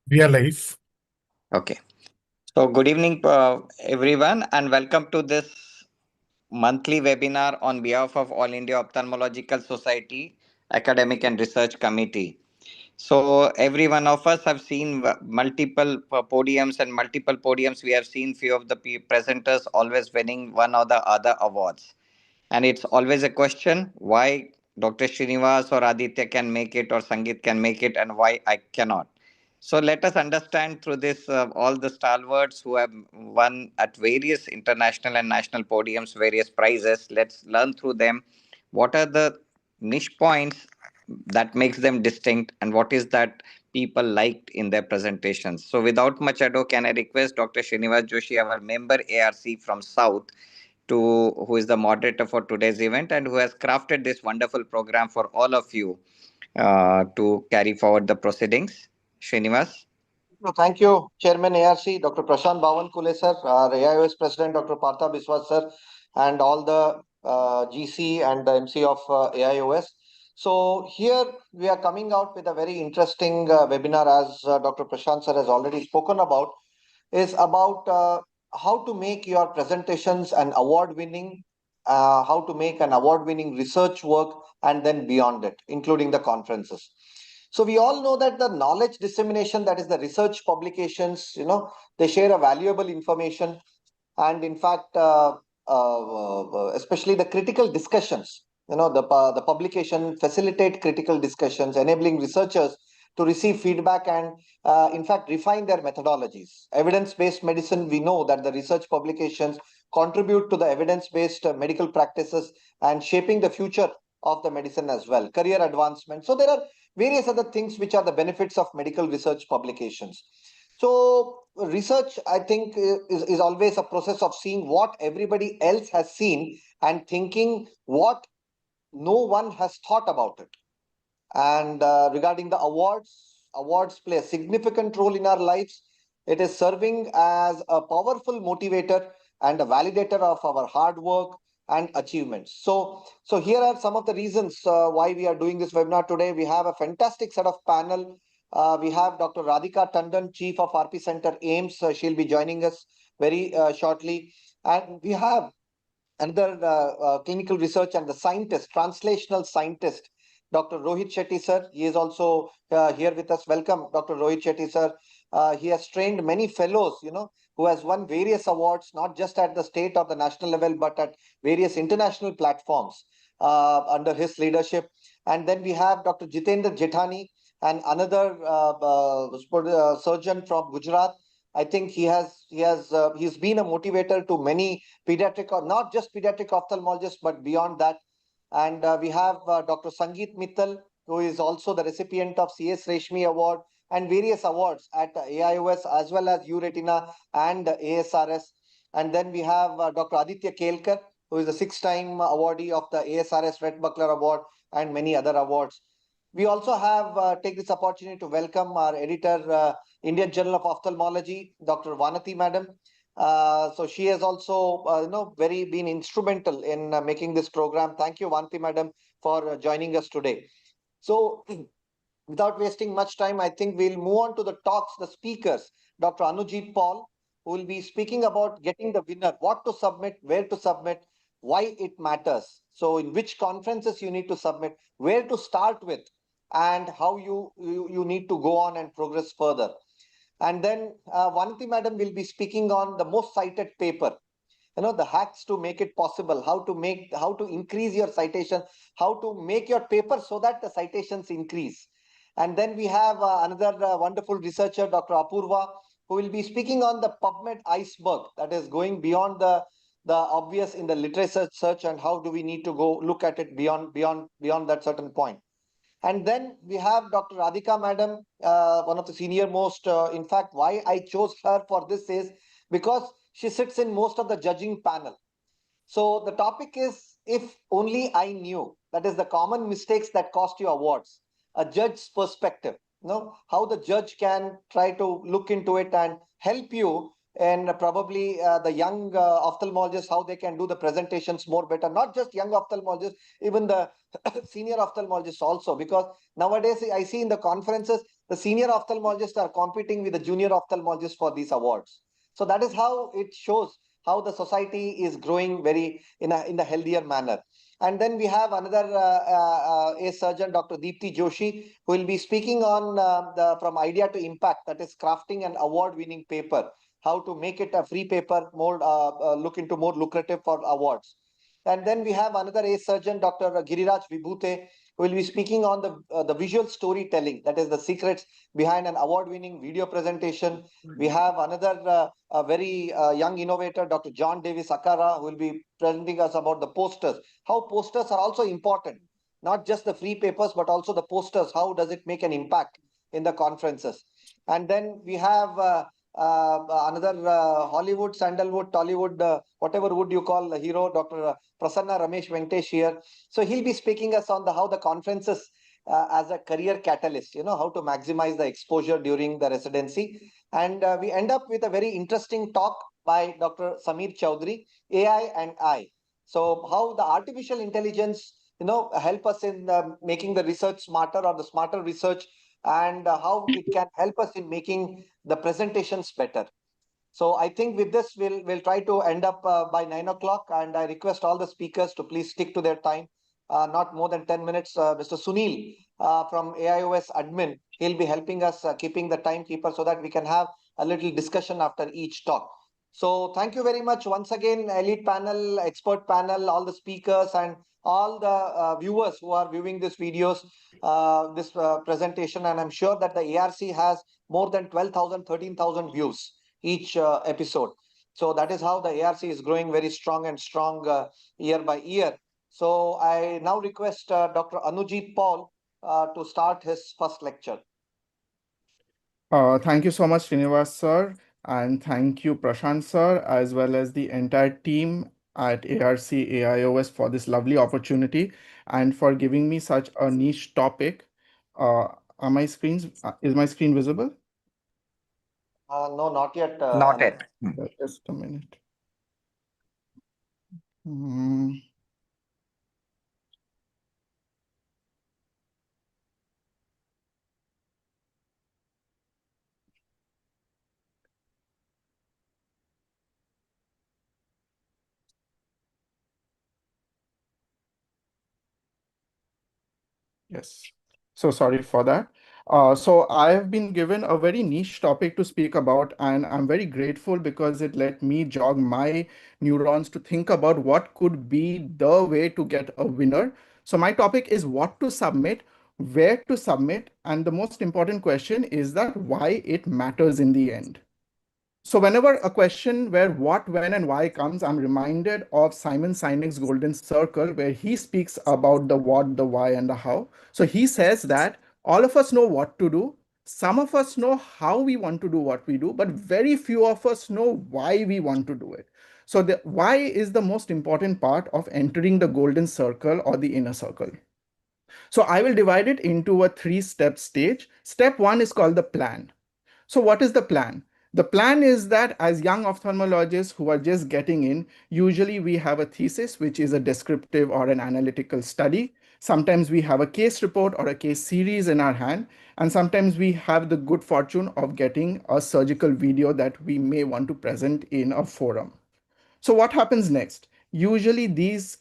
We are live. Okay. So, good evening, everyone, and welcome to this monthly webinar on behalf of All India Ophthalmological Society Academic and Research Committee. So, every one of us have seen multiple podiums, and multiple podiums. We have seen few of the presenters always winning one or the other awards. And it's always a question why Dr. Srinivas or Aditya can make it or Sangeet can make it and why I cannot. So let us understand through this all the stalwarts who have won at various international and national podiums, various prizes. Let's learn through them what are the niche points that makes them distinct and what is that people liked in their presentations. So without much ado, can I request Dr. Srinivas Joshi, our member ARC from South, to who is the moderator for today's event and who has crafted this wonderful program for all of you to carry forward the proceedings. Srinivas. No, thank you, Chairman ARC, Dr. Prashant Bavankule, sir, our AIOS President, Dr. Partha Biswas, sir, and all the GC and the MC of AIOS. So here we are coming out with a very interesting webinar, as Dr. Prashant sir has already spoken about, is about how to make your presentations an award-winning, how to make an award-winning research work, and then beyond it, including the conferences. So we all know that the knowledge dissemination, that is the research publications, they share a valuable information. And in fact, especially the critical discussions, the publication facilitate critical discussions, enabling researchers to receive feedback and in fact refine their methodologies. Evidence-based medicine, we know that the research publications contribute to the evidence-based medical practices and shaping the future of the medicine as well, career advancement. So there are various other things which are the benefits of medical research publications. So research, I think, is always a process of seeing what everybody else has seen and thinking what no one has thought about it. And regarding the awards play a significant role in our lives. It is serving as a powerful motivator and a validator of our hard work and achievements. So here are some of the reasons why we are doing this webinar today. We have a fantastic set of panel. We have Dr. Radhika Tandon, Chief of RP Center AIMS. She'll be joining us very shortly. And we have another clinical research and the scientist, translational scientist, Dr. Rohit Shetty, sir. He is also here with us. Welcome, Dr. Rohit Shetty, sir. He has trained many fellows, who has won various awards, not just at the state or the national level, but at various international platforms under his leadership. And then we have Dr. Jitendra Jethani, and another surgeon from Gujarat. I think he's been a motivator to many pediatric, or not just pediatric ophthalmologists, but beyond that. And we have Dr. Sangeet Mittal, who is also the recipient of CS Reshmi Award and various awards at AIOS as well as URetina and ASRS. And then we have Dr. Aditya Kelkar, who is the 6-time awardee of the ASRS Red Buckler Award and many other awards. We also have take this opportunity to welcome our editor, Indian Journal of Ophthalmology, Dr. Vanati Madam. So she has also, very been instrumental in making this program. Thank you, Vanti Madam, for joining us today. So without wasting much time, I think we'll move on to the talks, the speakers. Dr. Anujit Paul, who will be speaking about getting the winner, what to submit, where to submit, why it matters. So in which conferences you need to submit, where to start with, and how you need to go on and progress further. And then Vanti Madam will be speaking on the most cited paper, the hacks to make it possible, how to increase your citation, how to make your paper so that the citations increase. And then we have another wonderful researcher, Dr. Apurva, who will be speaking on the PubMed iceberg, that is going beyond the obvious in the literature search, and how do we need to go look at it beyond that certain point. And then we have Dr. Radhika Madam, one of the senior most. In fact, why I chose her for this is because she sits in most of the judging panel. So the topic is, if only I knew, that is the common mistakes that cost you awards, a judge's perspective, how the judge can try to look into it and help you and probably the young ophthalmologists, how they can do the presentations more better. Not just young ophthalmologists, even the senior ophthalmologists also, because nowadays I see in the conferences the senior ophthalmologists are competing with the junior ophthalmologists for these awards. So that is how it shows how the society is growing very in a healthier manner. And then we have another a surgeon, Dr. Deepthi Joshi, who will be speaking on the from idea to impact, that is crafting an award-winning paper, how to make it a free paper, more look into more lucrative for awards. And then we have another ace surgeon, Dr. Giriraj Vibhute, who will be speaking on the visual storytelling, that is the secrets behind an award-winning video presentation. We have another a very young innovator, Dr. John Davis Akara, who will be presenting us about the posters, how posters are also important, not just the free papers, but also the posters. How does it make an impact in the conferences? And then we have another Hollywood, Sandalwood, Tollywood, whatever would you call the hero, Dr. Prasanna Ramesh Venkatesh here. So he'll be speaking us on the how the conferences as a career catalyst, how to maximize the exposure during the residency. And we end up with a very interesting talk by Dr. Samir Chowdhury, AI and I. So how the artificial intelligence, help us in making the research smarter, or the smarter research, and how it can help us in making the presentations better. So I think with this, we'll try to end up by 9 o'clock, and I request all the speakers to please stick to their time, not more than 10 minutes. Mr. Sunil from AIOS admin, he'll be helping us keeping the timekeeper so that we can have a little discussion after each talk. So thank you very much once again, elite panel, expert panel, all the speakers, and all the viewers who are viewing these videos, this presentation. And I'm sure that the ARC has more than 12,000, 13,000 views each episode. So that is how the ARC is growing very strong and strong year by year. So I now request Dr. Anujit Paul to start his first lecture. Thank you so much, Srinivas sir, and thank you, Prashant sir, as well as the entire team at ARC AIOS for this lovely opportunity and for giving me such a niche topic. Is my screen visible? No, not yet. Not yet. Just a minute. Hmm. Yes. So sorry for that. So I have been given a very niche topic to speak about, and I'm very grateful because it let me jog my neurons to think about what could be the way to get a winner. So my topic is what to submit, where to submit, and the most important question is that why it matters in the end. So whenever a question where what, when, and why comes, I'm reminded of Simon Sinek's Golden Circle, where he speaks about the what, the why, and the how. So he says that all of us know what to do. Some of us know how we want to do what we do, but very few of us know why we want to do it. So the why is the most important part of entering the golden circle or the inner circle. So I will divide it into a 3-step stage. Step 1 is called the plan. So what is the plan? The plan is that as young ophthalmologists who are just getting in, usually we have a thesis, which is a descriptive or an analytical study. Sometimes we have a case report or a case series in our hand. And sometimes we have the good fortune of getting a surgical video that we may want to present in a forum. So what happens next? Usually these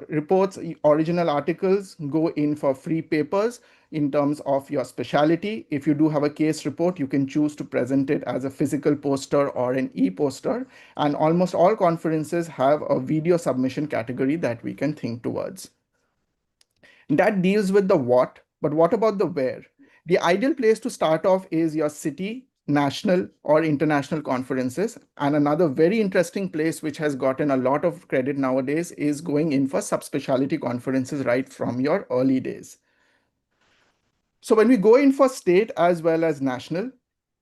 reports, original articles go in for free papers in terms of your specialty. If you do have a case report, you can choose to present it as a physical poster or an e-poster. And almost all conferences have a video submission category that we can think towards. That deals with the what, but what about the where? The ideal place to start off is your city, national or international conferences. And another very interesting place which has gotten a lot of credit nowadays is going in for subspecialty conferences right from your early days. So when we go in for state as well as national,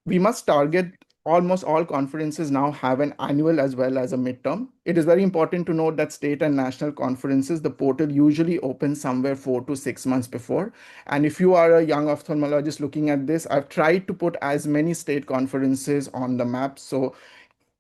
we must target almost all conferences now have an annual as well as a midterm. It is very important to note that state and national conferences, the portal usually opens somewhere 4 to 6 months before. And if you are a young ophthalmologist looking at this, I've tried to put as many state conferences on the map. So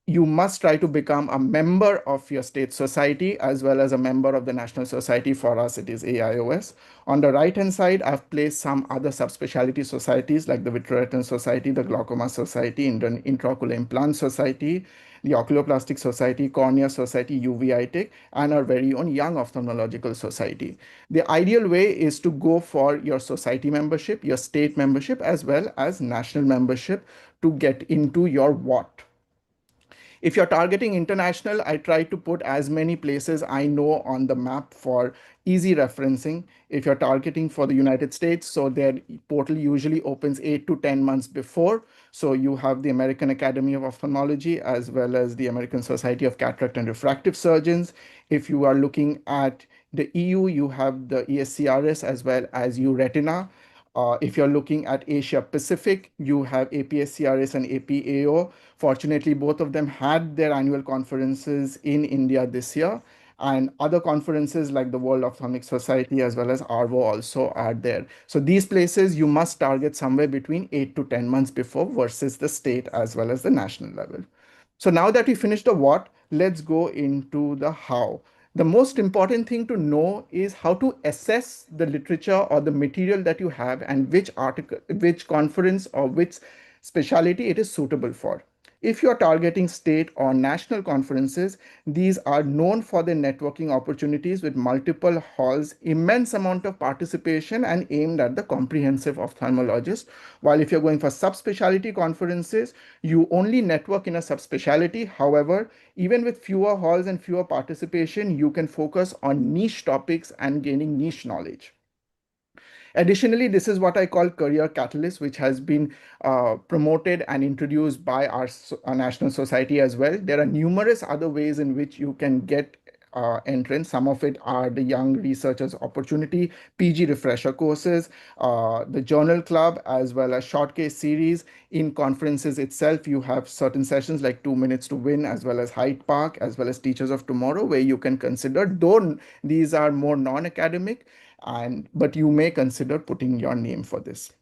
you must try to become a member of your state society as well as a member of the national society. For us, it is AIOS. On the right hand side, I've placed some other subspecialty societies like the Vitreoretinal Society, the Glaucoma Society, Indian Intraocular Implant Society, the Oculoplastic Society, Cornea Society, UVITech, and our very own Young Ophthalmological Society. The ideal way is to go for your society membership, your state membership, as well as national membership to get into your what. If you're targeting international, I try to put as many places I know on the map for easy referencing. If you're targeting for the United States, so their portal usually opens 8 to 10 months before. So you have the American Academy of Ophthalmology as well as the American Society of Cataract and Refractive Surgeons. If you are looking at the EU, you have the ESCRS as well as EURETINA. If you're looking at Asia Pacific, you have APSCRS and APAO. Fortunately, both of them had their annual conferences in India this year, and other conferences like the World Ophthalmic Society as well as ARVO also are there. So these places you must target somewhere between 8 to 10 months before versus the state as well as the national level. So now that we finished the what, let's go into the how. The most important thing to know is how to assess the literature or the material that you have and which article, which conference or which specialty it is suitable for. If you are targeting state or national conferences, these are known for their networking opportunities with multiple halls, immense amount of participation, and aimed at the comprehensive ophthalmologist. While if you're going for subspecialty conferences, you only network in a subspecialty. However, even with fewer halls and fewer participation, you can focus on niche topics and gaining niche knowledge. Additionally, this is what I call Career Catalyst, which has been promoted and introduced by our National Society as well. There are numerous other ways in which you can get entrance. Some of it are the Young Researchers Opportunity, PG refresher courses, the Journal Club, as well as short case series. In conferences itself, you have certain sessions like 2 Minutes to Win, as well as Hyde Park, as well as Teachers of Tomorrow, where you can consider, though these are more non-academic, and but you may consider putting your name for this.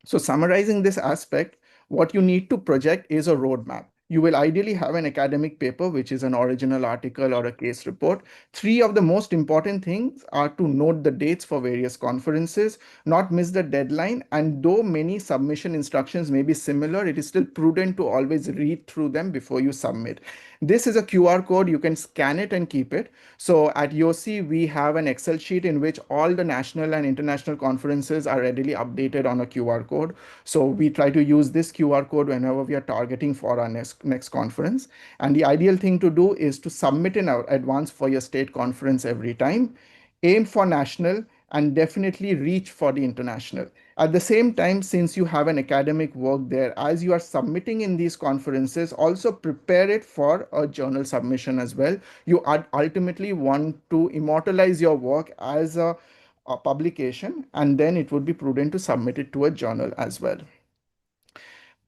So summarizing this aspect, what you need to project is a roadmap. You will ideally have an academic paper, which is an original article or a case report. Three of the most important things are to note the dates for various conferences, not miss the deadline, and though many submission instructions may be similar, it is still prudent to always read through them before you submit. This is a QR code. You can scan it and keep it. So at YOSI, we have an Excel sheet in which all the national and international conferences are readily updated on a QR code. So we try to use this QR code whenever we are targeting for our next conference. And the ideal thing to do is to submit in advance for your state conference every time, aim for national, and definitely reach for the international. At the same time, since you have an academic work there, as you are submitting in these conferences, also prepare it for a journal submission as well. You ultimately want to immortalize your work as a publication, and then it would be prudent to submit it to a journal as well.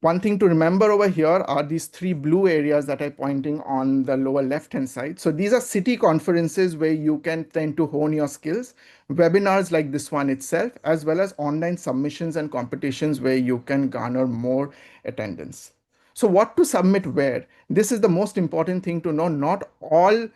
One thing to remember over here are these three blue areas that I'm pointing on the lower left-hand side. So these are city conferences where you can tend to hone your skills, webinars like this one itself, as well as online submissions and competitions where you can garner more attendance. So what to submit where? This is the most important thing to know. Not all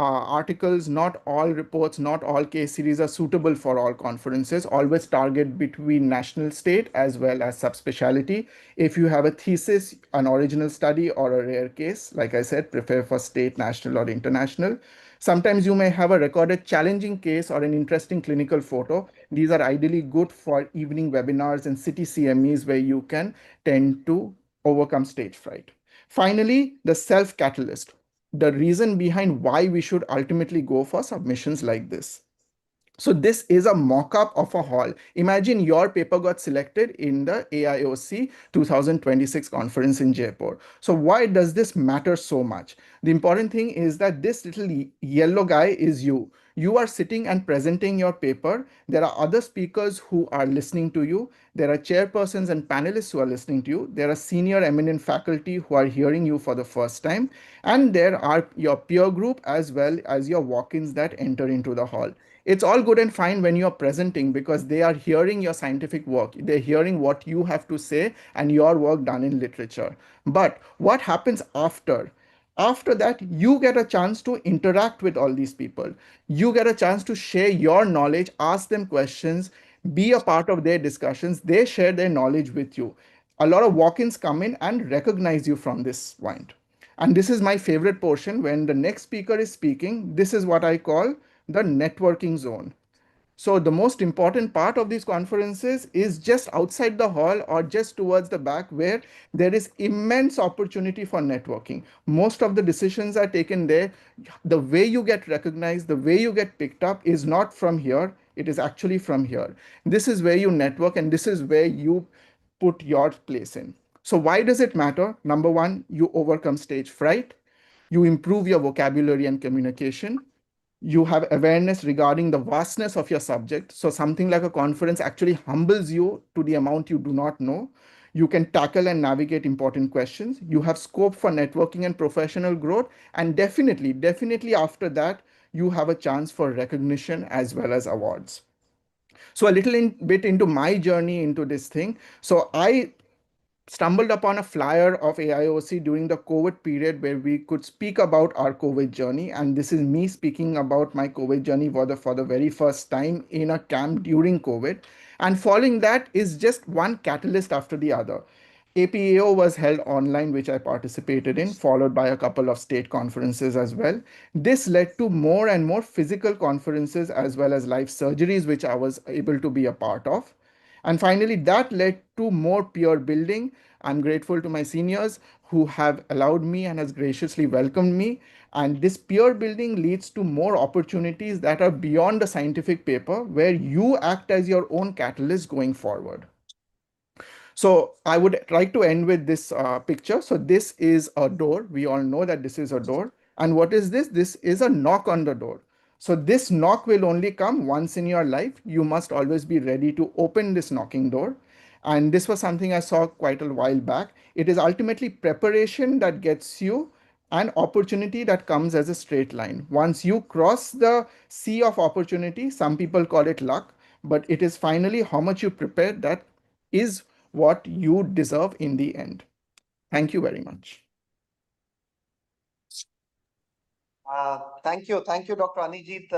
articles, not all reports, not all case series are suitable for all conferences. Always target between national state as well as subspecialty. If you have a thesis, an original study, or a rare case, like I said, prepare for state, national, or international. Sometimes you may have a recorded challenging case or an interesting clinical photo. These are ideally good for evening webinars and city CMEs where you can tend to overcome stage fright. Finally, the self-catalyst, the reason behind why we should ultimately go for submissions like this. So this is a mock-up of a hall. Imagine your paper got selected in the AIOC 2026 conference in Jaipur. So why does this matter so much? The important thing is that this little yellow guy is you. You are sitting and presenting your paper. There are other speakers who are listening to you. There are chairpersons and panelists who are listening to you. There are senior eminent faculty who are hearing you for the first time. And there are your peer group as well as your walk-ins that enter into the hall. It's all good and fine when you're presenting because they are hearing your scientific work. They're hearing what you have to say and your work done in literature. But what happens after? After that, you get a chance to interact with all these people. You get a chance to share your knowledge, ask them questions, be a part of their discussions. They share their knowledge with you. A lot of walk ins come in and recognize you from this point. And this is my favorite portion when the next speaker is speaking. This is what I call the networking zone. So the most important part of these conferences is just outside the hall or just towards the back where there is immense opportunity for networking. Most of the decisions are taken there. The way you get recognized, the way you get picked up is not from here. It is actually from here. This is where you network and this is where you put your place in. So why does it matter? Number one, you overcome stage fright. You improve your vocabulary and communication. You have awareness regarding the vastness of your subject. So something like a conference actually humbles you to the amount you do not know. You can tackle and navigate important questions. You have scope for networking and professional growth. And definitely after that, you have a chance for recognition as well as awards. So a bit into my journey into this thing. So I stumbled upon a flyer of AIOC during the COVID period where we could speak about our COVID journey. And this is me speaking about my COVID journey for the very first time in a camp during COVID. And following that is just one catalyst after the other. APAO was held online, which I participated in, followed by a couple of state conferences as well. This led to more and more physical conferences as well as live surgeries, which I was able to be a part of. And finally, that led to more peer building. I'm grateful to my seniors who have allowed me and has graciously welcomed me. And this peer building leads to more opportunities that are beyond the scientific paper, where you act as your own catalyst going forward. So I would like to end with this picture. So this is a door. We all know that this is a door. And what is this? This is a knock on the door. So this knock will only come once in your life. You must always be ready to open this knocking door. And this was something I saw quite a while back. It is ultimately preparation that gets you an opportunity that comes as a straight line. Once you cross the sea of opportunity, some people call it luck, but it is finally how much you prepare that is what you deserve in the end. Thank you very much. Thank you, Dr. Anijit,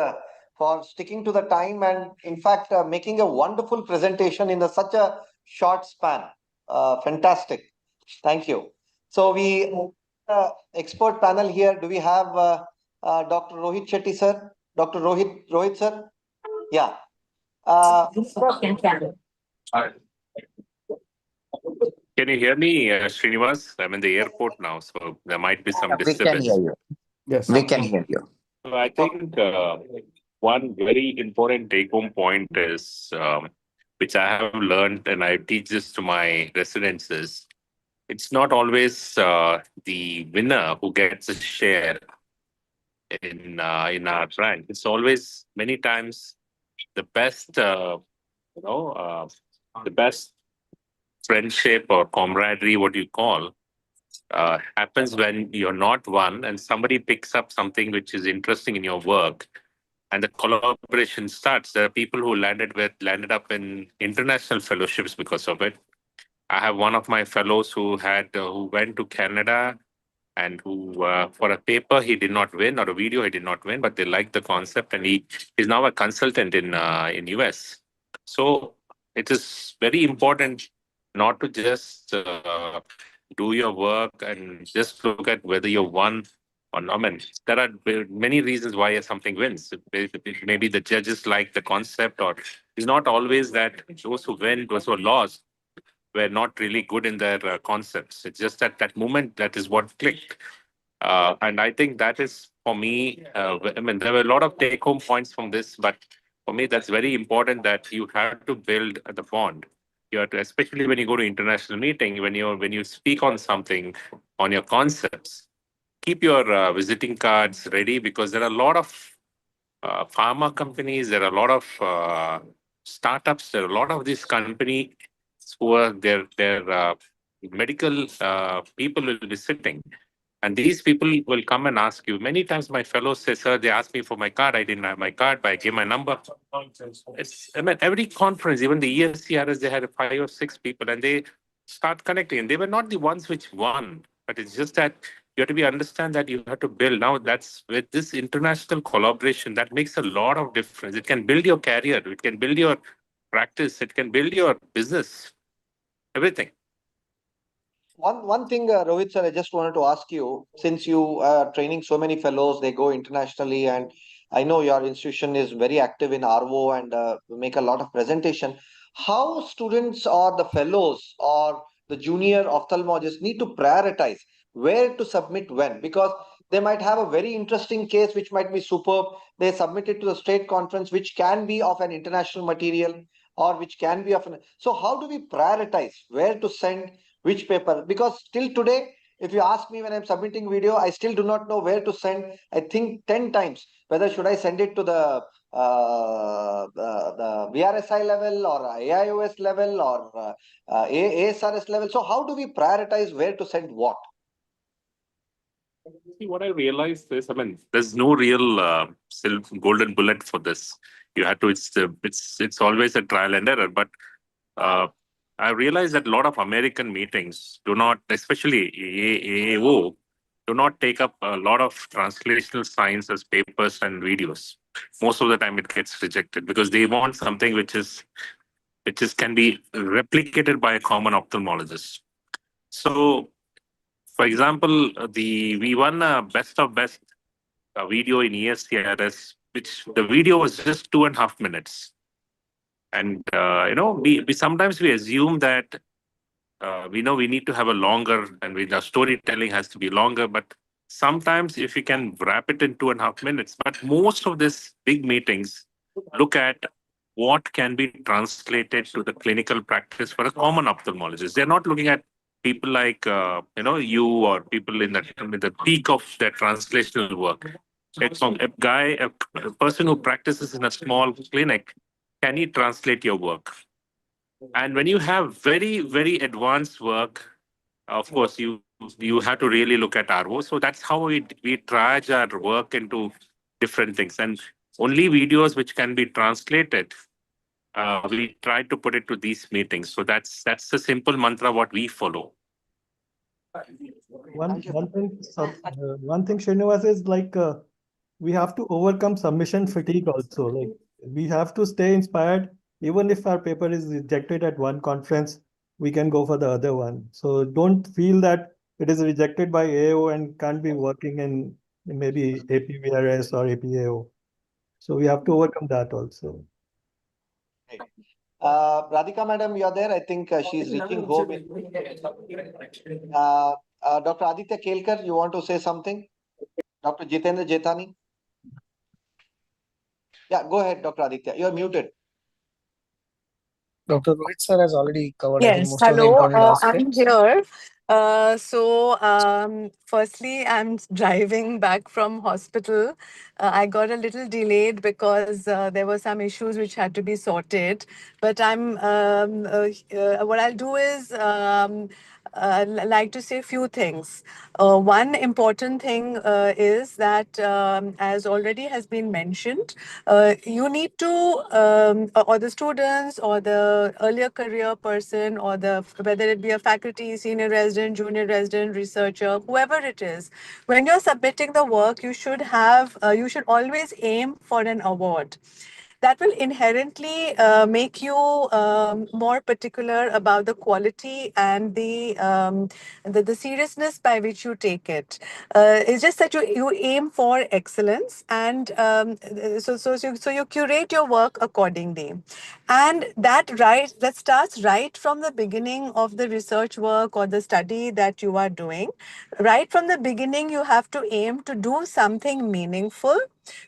for sticking to the time and, in fact, making a wonderful presentation in such a short span. Fantastic. Thank you. So we expert panel here. Do we have Dr. Rohit Shetty, sir? Dr. Rohit, sir? Yeah. Can you hear me, Srinivas? I'm in the airport now, so there might be some We can hear disturbance. you. Yes. We can hear you. So I think one very important take-home point is, which I have learned, and I teach this to my residents, is it's not always the winner who gets a share in our rank. It's always many times the best, the best friendship or camaraderie, what you call, happens when you're not one and somebody picks up something which is interesting in your work and the collaboration starts. There are people who landed up in international fellowships because of it. I have one of my fellows who went to Canada and who for a paper he did not win or a video he did not win, but they liked the concept and he is now a consultant in US. So it is very important not to just do your work and just look at whether you're won or not. I mean, there are many reasons why something wins. Maybe the judges like the concept, or it's not always that those who win, those who lost, were not really good in their concepts. It's just that that moment that is what clicked. And I think that is for me. I mean, there were a lot of take-home points from this, but for me, that's very important that you have to build the bond. You have to, especially when you go to international meeting, when you speak on something, on your concepts, keep your visiting cards ready because there are a lot of pharma companies, there are a lot of startups, there are a lot of these companies who are their medical people will be sitting. And these people will come and ask you. Many times my fellows say, sir, they asked me for my card. I didn't have my card, but I gave my number. I mean, every conference, even the ESCRS, they had 5 or 6 people and they start connecting. And they were not the ones which won, but it's just that you have to be understand that you have to build. Now that's with this international collaboration, that makes a lot of difference. It can build your career. It can build your practice. It can build your business, everything. One thing, Rohit sir, I just wanted to ask you, since you are training so many fellows, they go internationally, and I know your institution is very active in RO and make a lot of presentation. How students or the fellows or the junior ophthalmologists need to prioritize where to submit when? Because they might have a very interesting case which might be superb. They submit it to the state conference, which can be of an international material or which can be of an. So how do we prioritize where to send which paper? Because still today, if you ask me when I'm submitting video, I still do not know where to send. I think 10 times whether should I send it to the VRSI level or AIOS level or ASRS level. So how do we prioritize where to send what? See, what I realized is, I mean, there's no real golden bullet for this. You have to. It's always a trial and error. But uh, I realized that a lot of American meetings do not, especially AAO, do not take up a lot of translational science as papers and videos. Most of the time, it gets rejected because they want something which is can be replicated by a common ophthalmologist. So for example, the we won a best of best video in ESCRS, which the video was just 2.5 minutes. And we sometimes we assume that we know we need to have a longer, and the storytelling has to be longer. But sometimes if you can wrap it in 2.5 minutes, but most of these big meetings look at what can be translated to the clinical practice for a common ophthalmologist. They're not looking at people like you or people in the peak of their translational work. A person who practices in a small clinic, can he translate your work? And when you have very, very advanced work, of course, you have to really look at RO. So that's how we triage our work into different things. And only videos which can be translated, we try to put it to these meetings. So that's the simple mantra what we follow. One thing, Srinivas, is like we have to overcome submission fatigue also. Like we have to stay inspired. Even if our paper is rejected at one conference, we can go for the other one. So don't feel that it is rejected by AO and can't be working in maybe APVRS or APAO. So we have to overcome that also. Radhika madam, you're there. I think she's reaching home. Dr. Aditya Kelkar, you want to say something? Dr. Jitendra Jetani? Yeah, go ahead, Dr. Aditya. You're muted. Dr. Rohit sir has already covered, I think, Yes, most of the hello, important I'm aspects. here. Firstly, I'm driving back from hospital. I got a little delayed because there were some issues which had to be sorted. But what I'll do is like to say a few things. One important thing is that, as already has been mentioned, you need to, or the students, or the earlier career person, or whether it be a faculty, senior resident, junior resident, researcher, whoever it is, when you're submitting the work, you should always aim for an award. That will inherently make you more particular about the quality and the seriousness by which you take it. It's just that you aim for excellence, and so you curate your work accordingly, and that starts right from the beginning of the research work or the study that you are doing. Right from the beginning, you have to aim to do something meaningful,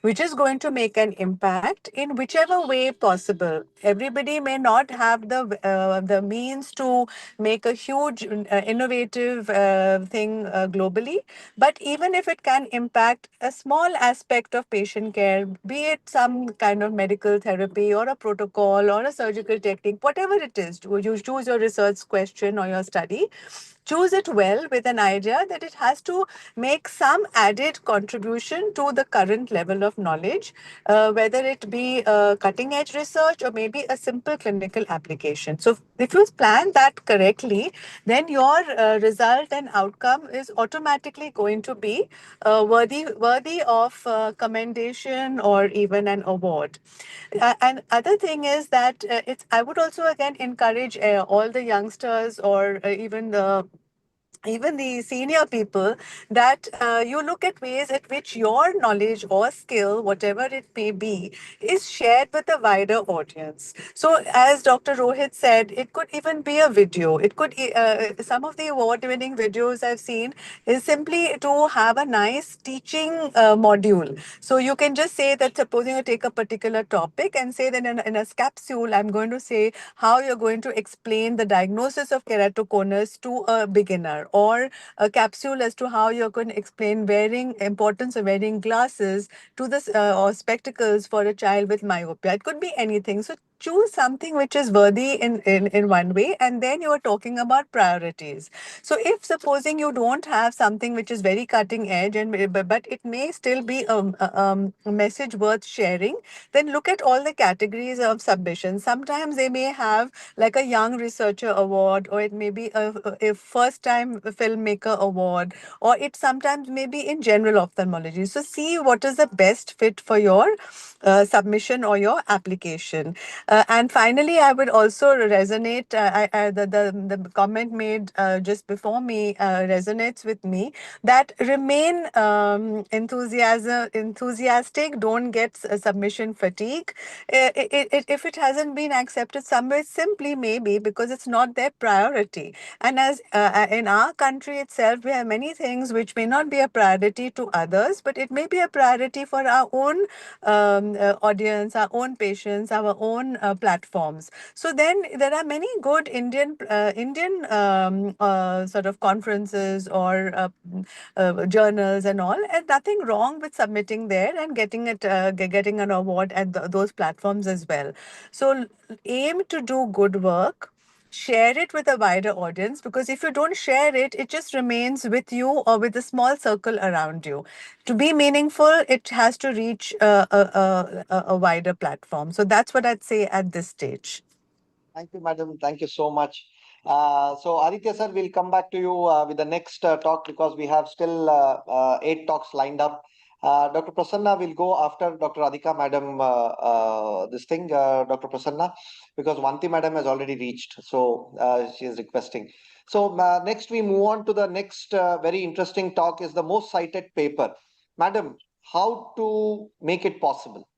which is going to make an impact in whichever way possible. Everybody may not have the means to make a huge innovative thing globally, but even if it can impact a small aspect of patient care, be it some kind of medical therapy or a protocol or a surgical technique, whatever it is, you choose your research question or your study, choose it well with an idea that it has to make some added contribution to the current level of knowledge, whether it be cutting edge research or maybe a simple clinical application. So if you plan that correctly, then your result and outcome is automatically going to be worthy of commendation or even an award. And other thing is that I would also again encourage all the youngsters or even the senior people, that you look at ways at which your knowledge or skill, whatever it may be, is shared with a wider audience. So as Dr. Rohit said, it could even be a video. It could, some of the award-winning videos I've seen is simply to have a nice teaching module. So you can just say that, supposing you take a particular topic and say that in a capsule, I'm going to say how you're going to explain the diagnosis of keratoconus to a beginner, or a capsule as to how you're going to explain importance of wearing glasses to this or spectacles for a child with myopia. It could be anything. So choose something which is worthy in one way, and then you are talking about priorities. So if supposing you don't have something which is very cutting edge, but it may still be a message worth sharing, then look at all the categories of submissions. Sometimes they may have like a young researcher award, or it may be a first time filmmaker award, or it sometimes may be in general ophthalmology. So see what is the best fit for your submission or your application. And finally, I would also resonate, the comment made just before me resonates with me, that remain enthusiastic, don't get submission fatigue. If it hasn't been accepted somewhere, simply maybe because it's not their priority. And as in our country itself, we have many things which may not be a priority to others, but it may be a priority for our own audience, our own patients, our own platforms. So then there are many good Indian sort of conferences or journals and all, and nothing wrong with submitting there and getting an award at those platforms as well. So aim to do good work. Share it with a wider audience, because if you don't share it, it just remains with you or with a small circle around you. To be meaningful, it has to reach a wider platform. So that's what I'd say at this stage. Thank you, madam. Thank you so much. So Aditya sir, we'll come back to you with the next talk, because we have still 8 talks lined up. Dr. Prasanna will go after Dr. Radhika madam, Dr. Prasanna, because Vanti madam has already reached. So she is requesting. So next we move on to the next very interesting talk, is the most cited paper. Madam, how to make it possible?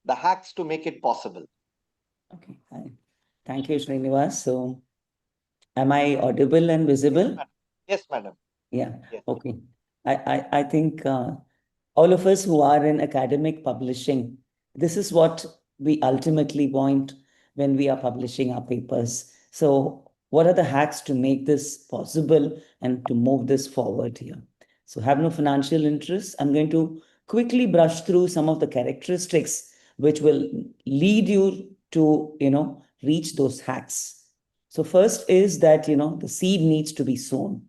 The hacks to make it possible. Okay, hi. Thank you, Srinivas. So, am I audible and visible? Yes, madam. Yeah, Yes. okay. I think all of us who are in academic publishing, this is what we ultimately want when we are publishing our papers. So, what are the hacks to make this possible and to move this forward here? So, have no financial interest. I'm going to quickly brush through some of the characteristics which will lead you to, reach those hacks. So first is that, the seed needs to be sown.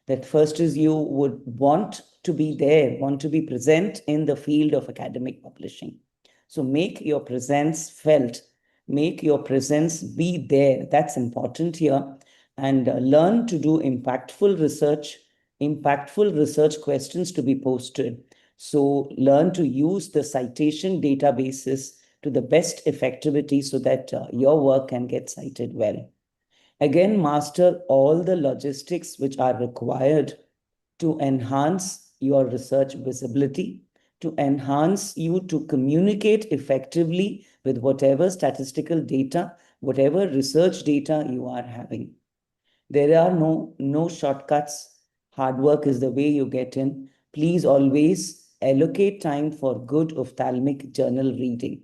That first is you would want to be there, want to be present in the field of academic publishing. So make your presence felt, make your presence be there. That's important here. And learn to do impactful research questions to be posted. So learn to use the citation databases to the best effectivity so that your work can get cited well. Again, master all the logistics which are required to enhance your research visibility, to enhance you to communicate effectively with whatever statistical data, whatever research data you are having. There are no shortcuts. Hard work is the way you get in. Please always allocate time for good ophthalmic journal reading.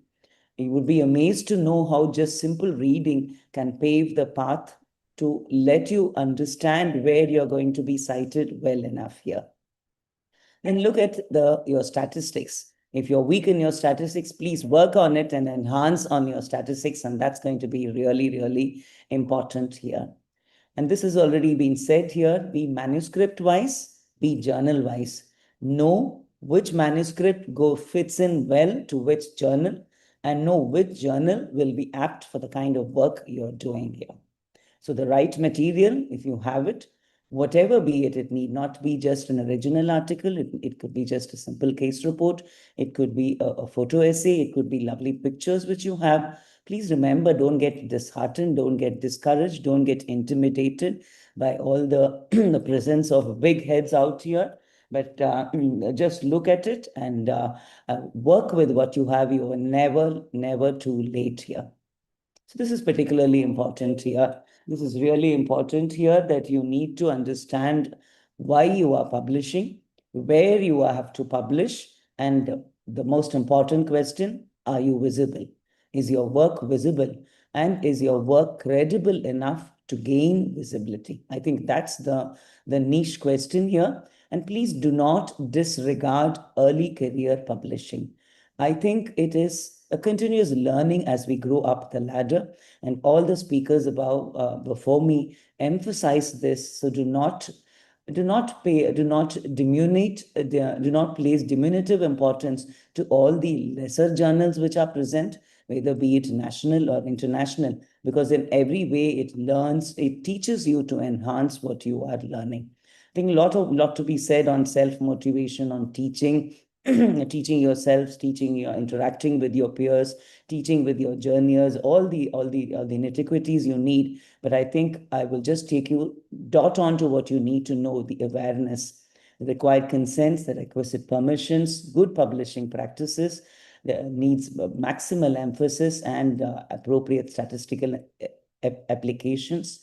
You would be amazed to know how just simple reading can pave the path to let you understand where you're going to be cited well enough here. Then look at your statistics. If you're weak in your statistics, please work on it and enhance on your statistics, and that's going to be really, really important here. And this has already been said here, be manuscript-wise, be journal-wise. Know which manuscript fits in well to which journal, and know which journal will be apt for the kind of work you're doing here. So the right material, if you have it, whatever be it, it need not be just an original article. It could be just a simple case report. It could be a photo essay. It could be lovely pictures which you have. Please remember, don't get disheartened, don't get discouraged, don't get intimidated by all the, the presence of big heads out here. But just look at it and work with what you have. You are never too late here. So this is particularly important here. This is really important here, that you need to understand why you are publishing, where you have to publish, and the most important question, are you visible? Is your work visible? And is your work credible enough to gain visibility? I think that's the niche question here. And please do not disregard early career publishing. I think it is a continuous learning as we grow up the ladder, and all the speakers before me emphasize this. So do not place diminutive importance to all the lesser journals which are present, whether be it national or international, because in every way it teaches you to enhance what you are learning. I think a lot to be said on self-motivation, on teaching, teaching yourselves, interacting with your peers, teaching with your journeyers, all the nitty-gritties you need. But I think I will just take you on to what you need to know: the awareness, the required consents, the requisite permissions, good publishing practices, needs maximal emphasis, and appropriate statistical applications.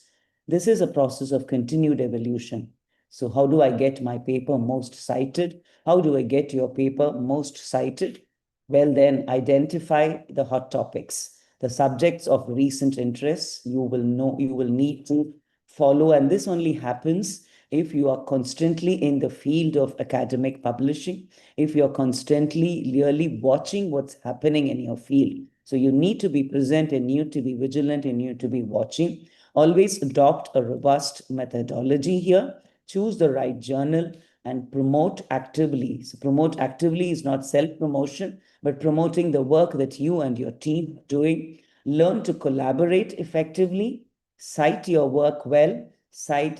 This is a process of continued evolution. So how do I get my paper most cited? How do I get your paper most cited? Well, then identify the hot topics, the subjects of recent interest. You will need to follow, and this only happens if you are constantly in the field of academic publishing, if you're constantly really watching what's happening in your field. So you need to be present, and you need to be vigilant, and you need to be watching. Always adopt a robust methodology here. Choose the right journal and promote actively. So promote actively is not self-promotion, but promoting the work that you and your team are doing. Learn to collaborate effectively. Cite your work well.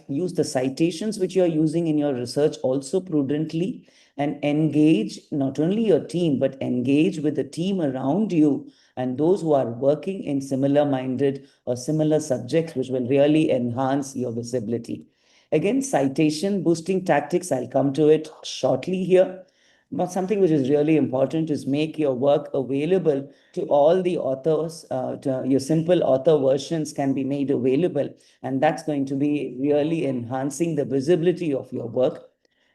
Use the citations which you're using in your research also prudently, and engage not only your team, but engage with the team around you and those who are working in similar-minded or similar subjects, which will really enhance your visibility. Again, citation boosting tactics, I'll come to it shortly here. But something which is really important is make your work available to all the authors. Your simple author versions can be made available, and that's going to be really enhancing the visibility of your work.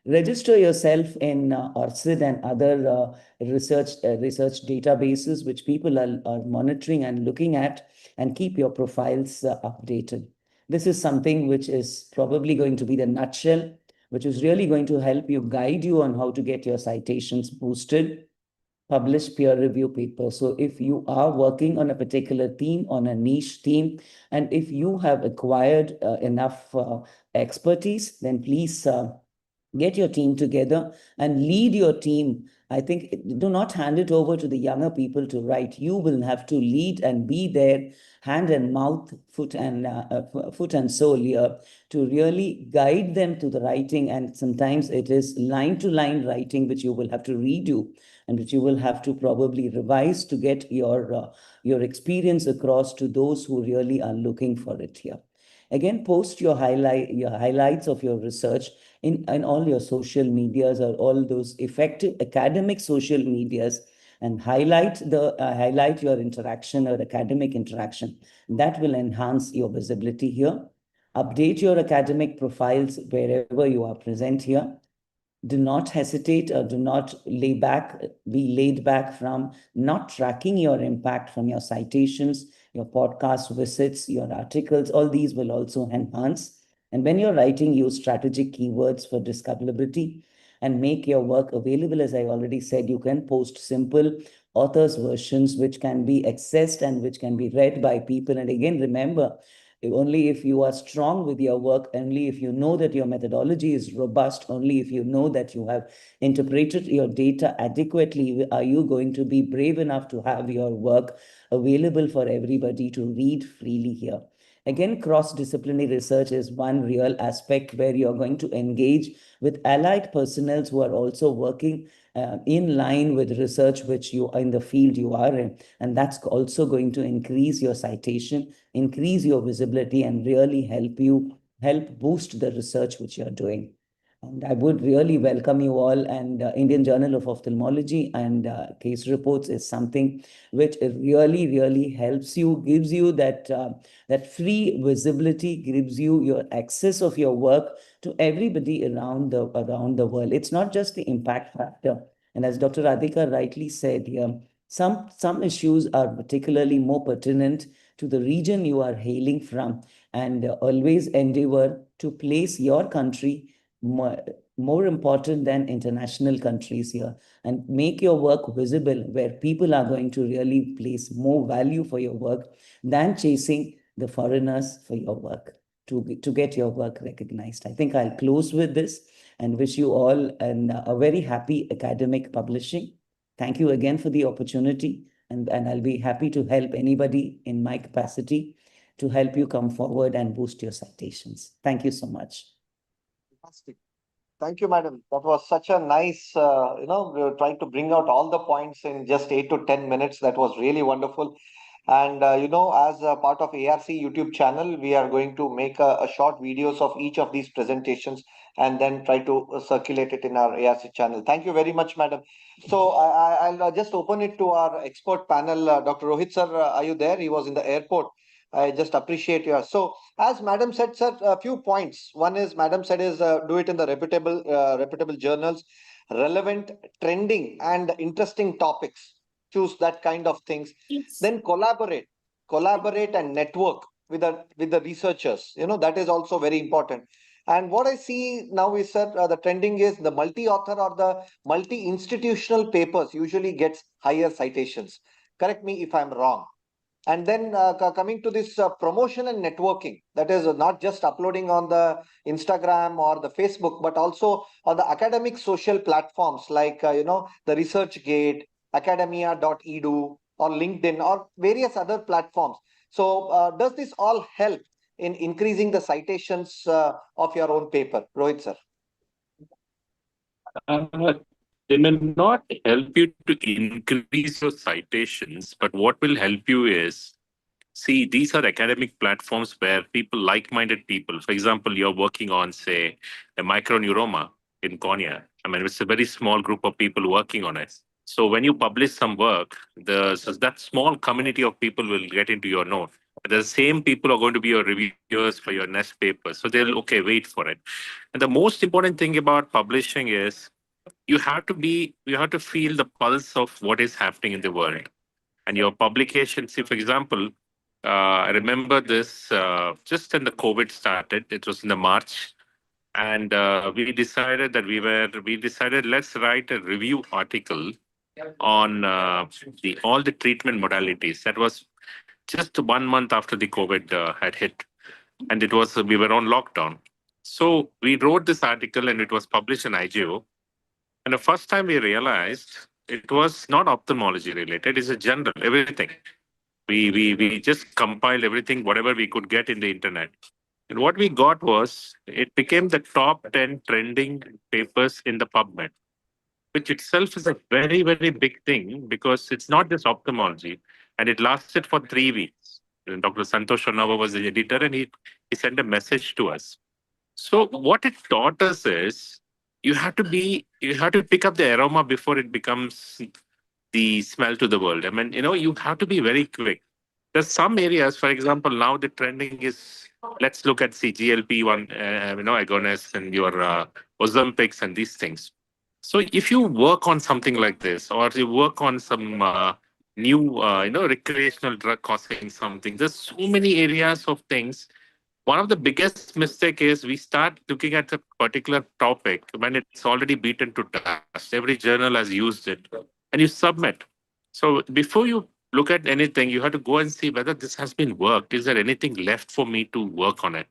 Register yourself in ORCID and other research databases which people are monitoring and looking at, and keep your profiles updated. This is something which is probably going to be the nutshell, which is really going to help you, guide you on how to get your citations boosted. Publish peer review papers. So if you are working on a particular theme, on a niche theme, and if you have acquired enough expertise, then please get your team together and lead your team. I think do not hand it over to the younger people to write. You will have to lead and be there, hand and mouth, foot and soul here, to really guide them to the writing. And sometimes it is line-to-line writing which you will have to redo, and which you will have to probably revise to get your experience across to those who really are looking for it here. Again, post your highlights of your research in all your social medias, or all those effective academic social medias, and highlight your interaction or academic interaction. That will enhance your visibility here. Update your academic profiles wherever you are present here. Do not hesitate, or do not be laid back from not tracking your impact from your citations, your podcast visits, your articles. All these will also enhance. And when you're writing, use strategic keywords for discoverability and make your work available. As I already said, you can post simple author's versions which can be accessed and which can be read by people. And again, remember, only if you are strong with your work, only if you know that your methodology is robust, only if you know that you have interpreted your data adequately, are you going to be brave enough to have your work available for everybody to read freely here. Again, cross-disciplinary research is one real aspect where you're going to engage with allied personnel who are also working in line with research which you are in the field you are in. And that's also going to increase your citation, increase your visibility, and really help boost the research which you're doing. And I would really welcome you all. And Indian Journal of Ophthalmology and case reports is something which really, really helps you, gives you that free visibility, gives you your access of your work to everybody around the world. It's not just the impact factor. And as Dr. Radhika rightly said here, some issues are particularly more pertinent to the region you are hailing from, and always endeavor to place your country more important than international countries here, and make your work visible where people are going to really place more value for your work than chasing the foreigners for your work to get your work recognized. I think I'll close with this and wish you all a very happy academic publishing. Thank you again for the opportunity, and I'll be happy to help anybody in my capacity to help you come forward and boost your citations. Thank you so much. Fantastic. Thank you, madam. That was such a nice, we were trying to bring out all the points in just 8 to 10 minutes. That was really wonderful. And, as a part of ARC YouTube channel, we are going to make a short videos of each of these presentations and then try to circulate it in our ARC channel. Thank you very much, madam. So I'll just open it to our expert panel. Dr. Rohit, sir, are you there? He was in the airport. I just appreciate you. So, as Madam said, sir, a few points. One is, Madam said, is do it in the reputable journals, relevant, trending, and interesting topics. Choose that kind of things. Yes. Then collaborate and network with the researchers. That is also very important. And what I see now is, sir, the trending is the multi-author or the multi-institutional papers usually gets higher citations. Correct me if I'm wrong. And then coming to this promotion and networking, that is not just uploading on the Instagram or the Facebook, but also on the academic social platforms like, the ResearchGate, academia.edu, or LinkedIn, or various other platforms. So does this all help in increasing the citations of your own paper? Rohit, sir. They may not help you to increase your citations, but what will help you is, see, these are academic platforms where like-minded people, for example, you're working on, say, a microneuroma in cornea. I mean, it's a very small group of people working on it. So when you publish some work, that small community of people will get into your note. The same people are going to be your reviewers for your next paper. So they'll, wait for it. And the most important thing about publishing is you have to feel the pulse of what is happening in the world. And your publication, see, for example, I remember this just when the COVID started. It was in the March, and we decided let's write a review article on all the treatment modalities. That was just 1 month after the COVID had hit, and we were on lockdown. So we wrote this article, and it was published in IGO. And the first time we realized it was not ophthalmology related; it's a general everything. We just compiled everything, whatever we could get in the internet. And what we got was, it became the top 10 trending papers in the PubMed, which itself is a very, very big thing because it's not just ophthalmology. And it lasted for 3 weeks. And Dr. Santosh Sharnawa was the editor, and he sent a message to us. So what it taught us is, you have to pick up the aroma before it becomes the smell to the world. I mean, you have to be very quick. There's some areas, for example, now the trending is, let's look at GLP-1, agonists and your Ozempics and these things. So if you work on something like this, or you work on some new, recreational drug causing something, there's so many areas of things. One of the biggest mistake is we start looking at a particular topic when it's already beaten to dust. Every journal has used it, and you submit. So before you look at anything, you have to go and see whether this has been worked. Is there anything left for me to work on it?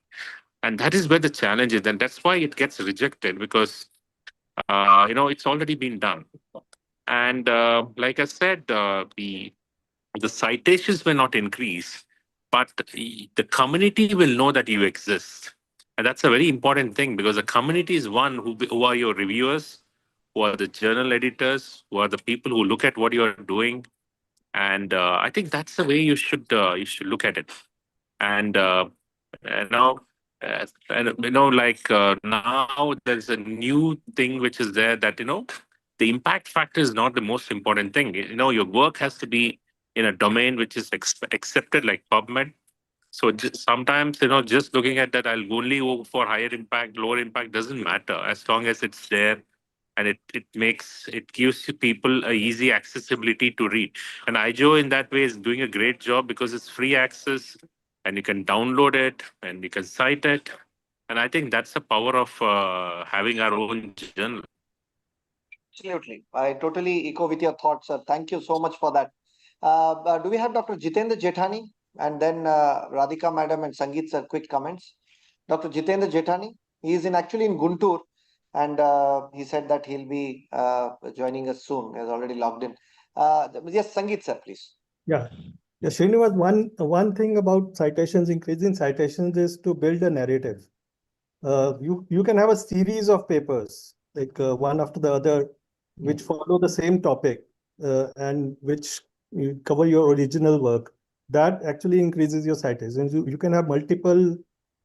And that is where the challenge is. And that's why it gets rejected because, it's already been done. And like I said, the citations may not increase, but the community will know that you exist. And that's a very important thing because the community is one who are your reviewers, who are the journal editors, who are the people who look at what you're doing. And I think that's the way you should look at it. And now, now there's a new thing which is there that the impact factor is not the most important thing. Your work has to be in a domain which is accepted, like PubMed. So sometimes, just looking at that, I'll only go for higher impact, lower impact doesn't matter as long as it's there and it gives people a easy accessibility to read. And IJO in that way is doing a great job because it's free access and you can download it and you can cite it. And I think that's the power of having our own journal. Absolutely. I totally echo with your thoughts, sir. Thank you so much for that. Do we have Dr. Jitendra Jethani and then Radhika madam and Sangeet sir, quick comments? Dr. Jitendra Jethani, he is actually in Guntur and he said that he'll be joining us soon. He has already logged in. Yes, Sangeet sir, please. Yeah. Yeah, Srinivas, one thing about citations, increasing citations is to build a narrative. You can have a series of papers, like one after the other, which follow the same topic and which cover your original work. That actually increases your citations. You can have multiple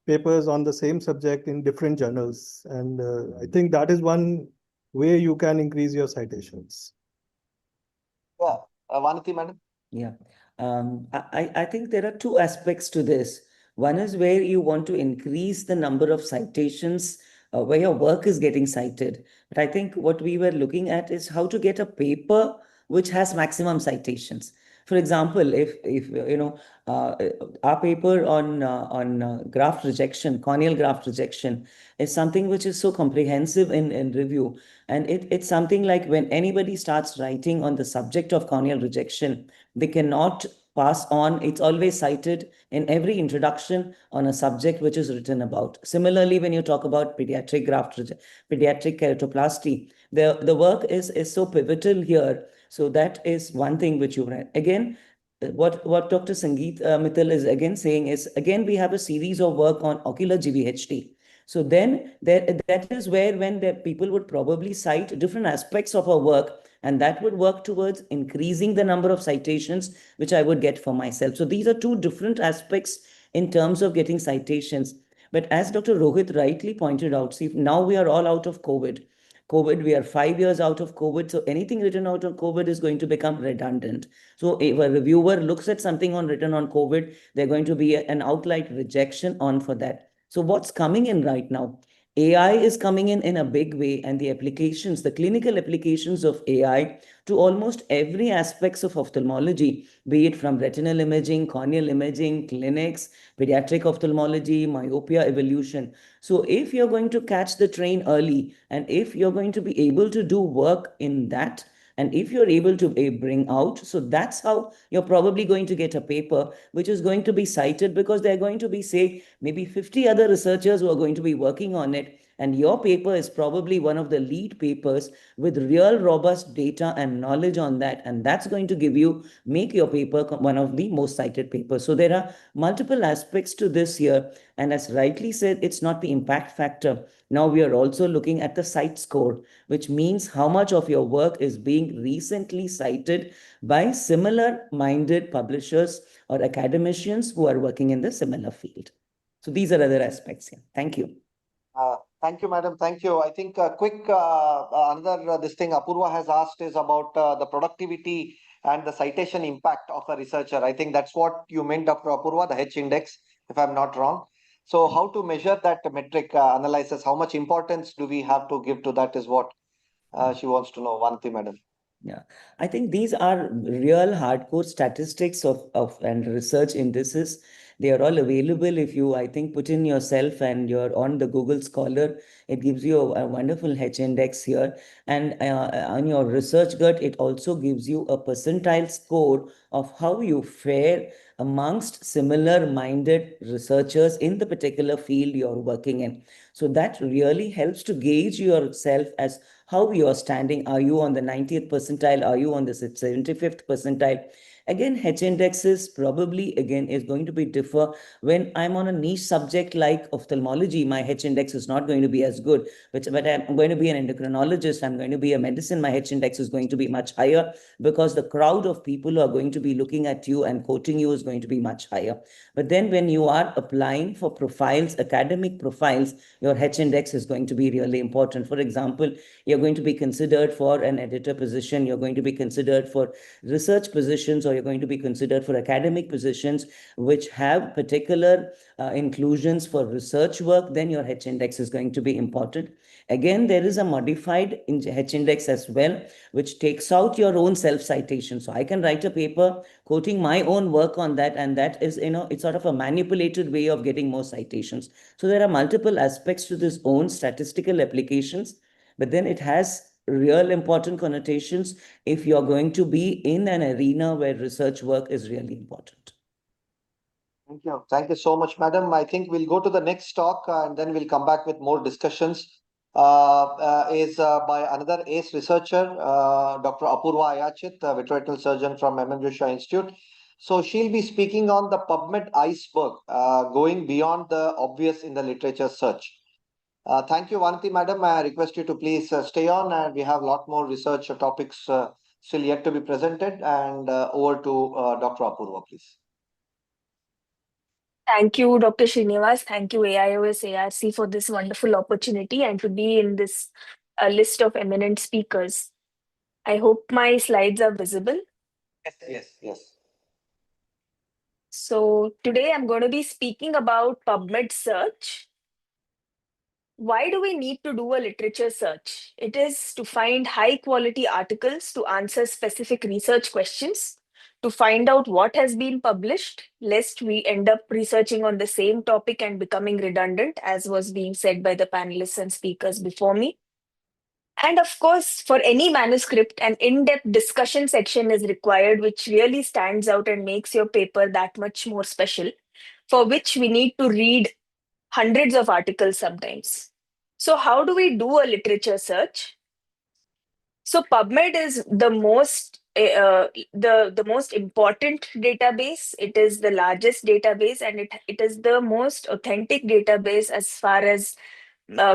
papers on the same subject in different journals. And I think that is one way you can increase your citations. Yeah, Vanati madam. Yeah, I think there are two aspects to this. One is where you want to increase the number of citations where your work is getting cited. But I think what we were looking at is how to get a paper which has maximum citations. For example, if our paper on graft rejection, corneal graft rejection, is something which is so comprehensive in review, and it's something like when anybody starts writing on the subject of corneal rejection, they cannot pass on. It's always cited in every introduction on a subject which is written about. Similarly, when you talk about pediatric keratoplasty, the work is so pivotal here. So that is one thing which you read. Again, what Dr. Sangeet Mittal is again saying is, again, we have a series of work on ocular GVHD. So then that is where when the people would probably cite different aspects of our work, and that would work towards increasing the number of citations which I would get for myself. So these are two different aspects in terms of getting citations. But as Dr. Rohit rightly pointed out, see, now we are all out of COVID. We are 5 years out of COVID. So anything written out of COVID is going to become redundant. So if a reviewer looks at something written on COVID, they're going to be an outright rejection on for that. So what's coming in right now? AI is coming in a big way, and the applications, the clinical applications of AI to almost every aspects of ophthalmology, be it from retinal imaging, corneal imaging, clinics, pediatric ophthalmology, myopia evolution. So if you're going to catch the train early, and if you're going to be able to do work in that, and if you're able to bring out, so that's how you're probably going to get a paper which is going to be cited, because they're going to be, say, maybe 50 other researchers who are going to be working on it. And your paper is probably one of the lead papers with real robust data and knowledge on that. And that's going to make your paper one of the most cited papers. So there are multiple aspects to this here. And as rightly said, it's not the impact factor. Now we are also looking at the cite score, which means how much of your work is being recently cited by similar minded publishers or academicians who are working in the similar field. So these are other aspects here. Thank you. Thank you, madam. Thank you. I think another this thing Apurva has asked is about the productivity and the citation impact of a researcher. I think that's what you meant, Dr. Apurva, the H index, if I'm not wrong. So how to measure that metric analysis? How much importance do we have to give to that is what she wants to know, Vanti, madam. Yeah, I think these are real hardcore statistics of and research indices They are all available if you, I think, put in yourself and you're on the Google Scholar. It gives you a wonderful H index here. And on your ResearchGate, it also gives you a percentile score of how you fare amongst similar-minded researchers in the particular field you're working in. So that really helps to gauge yourself as how you're standing. Are you on the 90th percentile? Are you on the 75th percentile? Again, H indexes probably again is going to be differ when I'm on a niche subject like ophthalmology. My H index is not going to be as good, but I'm going to be an endocrinologist. I'm going to be a medicine. My H index is going to be much higher because the crowd of people who are going to be looking at you and quoting you is going to be much higher. But then when you are applying for profiles, academic profiles, your H index is going to be really important. For example, you're going to be considered for an editor position, you're going to be considered for research positions, or you're going to be considered for academic positions which have particular inclusions for research work, then your H index is going to be important. Again, there is a modified H index as well, which takes out your own self-citation. So I can write a paper quoting my own work on that, and that is, it's sort of a manipulated way of getting more citations. So there are multiple aspects to this own statistical applications, but then it has real important connotations if you're going to be in an arena where research work is really important. Thank you. Thank you so much, madam. I think we'll go to the next talk and then we'll come back with more discussions. Is by another ACE researcher, Dr. Apurva Ayachit, veterinary surgeon from M.M. Joshua Institute. So she'll be speaking on the PubMed iceberg, going beyond the obvious in the literature search. Thank you, Vanti, madam. I request you to please stay on, and we have a lot more research topics still yet to be presented. And over to Dr. Apurva, please. Thank you, Dr. Srinivas. Thank you, AIOS ARC, for this wonderful opportunity and to be in this list of eminent speakers. I hope my slides are visible. Yes. So today I'm going to be speaking about PubMed search. Why do we need to do a literature search? It is to find high quality articles to answer specific research questions, to find out what has been published, lest we end up researching on the same topic and becoming redundant, as was being said by the panelists and speakers before me. And of course, for any manuscript, an in-depth discussion section is required, which really stands out and makes your paper that much more special, for which we need to read hundreds of articles sometimes. So how do we do a literature search? So PubMed is the most important database. It is the largest database, and it is the most authentic database as far as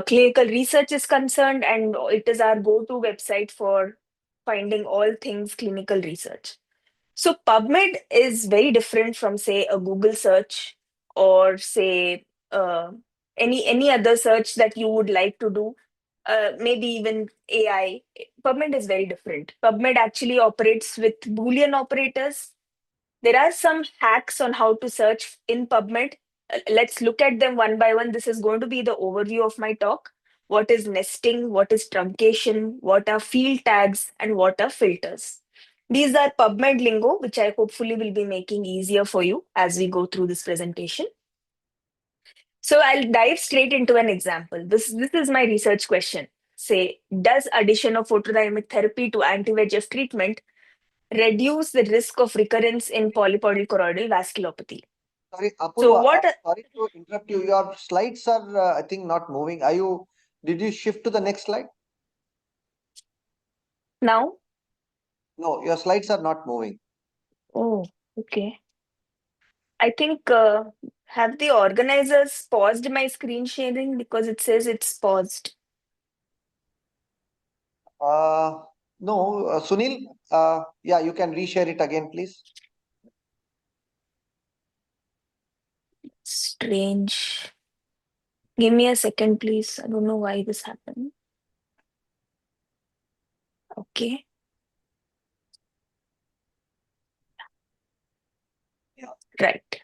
clinical research is concerned, and it is our go-to website for finding all things clinical research. So PubMed is very different from, say, a Google search or, say, any other search that you would like to do. Maybe even AI. PubMed is very different. PubMed actually operates with Boolean operators. There are some hacks on how to search in PubMed. Let's look at them one by one. This is going to be the overview of my talk. What is nesting? What is truncation? What are field tags? And what are filters? These are PubMed lingo, which I hopefully will be making easier for you as we go through this presentation. So I'll dive straight into an example. This is my research question. Say, does addition of photodynamic therapy to anti-VEGF treatment reduce the risk of recurrence in polypoidal choroidal vasculopathy? Sorry, Apurva, So what? Sorry to interrupt you. Your slides are, I think, not moving. Did you shift to the next slide? Now? No, your slides are not moving. Oh, okay. I think, have the organizers paused my screen sharing because it says it's paused? No, Sunil, yeah, you can reshare it again, please. Strange. Give me a second, please. I don't know why this happened. Okay. Yeah. Right.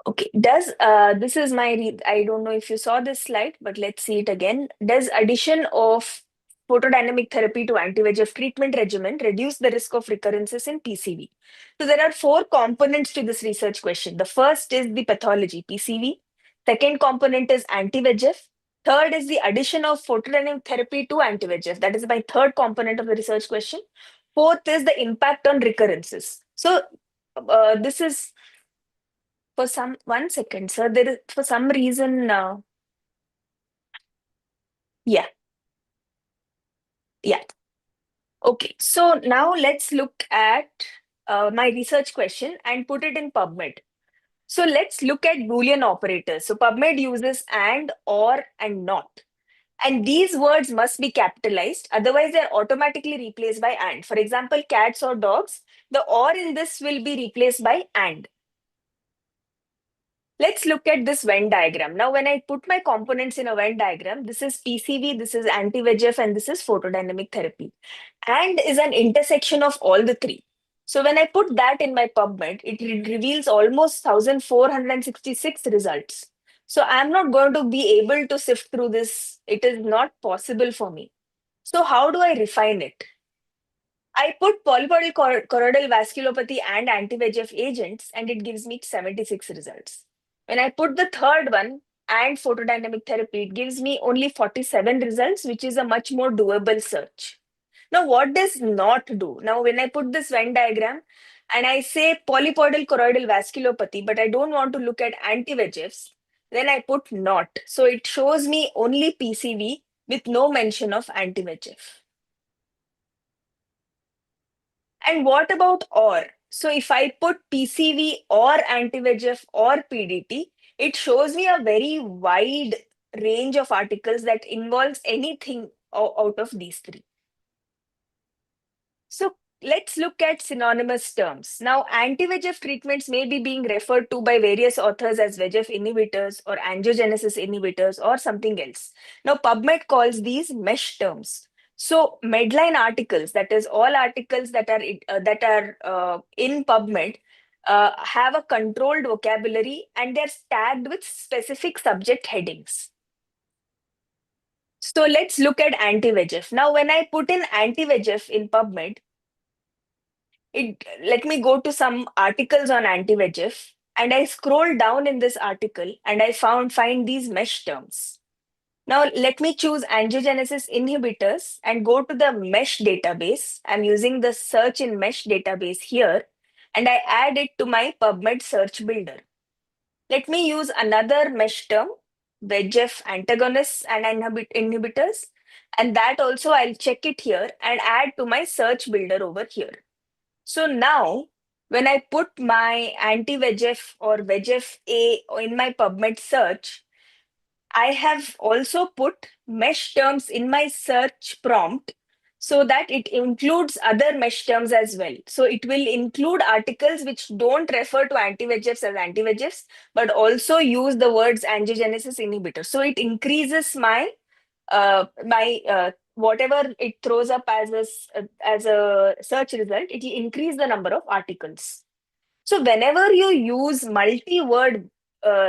Okay. This is my I don't know if you saw this slide, but let's see it again. Does addition of photodynamic therapy to anti-VEGF treatment regimen reduce the risk of recurrences in PCV? So there are 4 components to this research question. The first is the pathology, PCV. Second component is anti-VEGF. Third is the addition of photodynamic therapy to anti-VEGF. That is my third component of the research question. Fourth is the impact on recurrences. So this is for some, 1 second, sir. There is for some reason, yeah. Okay, so now let's look at my research question and put it in PubMed. So let's look at Boolean operators. So PubMed uses and, or, and not. And these words must be capitalized, otherwise they're automatically replaced by and. For example, cats or dogs, the or in this will be replaced by and. Let's look at this Venn diagram. Now, when I put my components in a Venn diagram, this is PCV, this is anti-VEGF, and this is photodynamic therapy. And is an intersection of all the 3. So when I put that in my PubMed, it reveals almost 1,466 results. So I'm not going to be able to sift through this. It is not possible for me. So how do I refine it? I put polypoidal choroidal vasculopathy and anti-VEGF agents, and it gives me 76 results. When I put the third one and photodynamic therapy, it gives me only 47 results, which is a much more doable search. Now, what does not do? Now, when I put this Venn diagram and I say polypoidal choroidal vasculopathy, but I don't want to look at anti-VEGFs, then I put not. So it shows me only PCV with no mention of anti-VEGF. And what about or? So if I put PCV or anti-VEGF or PDT, it shows me a very wide range of articles that involves anything out of these 3. So let's look at synonymous terms. Now, anti-VEGF treatments may be being referred to by various authors as VEGF inhibitors or angiogenesis inhibitors or something else. Now, PubMed calls these mesh terms. So Medline articles, that is all articles that are in PubMed, have a controlled vocabulary and they're tagged with specific subject headings. So let's look at anti-VEGF. Now, when I put in anti-VEGF in PubMed, let me go to some articles on anti-VEGF, and I scroll down in this article and I find these mesh terms. Now let me choose angiogenesis inhibitors and go to the mesh database. I'm using the search in mesh database here, and I add it to my PubMed search builder. Let me use another mesh term, VEGF antagonists and inhibitors, and that also I'll check it here and add to my search builder over here. So now, when I put my anti-VEGF or VEGF-A in my PubMed search, I have also put mesh terms in my search prompt so that it includes other mesh terms as well. So it will include articles which don't refer to anti-VEGFs as anti-VEGFs, but also use the words angiogenesis inhibitor. So it increases my whatever it throws up as a search result, it will increase the number of articles. So whenever you use multi-word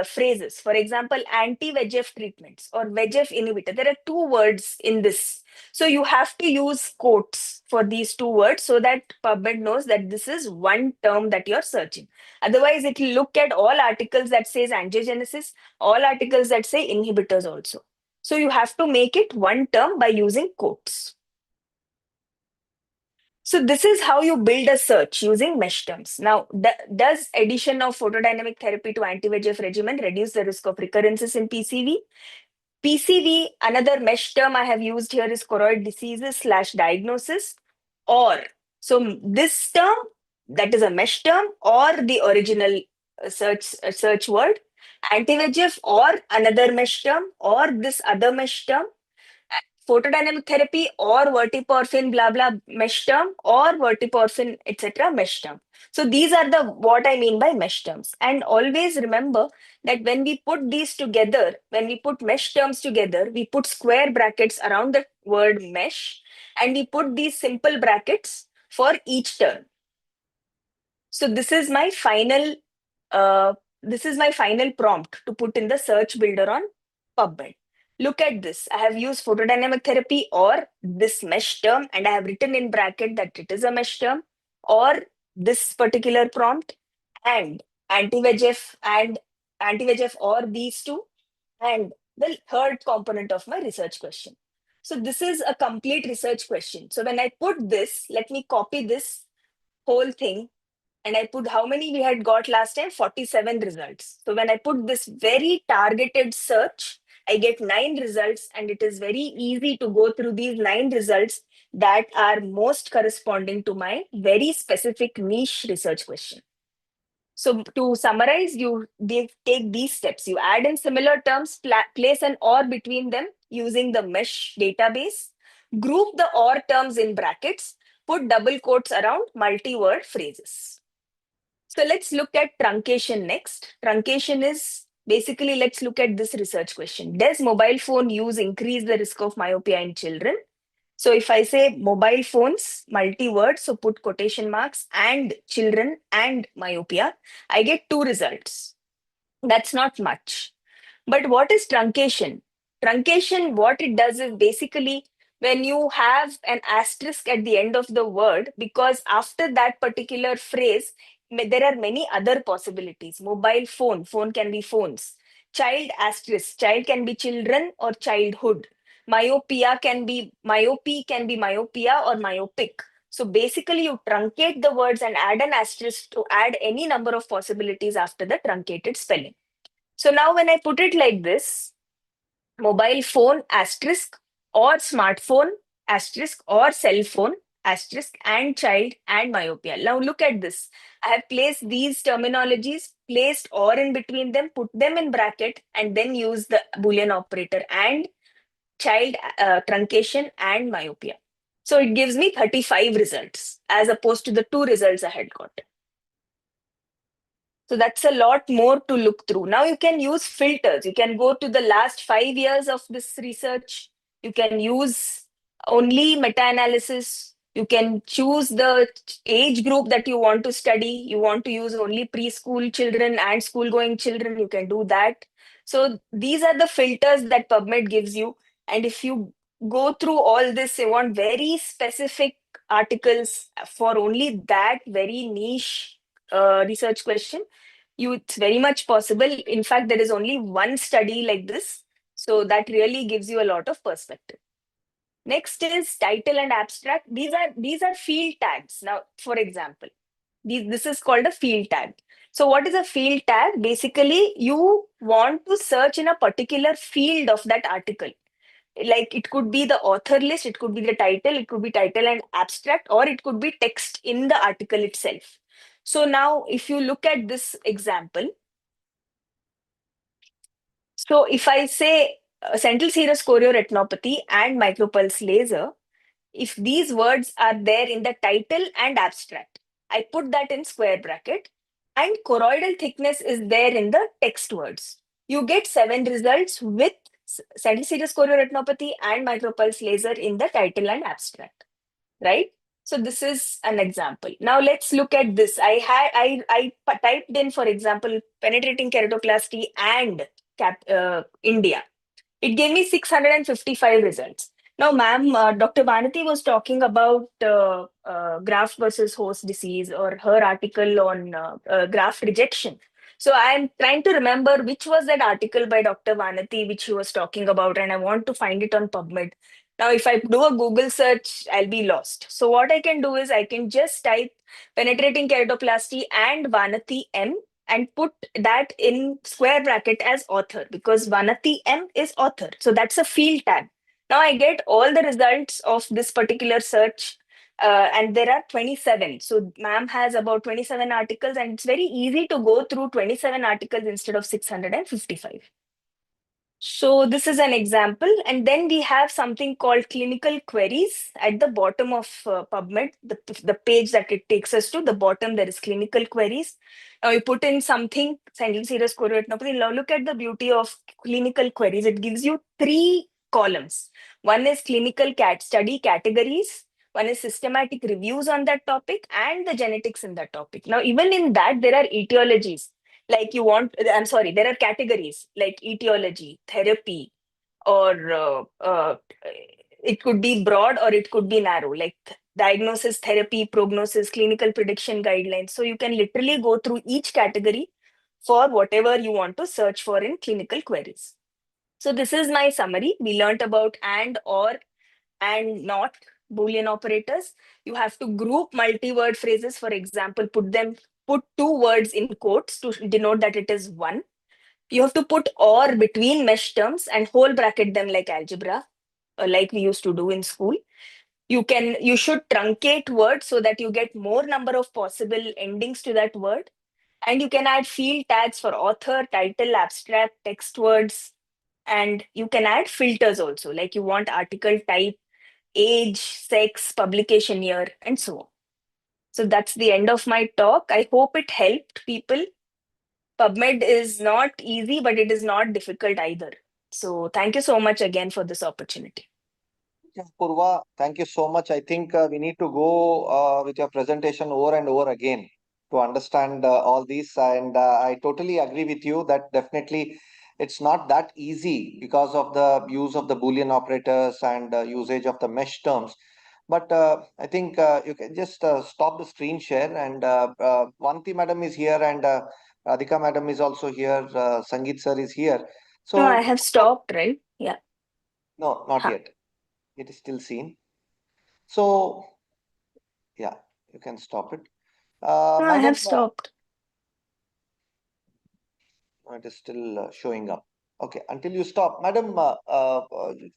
phrases, for example, anti-VEGF treatments or VEGF inhibitor, there are 2 words in this. So you have to use quotes for these 2 words so that PubMed knows that this is one term that you're searching. Otherwise, it will look at all articles that says angiogenesis, all articles that say inhibitors also. So you have to make it one term by using quotes. So this is how you build a search using mesh terms. Now, does addition of photodynamic therapy to anti-VEGF regimen reduce the risk of recurrences in PCV? PCV, another mesh term I have used here is choroid diseases / diagnosis, or so this term, that is a mesh term, or the original search word, anti-VEGF or another mesh term, or this other mesh term, photodynamic therapy or verteporfin blah blah mesh term, or verteporfin etc. mesh term. So these are what I mean by mesh terms. And always remember that when we put these together, when we put mesh terms together, we put square brackets around the word mesh, and we put these simple brackets for each term. So this is my final prompt to put in the search builder on PubMed. look at this. I have used photodynamic therapy or this mesh term, and I have written in bracket that it is a mesh term, or this particular prompt, and anti-VEGF or these two, and the third component of my research question. So this is a complete research question. So when I put this, let me copy this whole thing, and I put how many we had got last time, 47 results. So when I put this very targeted search, I get 9 results, and it is very easy to go through these 9 results that are most corresponding to my very specific niche research question. So to summarize, take these steps. You add in similar terms, place an or between them using the mesh database, group the or terms in brackets, put double quotes around multi-word phrases. So let's look at truncation next. Truncation is basically, let's look at this research question. Does mobile phone use increase the risk of myopia in children? So if I say mobile phones, multi-word, so put quotation marks, and children and myopia, I get 2 results. That's not much. But what is truncation? Truncation, what it does is basically when you have an asterisk at the end of the word, because after that particular phrase, there are many other possibilities. Mobile phone, phone can be phones. Child asterisk, child can be children or childhood. Myopia can be myopia or myopic. So basically, you truncate the words and add an asterisk to add any number of possibilities after the truncated spelling. So now when I put it like this, mobile phone asterisk or smartphone asterisk or cell phone asterisk and child and myopia. Now look at this. I have placed these terminologies, placed or in between them, put them in bracket, and then use the Boolean operator and child truncation and myopia. So it gives me 35 results as opposed to the 2 results I had got. So that's a lot more to look through. Now you can use filters. You can go to the last 5 years of this research. You can use only meta-analysis. You can choose the age group that you want to study. You want to use only preschool children and school-going children. You can do that. So these are the filters that PubMed gives you. And if you go through all this, you want very specific articles for only that very niche research question, it's very much possible. In fact, there is only one study like this. So that really gives you a lot of perspective. Next is title and abstract. These are field tags. Now, for example, this is called a field tag. So what is a field tag? Basically, you want to search in a particular field of that article. Like it could be the author list, it could be the title, it could be title and abstract, or it could be text in the article itself. So now if you look at this example, so if I say central serous chorioretinopathy and micropulse laser, if these words are there in the title and abstract, I put that in square bracket, and choroidal thickness is there in the text words. You get 7 results with central serous chorioretinopathy and micropulse laser in the title and abstract, right? So this is an example. Now let's look at this. I typed in, for example, penetrating keratoplasty and India. It gave me 655 results. Now, ma'am, Dr. Vanati was talking about graft versus host disease, or her article on graft rejection. So I'm trying to remember which was that article by Dr. Vanati which she was talking about, and I want to find it on PubMed. Now, if I do a Google search, I'll be lost. So what I can do is I can just type penetrating keratoplasty and Vanati M and put that in square bracket as author, because Vanati M is author. So that's a field tag. Now I get all the results of this particular search, and there are 27. So ma'am has about 27 articles, and it's very easy to go through 27 articles instead of 655. So this is an example. And then we have something called clinical queries at the bottom of PubMed, the page that it takes us to. The bottom, there is clinical queries. Now you put in something, central serous chorioretinopathy. Now look at the beauty of clinical queries. It gives you 3 columns. One is clinical study categories. One is systematic reviews on that topic and the genetics in that topic. Now, even in that, there are etiologies. Like there are categories like etiology, therapy, or it could be broad or it could be narrow, like diagnosis, therapy, prognosis, clinical prediction guidelines. So you can literally go through each category for whatever you want to search for in clinical queries. So this is my summary. We learnt about and, or, and not Boolean operators. You have to group multi-word phrases. For example, put two words in quotes to denote that it is one. You have to put or between mesh terms and whole bracket them like algebra, like we used to do in school. You should truncate words so that you get more number of possible endings to that word. And you can add field tags for author, title, abstract, text words. And you can add filters also, like you want article type, age, sex, publication year, and so on. So that's the end of my talk. I hope it helped people. PubMed is not easy, but it is not difficult either. So thank you so much again for this opportunity. Yeah, Purva, thank you so much. I think we need to go with your presentation over and over again to understand all these. And I totally agree with you that definitely it's not that easy because of the use of the Boolean operators and usage of the mesh terms. But I think you can just stop the screen share. And Vanti madam is here, and Radhika madam is also here. Sangeet sir is here. No, I So, have stopped, right? Yeah. no, not Huh. yet. It is still seen. So, yeah, you can stop it. No, I Madam, have stopped. it is still showing up. Okay, until you stop. Madam,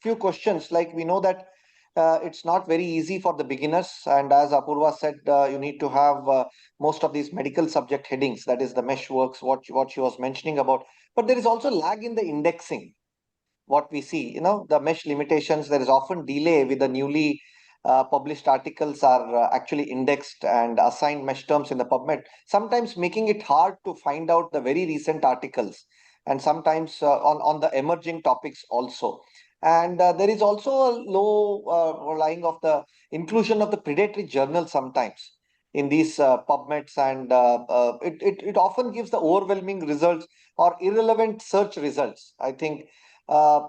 few questions. Like we know that it's not very easy for the beginners. And as Apurva said, you need to have most of these medical subject headings. That is the mesh works, what she was mentioning about. But there is also lag in the indexing. What we see, the mesh limitations, there is often delay with the newly published articles are actually indexed and assigned mesh terms in the PubMed, sometimes making it hard to find out the very recent articles and sometimes on the emerging topics also. And there is also a low relying of the inclusion of the predatory journal sometimes in these PubMeds, and it often gives the overwhelming results or irrelevant search results, I think,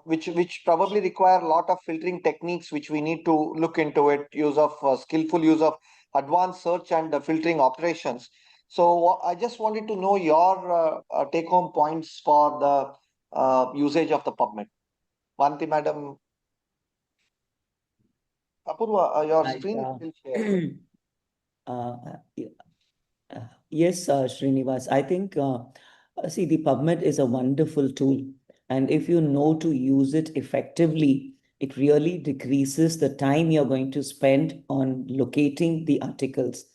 which probably require a lot of filtering techniques, which we need to look into it, use of skillful use of advanced search and filtering operations. So I just wanted to know your take home points for the usage of the PubMed. Vanti madam, Apurva, your Right. screen is still shared. Uh, y- yes, Srinivas, I think, see, the PubMed is a wonderful tool. And if you know to use it effectively, it really decreases the time you're going to spend on locating the articles.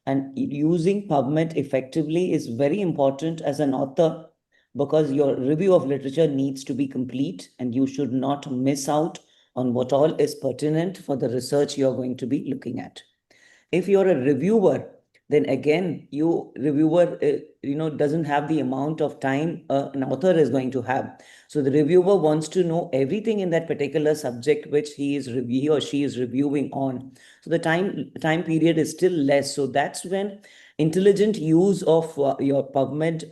And using PubMed effectively is very important as an author because your review of literature needs to be complete and you should not miss out on what all is pertinent for the research you're going to be looking at. If you're a reviewer, then again, reviewer doesn't have the amount of time an author is going to have. So the reviewer wants to know everything in that particular subject which he or she is reviewing on. So the time period is still less. So that's when intelligent use of your PubMed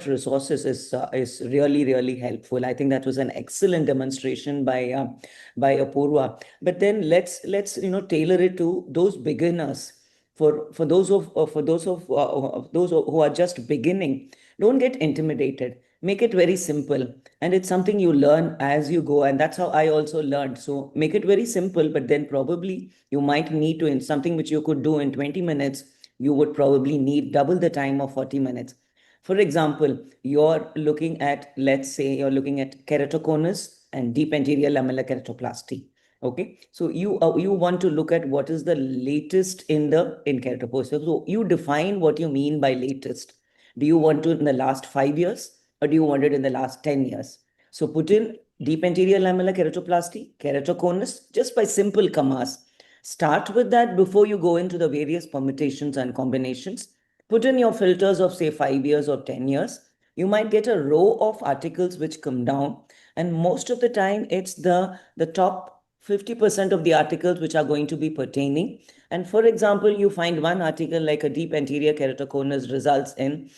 resources is really, really helpful. I think that was an excellent demonstration by Apurva. But then let's tailor it to those beginners. For those who are just beginning, don't get intimidated. Make it very simple, and it's something you learn as you go, and that's how I also learned. So make it very simple, but then probably you might need to, in something which you could do in 20 minutes, you would probably need double the time of 40 minutes. For example, let's say you're looking at keratoconus and deep anterior lamellar keratoplasty. Okay, so you want to look at what is the latest in keratopoiesis. So you define what you mean by latest. Do you want to in the last 5 years or do you want it in the last 10 years? So put in deep anterior lamellar keratoplasty, keratoconus, just by simple commas. Start with that before you go into the various permutations and combinations. Put in your filters of say 5 years or 10 years. You might get a row of articles which come down, and most of the time it's the top 50% of the articles which are going to be pertaining. And for example, you find one article like a deep anterior keratoconus results in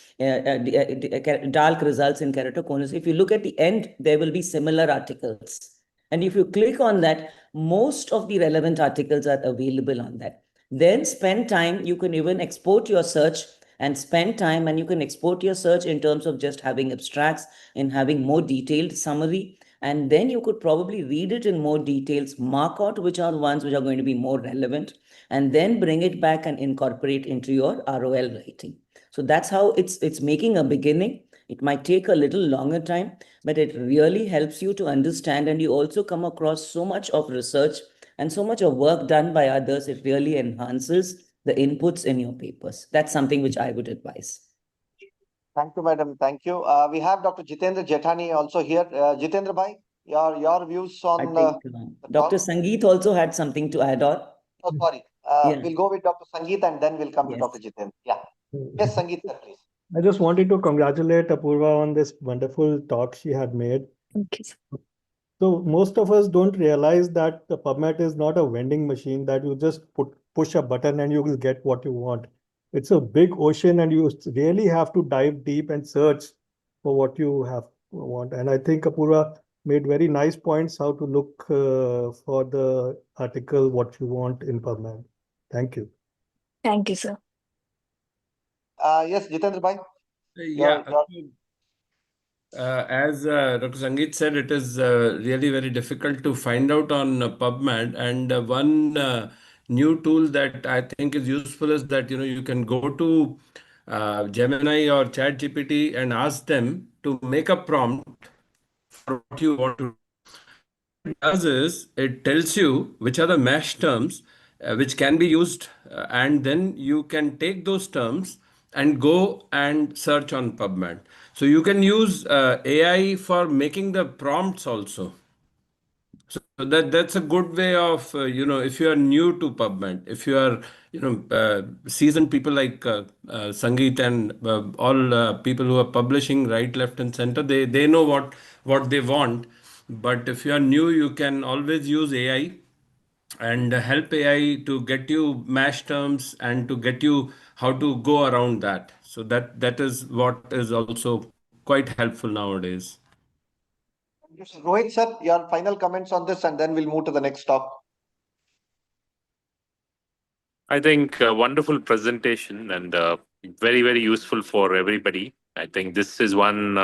dark results in keratoconus. If you look at the end, there will be similar articles. And if you click on that, most of the relevant articles are available on that. Then spend time, you can even export your search and spend time, and you can export your search in terms of just having abstracts and having more detailed summary. And then you could probably read it in more details, mark out which are ones which are going to be more relevant, and then bring it back and incorporate into your ROL writing. So that's how it's making a beginning. It might take a little longer time, but it really helps you to understand, and you also come across so much of research and so much of work done by others. It really enhances the inputs in your papers. That's something which I would advise. Thank you, madam. Thank you. We have Dr. Jitendra Jethani also here. Jitendra bhai, your views I on think the Dr. talk? Sangeet also had something to add on. Oh, sorry. Yeah. We'll go with Dr. Sangeet and then we'll come to Yes. Dr. Jitendra. Yeah. Yes, Sangeet, sir, please. I just wanted to congratulate Apurva on this wonderful talk she had made. Thank you, sir. So most of us don't realize that the PubMed is not a vending machine that you just push a button and you will get what you want. It's a big ocean and you really have to dive deep and search for what you want. And I think Apurva made very nice points how to look for the article, what you want in PubMed. Thank you. Thank you, sir. Yes, Jitendra bhai. Yeah. As Dr. Sangeet said, it is really very difficult to find out on PubMed. And one new tool that I think is useful is that you can go to Gemini or ChatGPT and ask them to make a prompt for what you want to. What it does is it tells you which are the mesh terms which can be used, and then you can take those terms and go and search on PubMed. So you can use AI for making the prompts also. So that's a good way of if you are new to PubMed, if you are seasoned people like Sangeet and all people who are publishing right, left, and center, they know what they want. But if you are new, you can always use AI and help AI to get you MASH terms and to get you how to go around that. So that is what is also quite helpful nowadays. Rohit sir, your final comments on this and then we'll move to the next talk. I think a wonderful presentation and very, very useful for everybody. I think this is one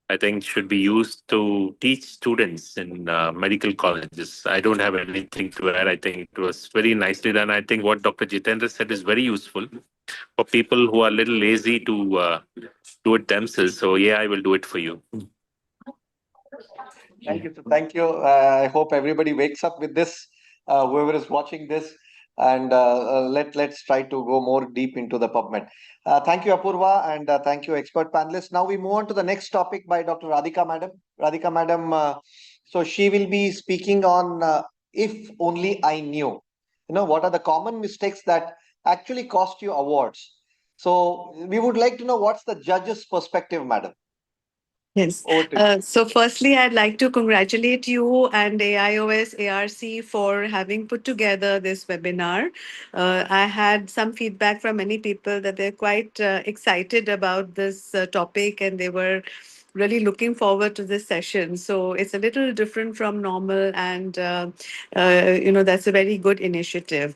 I think should be used to teach students in medical colleges. I don't have anything to add. I think it was very nicely done. I think what Dr. Jitendra said is very useful for people who are a little lazy to do it themselves. So yeah, I will do it for you. Thank you. Thank you. I hope everybody wakes up with this, whoever is watching this, and let's try to go more deep into the PubMed. Thank you, Apurva, and thank you, expert panelists. Now we move on to the next topic by Dr. Radhika Madam. Radhika Madam, so she will be speaking on if only I knew. What are the common mistakes that actually cost you awards? So we would like to know what's the judge's perspective, Madam. Yes. So firstly, I'd like to congratulate you and AIOS ARC for having put together this webinar. I had some feedback from many people that they're quite excited about this topic and they were really looking forward to this session. So it's a little different from normal and, that's a very good initiative.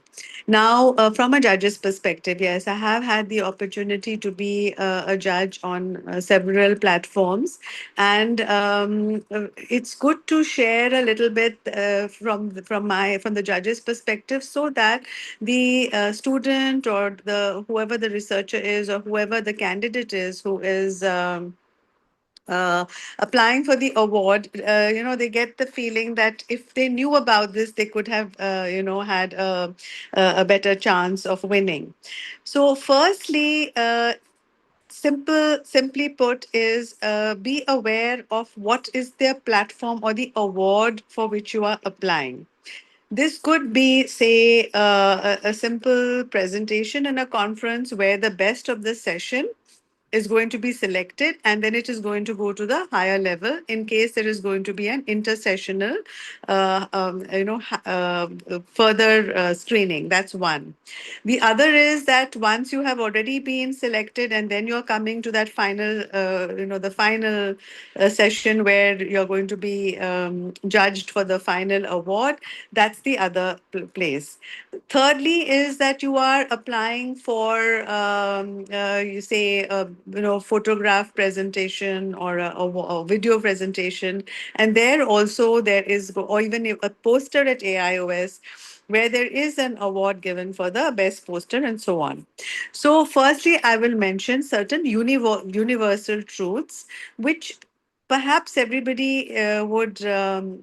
Now, from a judge's perspective, yes, I have had the opportunity to be a judge on several platforms. And it's good to share a little bit from the judge's perspective so that the student or whoever the researcher is or whoever the candidate is who is applying for the award, they get the feeling that if they knew about this, they could have, had a better chance of winning. So firstly, simply put is be aware of what is their platform or the award for which you are applying. This could be, say, a simple presentation in a conference where the best of the session is going to be selected, and then it is going to go to the higher level in case there is going to be an intersessional, further screening. That's one. The other is that once you have already been selected, and then you're coming to that final, the final session where you're going to be judged for the final award. That's the other place. Thirdly, is that you are applying for, you say, photograph presentation or a video presentation, and there also there is, or even a poster at AIOS, where there is an award given for the best poster and so on. So, firstly, I will mention certain universal truths which perhaps everybody would,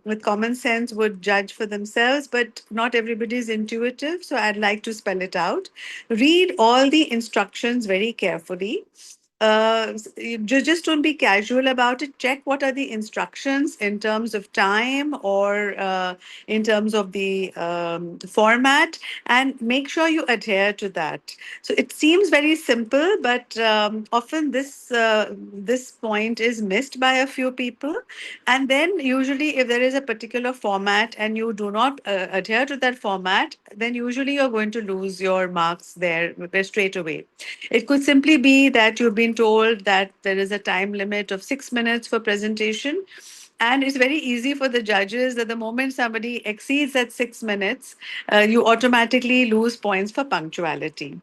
with common sense, would judge for themselves, but not everybody is intuitive. So I'd like to spell it out. Read all the instructions very carefully. Just don't be casual about it. Check what are the instructions in terms of time or in terms of the format, and make sure you adhere to that. So it seems very simple, but often this point is missed by a few people. And then usually, if there is a particular format and you do not adhere to that format, then usually you're going to lose your marks there straight away. It could simply be that you've been told that there is a time limit of 6 minutes for presentation. And it's very easy for the judges that the moment somebody exceeds that 6 minutes, you automatically lose points for punctuality.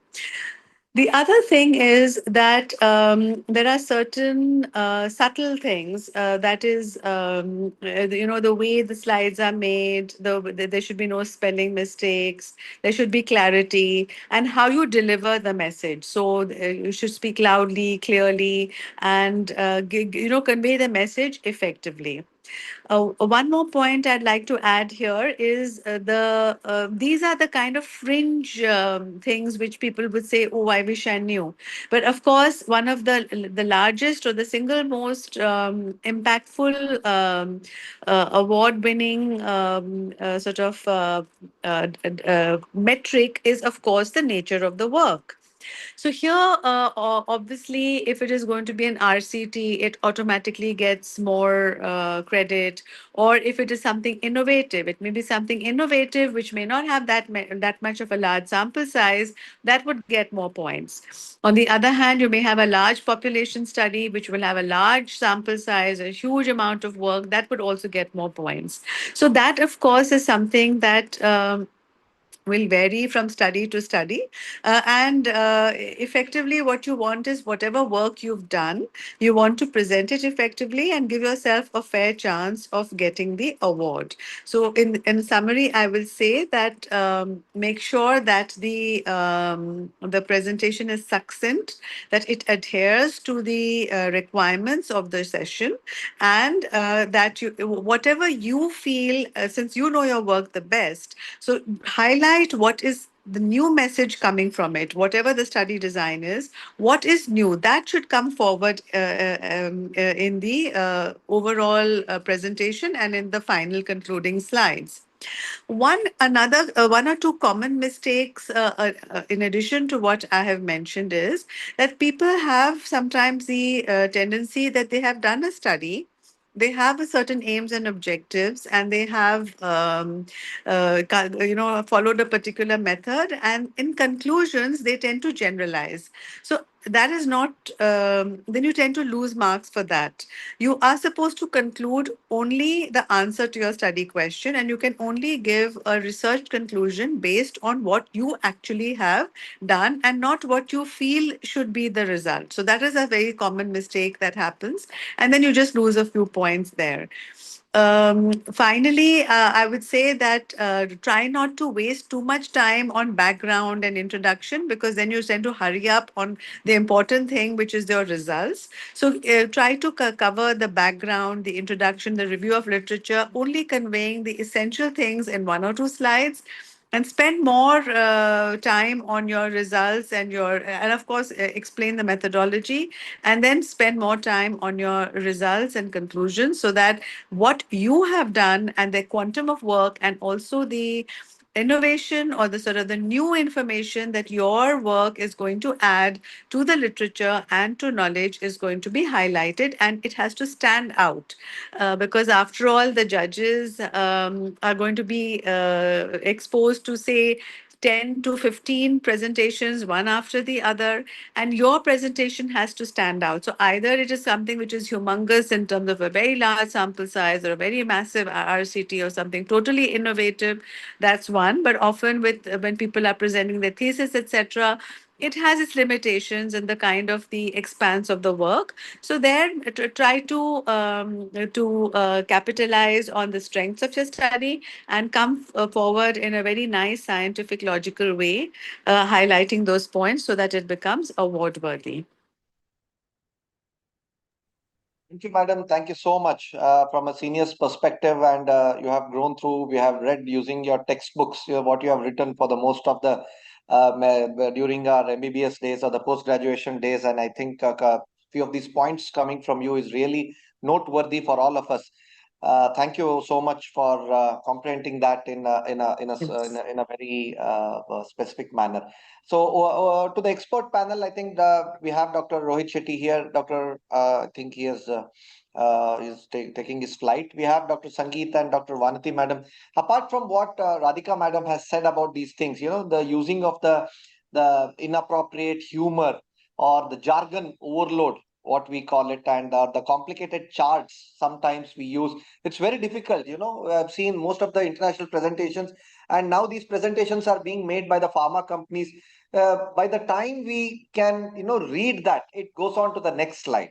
The other thing is that there are certain subtle things that is, the way the slides are made, there should be no spelling mistakes, there should be clarity, and how you deliver the message. So you should speak loudly, clearly, and convey the message effectively. One more point I'd like to add here is these are the kind of fringe things which people would say, "Oh, I wish I knew." But of course, one of the largest or the single most impactful award-winning metric is, of course, the nature of the work. So here, obviously, if it is going to be an RCT, it automatically gets more credit. Or if it is something innovative, it may be something innovative which may not have that much of a large sample size, that would get more points. On the other hand, you may have a large population study which will have a large sample size, a huge amount of work, that would also get more points. So that, of course, is something that will vary from study to study. And effectively, what you want is whatever work you've done, you want to present it effectively and give yourself a fair chance of getting the award. So in summary, I will say that make sure that the presentation is succinct, that it adheres to the requirements of the session, and that whatever you feel, since you know your work the best, so highlight what is the new message coming from it, whatever the study design is, what is new, that should come forward in the overall presentation and in the final concluding slides. One or two common mistakes, in addition to what I have mentioned, is that people have sometimes the tendency that they have done a study, they have a certain aims and objectives, and they have followed a particular method, and in conclusions they tend to generalize. So that is not, then you tend to lose marks for that. You are supposed to conclude only the answer to your study question, and you can only give a research conclusion based on what you actually have done and not what you feel should be the result. So that is a very common mistake that happens, and then you just lose a few points there. Finally, I would say that try not to waste too much time on background and introduction, because then you tend to hurry up on the important thing, which is your results. So try to cover the background, the introduction, the review of literature, only conveying the essential things in 1 or 2 slides, and spend more time on your results and of course explain the methodology, and then spend more time on your results and conclusions, so that what you have done and the quantum of work and also the innovation or the sort of the new information that your work is going to add to the literature and to knowledge is going to be highlighted, and it has to stand out, because after all the judges are going to be exposed to, say, 10 to 15 presentations, one after the other, and your presentation has to stand out. So either it is something which is humongous in terms of a very large sample size or a very massive RCT or something totally innovative. That's one. But often with when people are presenting their thesis, etc., it has its limitations and the kind of the expanse of the work. So there, try to capitalize on the strengths of your study and come forward in a very nice scientific, logical way, highlighting those points so that it becomes award worthy. Thank you, madam. Thank you so much from a senior's perspective. And you have grown through, we have read using your textbooks, what you have written for the most of the during our MBBS days or the post-graduation days. And I think a few of these points coming from you is really noteworthy for all of us. Thank you so much for comprehending that in a very specific manner. So to the expert panel, I think we have Dr. Rohit Shetty here. I think he is taking his flight. We have Dr. Sangeet and Dr. Vanati madam. Apart from what Radhika madam has said about these things, the using of the inappropriate humor or the jargon overload, what we call it, and the complicated charts sometimes we use. It's very difficult. I've seen most of the international presentations, and now these presentations are being made by the pharma companies. By the time we can, read that, it goes on to the next slide.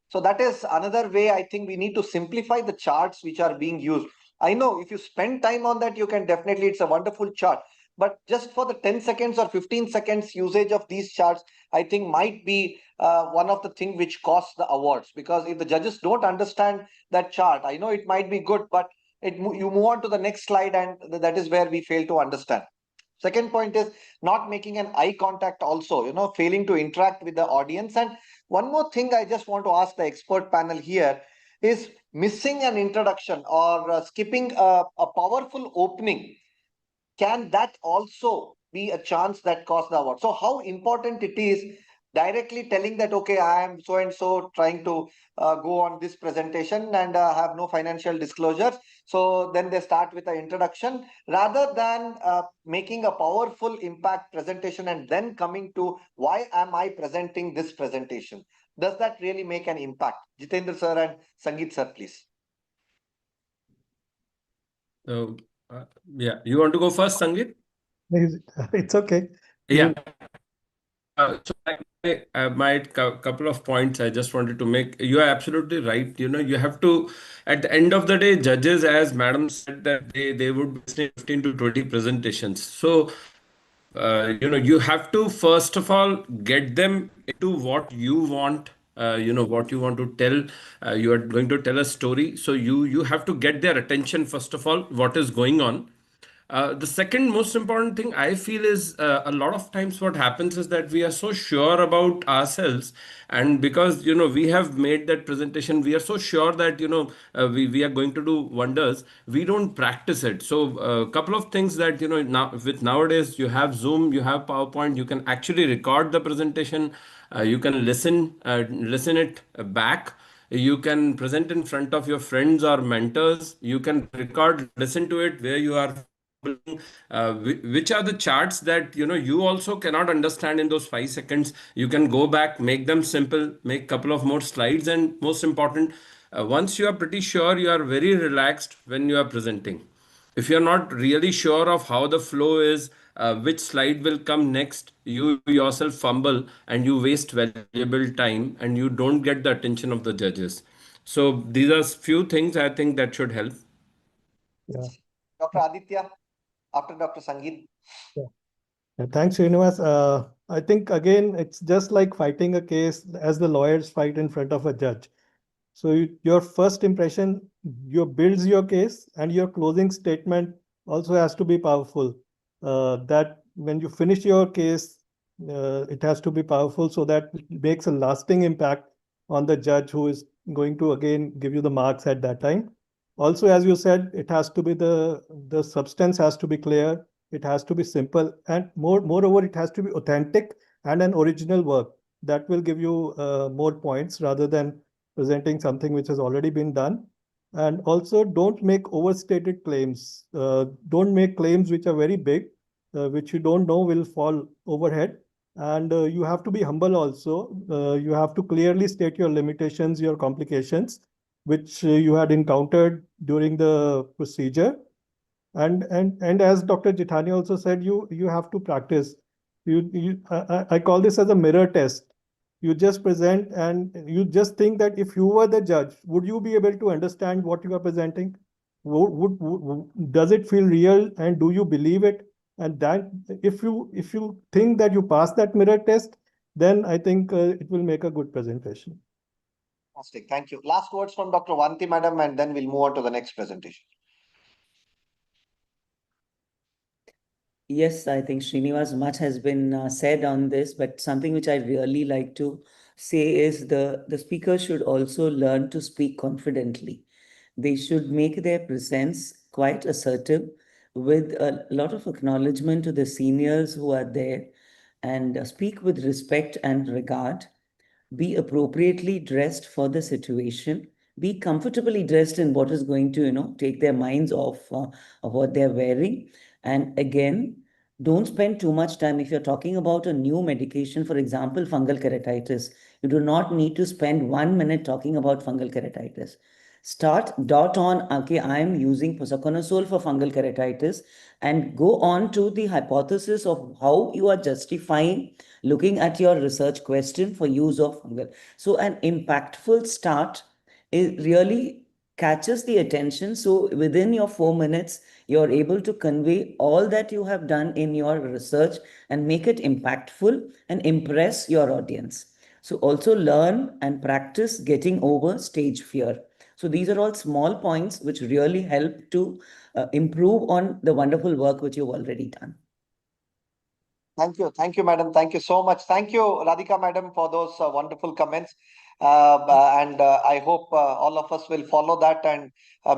So that is another way. I think we need to simplify the charts which are being used. I know if you spend time on that, you can definitely, it's a wonderful chart. But just for the 10 seconds or 15 seconds usage of these charts, I think might be one of the things which costs the awards. Because if the judges don't understand that chart, I know it might be good, but you move on to the next slide, and that is where we fail to understand. Second point is not making an eye contact also, failing to interact with the audience. And one more thing I just want to ask the expert panel here is missing an introduction or skipping a powerful opening. Can that also be a chance that costs the award? So how important it is directly telling that, okay, I am so and so trying to go on this presentation and have no financial disclosures. So then they start with the introduction rather than making a powerful impact presentation and then coming to why am I presenting this presentation? Does that really make an impact? Jitendra sir and Sangeet sir, please. So, yeah, you want to go first, Sangeet? It's okay. Yeah. So my couple of points I just wanted to make. You are absolutely right. You have to, at the end of the day, judges, as madam said, that they would be listening 15 to 20 presentations. So, you have to, first of all, get them into what you want. What you want to tell. You are going to tell a story. So you have to get their attention, first of all, what is going on. The second most important thing I feel is a lot of times what happens is that we are so sure about ourselves, and because we have made that presentation, we are so sure that we are going to do wonders. We don't practice it. So a couple of things that now with nowadays you have Zoom, you have PowerPoint, you can actually record the presentation, you can listen it back. You can present in front of your friends or mentors. You can record, listen to it where you are. Which are the charts that you also cannot understand in those 5 seconds. You can go back, make them simple, make a couple of more slides, and most important, once you are pretty sure, you are very relaxed when you are presenting. If you're not really sure of how the flow is, which slide will come next, you yourself fumble and you waste valuable time and you don't get the attention of the judges. So these are few things I think that should help. Yeah. Dr. Aditya, after Dr. Sangeet. Yeah, thanks, Srinivas. I think, again, it's just like fighting a case as the lawyers fight in front of a judge. So your first impression, builds your case, and your closing statement also has to be powerful. That when you finish your case, it has to be powerful so that it makes a lasting impact on the judge who is going to again give you the marks at that time. Also, as you said, it has to be the substance has to be clear. It has to be simple, and moreover, it has to be authentic and an original work. That will give you more points rather than presenting something which has already been done. And also, don't make overstated claims. Don't make claims which are very big, which you don't know will fall overhead. And you have to be humble also. You have to clearly state your limitations, your complications, which you had encountered during the procedure. And as Dr. Jithani also said, you have to practice. I call this as a mirror test. You just present and you just think that if you were the judge, would you be able to understand what you are presenting? Does it feel real, and do you believe it? And that if you think that you pass that mirror test, then I think it will make a good presentation. Fantastic. Thank you. Last words from Dr. Vanti, madam, and then we'll move on to the next presentation. Yes, I think Srinivas, much has been said on this, but something which I really like to say is the speaker should also learn to speak confidently. They should make their presence quite assertive with a lot of acknowledgement to the seniors who are there, and speak with respect and regard. Be appropriately dressed for the situation. Be comfortably dressed in what is going to, take their minds off of what they're wearing. And again, don't spend too much time. If you're talking about a new medication, for example, fungal keratitis, you do not need to spend 1 minute talking about fungal keratitis. Start dot on, okay, I'm using posaconazole for fungal keratitis, and go on to the hypothesis of how you are justifying looking at your research question for use of fungal. So an impactful start really catches the attention. So within your 4 minutes, you're able to convey all that you have done in your research and make it impactful and impress your audience. So also learn and practice getting over stage fear. So these are all small points which really help to improve on the wonderful work which you've already done. Thank you. Thank you, madam. Thank you so much. Thank you, Radhika, madam, for those wonderful comments. And I hope all of us will follow that and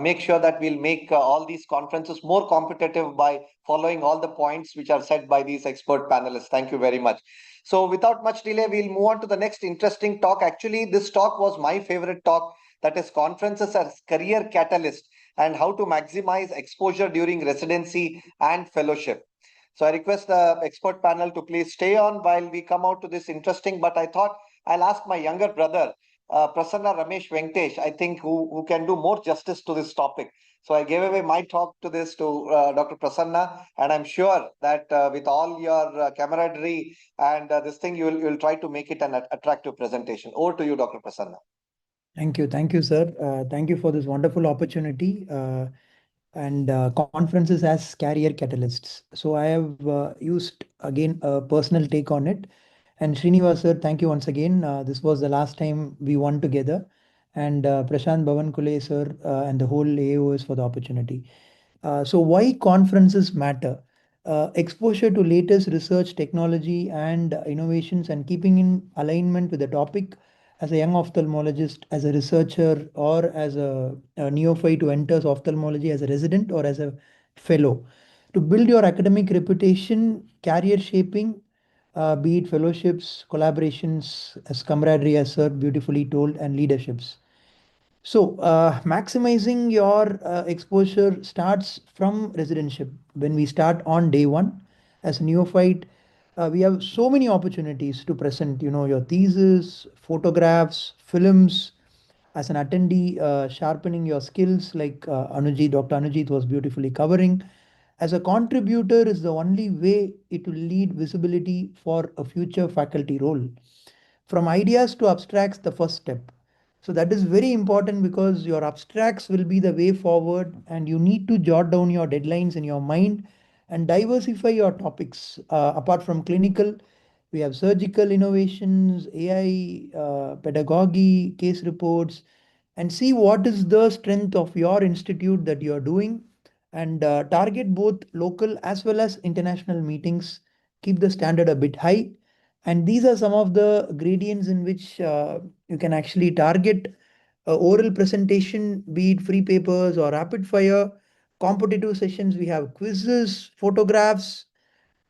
make sure that we'll make all these conferences more competitive by following all the points which are said by these expert panelists. Thank you very much. So without much delay, we'll move on to the next interesting talk. Actually, this talk was my favorite talk, that is conferences as career catalyst and how to maximize exposure during residency and fellowship. So I request the expert panel to please stay on while we come out to this interesting, but I thought I'll ask my younger brother, Prasanna Ramesh Venkatesh, I think who can do more justice to this topic. So I gave away my talk to this to Dr. Prasanna, and I'm sure that with all your camaraderie and this thing, you'll try to make it an attractive presentation. Over to you, Dr. Prasanna. Thank you, sir. Thank you for this wonderful opportunity. And conferences as career catalysts. So I have used again a personal take on it. And Srinivas sir, thank you once again. This was the last time we won together. And Prashant Bhavankule sir and the whole AOS for the opportunity. So why conferences matter? Exposure to latest research, technology and innovations, and keeping in alignment with the topic as a young ophthalmologist, as a researcher, or as a neophyte who enters ophthalmology as a resident or as a fellow. To build your academic reputation, career shaping, be it fellowships, collaborations, as camaraderie, as sir beautifully told, and leaderships. So, maximizing your exposure starts from residentship. When we start on day one as a neophyte, we have so many opportunities to present, your thesis, photographs, films. As an attendee, sharpening your skills, like Dr. Anujit was beautifully covering. As a contributor is the only way it will lead visibility for a future faculty role. From ideas to abstracts, the first step. So that is very important because your abstracts will be the way forward, and you need to jot down your deadlines in your mind and diversify your topics. Apart from clinical, we have surgical innovations, AI, pedagogy, case reports, and see what is the strength of your institute that you are doing, and target both local as well as international meetings. Keep the standard a bit high. And these are some of the gradients in which you can actually target oral presentation, be it free papers or rapid fire, competitive sessions, we have quizzes, photographs,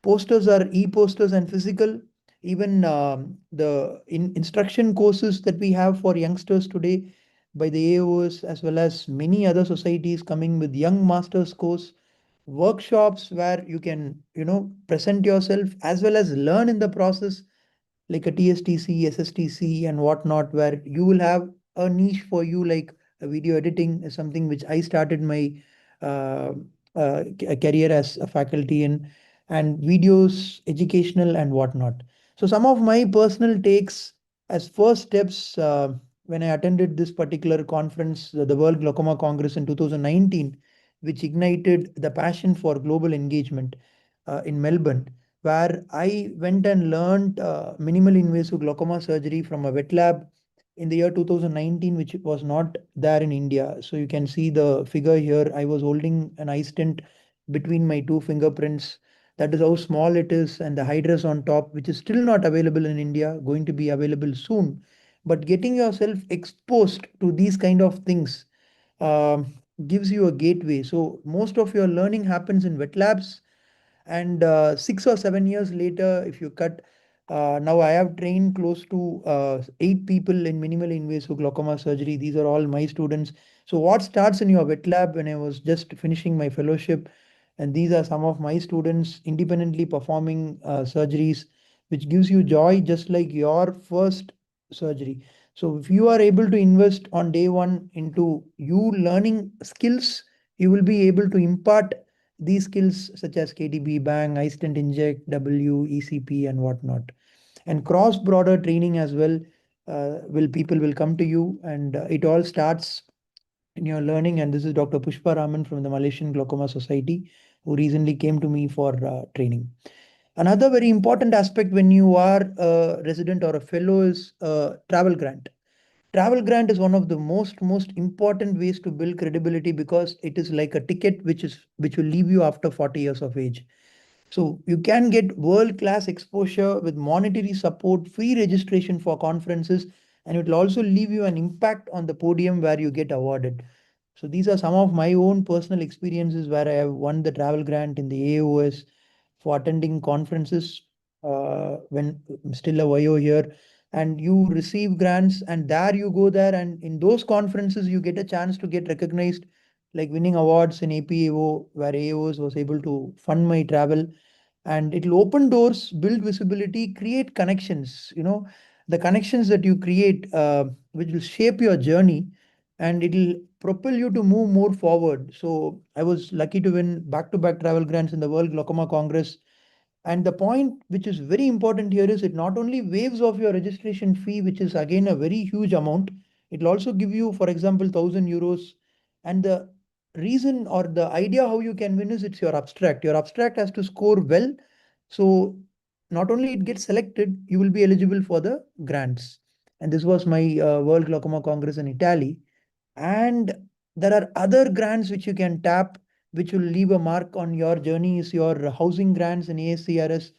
posters are e-posters and physical. Even the instruction courses that we have for youngsters today by the AOs, as well as many other societies coming with young masters course, workshops where you can, present yourself as well as learn in the process, like a TSTC, SSTC, and whatnot, where you will have a niche for you, like video editing is something which I started my uh, career as a faculty in, and videos, educational and whatnot. So some of my personal takes as first steps when I attended this particular conference, the World Glaucoma Congress in 2019, which ignited the passion for global engagement in Melbourne, where I went and learned minimal invasive glaucoma surgery from a wet lab in the year 2019, which was not there in India. So you can see the figure here. I was holding an eye stent between my two fingerprints. That is how small it is, and the hydrus on top, which is still not available in India, going to be available soon. But getting yourself exposed to these kind of things um, gives you a gateway. So most of your learning happens in wet labs, and 6 or 7 years later, if you cut, now I have trained close to 8 people in minimal invasive glaucoma surgery. These are all my students. So what starts in your wet lab when I was just finishing my fellowship, and these are some of my students independently performing surgeries, which gives you joy just like your first surgery. So if you are able to invest on day one into you learning skills, you will be able to impart these skills such as KDB, Bang, iStent Inject, W, ECP, and whatnot. And cross-border training as well. Will people will come to you, and it all starts in your learning. And this is Dr. Pushpa Raman from the Malaysian Glaucoma Society, who recently came to me for training. Another very important aspect when you are a resident or a fellow is travel grant. Travel grant is one of the most important ways to build credibility, because it is like a ticket which will leave you after 40 years of age. So you can get world class exposure with monetary support, free registration for conferences, and it will also leave you an impact on the podium where you get awarded. So these are some of my own personal experiences where I have won the travel grant in the AOS for attending conferences when I'm still a YO here. And you receive grants, and there you go there, and in those conferences you get a chance to get recognized, like winning awards in APAO, where AOS was able to fund my travel. And it will open doors, build visibility, create connections, the connections that you create, which will shape your journey, and it will propel you to move more forward. So I was lucky to win back-to-back travel grants in the World Glaucoma Congress. And the point which is very important here is it not only waives off your registration fee, which is again a very huge amount, it will also give you, for example, 1,000 euros. And the reason or the idea how you can win is it's your abstract. Your abstract has to score well. So not only it gets selected, you will be eligible for the grants. And this was my World Glaucoma Congress in Italy. And there are other grants which you can tap, which will leave a mark on your journey, is your housing grants in ASCRS,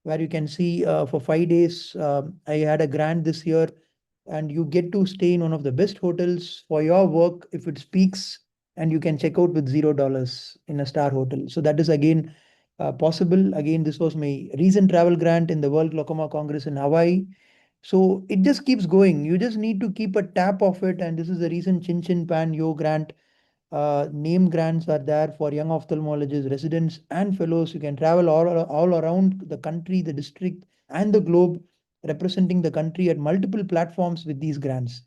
where you can see for 5 days, I had a grant this year, and you get to stay in one of the best hotels for your work if it speaks, and you can check out with $0 in a star hotel. So that is again possible. Again, this was my recent travel grant in the World Glaucoma Congress in Hawaii. So it just keeps going. You just need to keep a tap of it. And this is the recent Chin Chin Pan Yo grant. Name grants are there for young ophthalmologists, residents, and fellows. You can travel all around the country, the district, and the globe, representing the country at multiple platforms with these grants.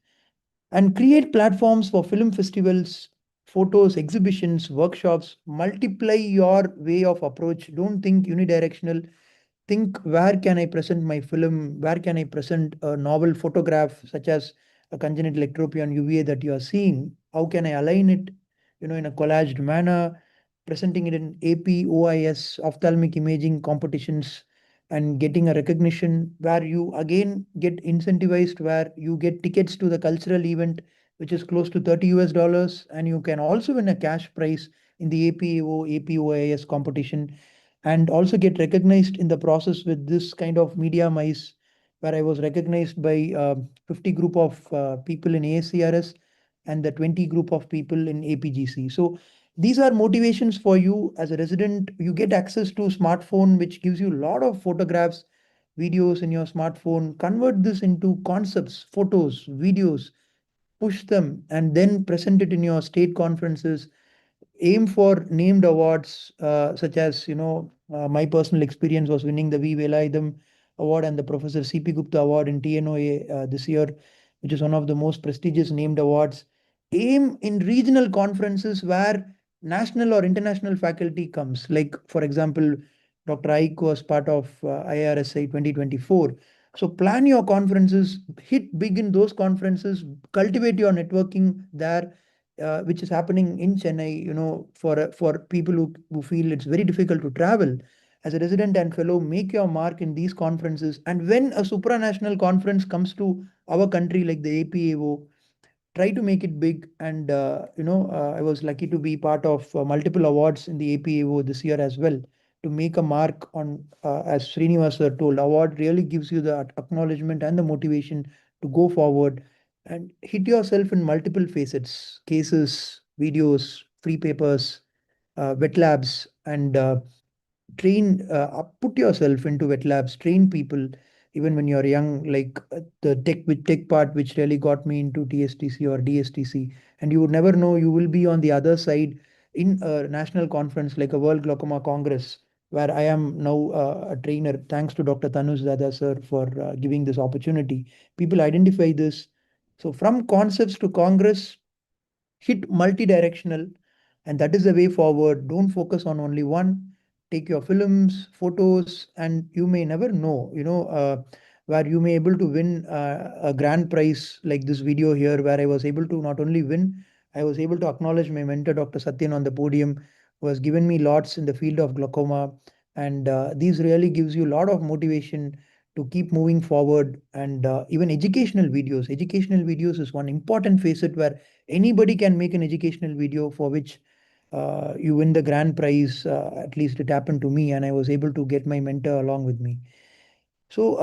And create platforms for film festivals, photos, exhibitions, workshops. Multiply your way of approach. Don't think unidirectional. Think, where can I present my film? Where can I present a novel photograph such as a congenital ectropia on UVA that you are seeing? How can I align it, in a collaged manner, presenting it in AP, OIS, ophthalmic imaging competitions, and getting a recognition where you again get incentivized, where you get tickets to the cultural event, which is close to 30 US dollars, and you can also win a cash prize in the APAO, APOIS competition, and also get recognized in the process with this kind of media mice, where I was recognized by 50 group of people in ASCRS and the 20 group of people in APGC. So These are motivations for you as a resident. You get access to smartphone, which gives you a lot of photographs, videos in your smartphone. Convert this into concepts, photos, videos, push them, and then present it in your state conferences. Aim for named awards, such as, my personal experience was winning the V. Velayudham Award and the Professor C.P. Gupta Award in TNOA this year, which is one of the most prestigious named awards. Aim in regional conferences where national or international faculty comes. Like, for example, Dr. Aik was part of IRSI 2024. So plan your conferences, hit big in those conferences, cultivate your networking there, which is happening in Chennai, for people who feel it's very difficult to travel. As a resident and fellow, make your mark in these conferences. And when a supranational conference comes to our country, like the APAO, try to make it big. And, I was lucky to be part of multiple awards in the APAO this year as well, to make a mark on, as Srinivas sir told, award really gives you the acknowledgement and the motivation to go forward and hit yourself in multiple facets, cases, videos, free papers, wet labs, and put yourself into wet labs, train people even when you're young, like the tech part, which really got me into TSTC or DSTC. And you would never know, you will be on the other side in a national conference like a World Glaucoma Congress, where I am now a trainer, thanks to Dr. Tanuj Dada sir for giving this opportunity. People identify this. So from concepts to Congress, hit multi-directional, and that is the way forward. Don't focus on only one. Take your films, photos, and you may never know, where you may able to win a grand prize like this video here, where I was able to not only win, I was able to acknowledge my mentor, Dr. Satyan, on the podium, who has given me lots in the field of glaucoma. And these really gives you a lot of motivation to keep moving forward. And even educational videos. Educational videos is one important facet where anybody can make an educational video for which you win the grand prize. At least it happened to me, and I was able to get my mentor along with me. So,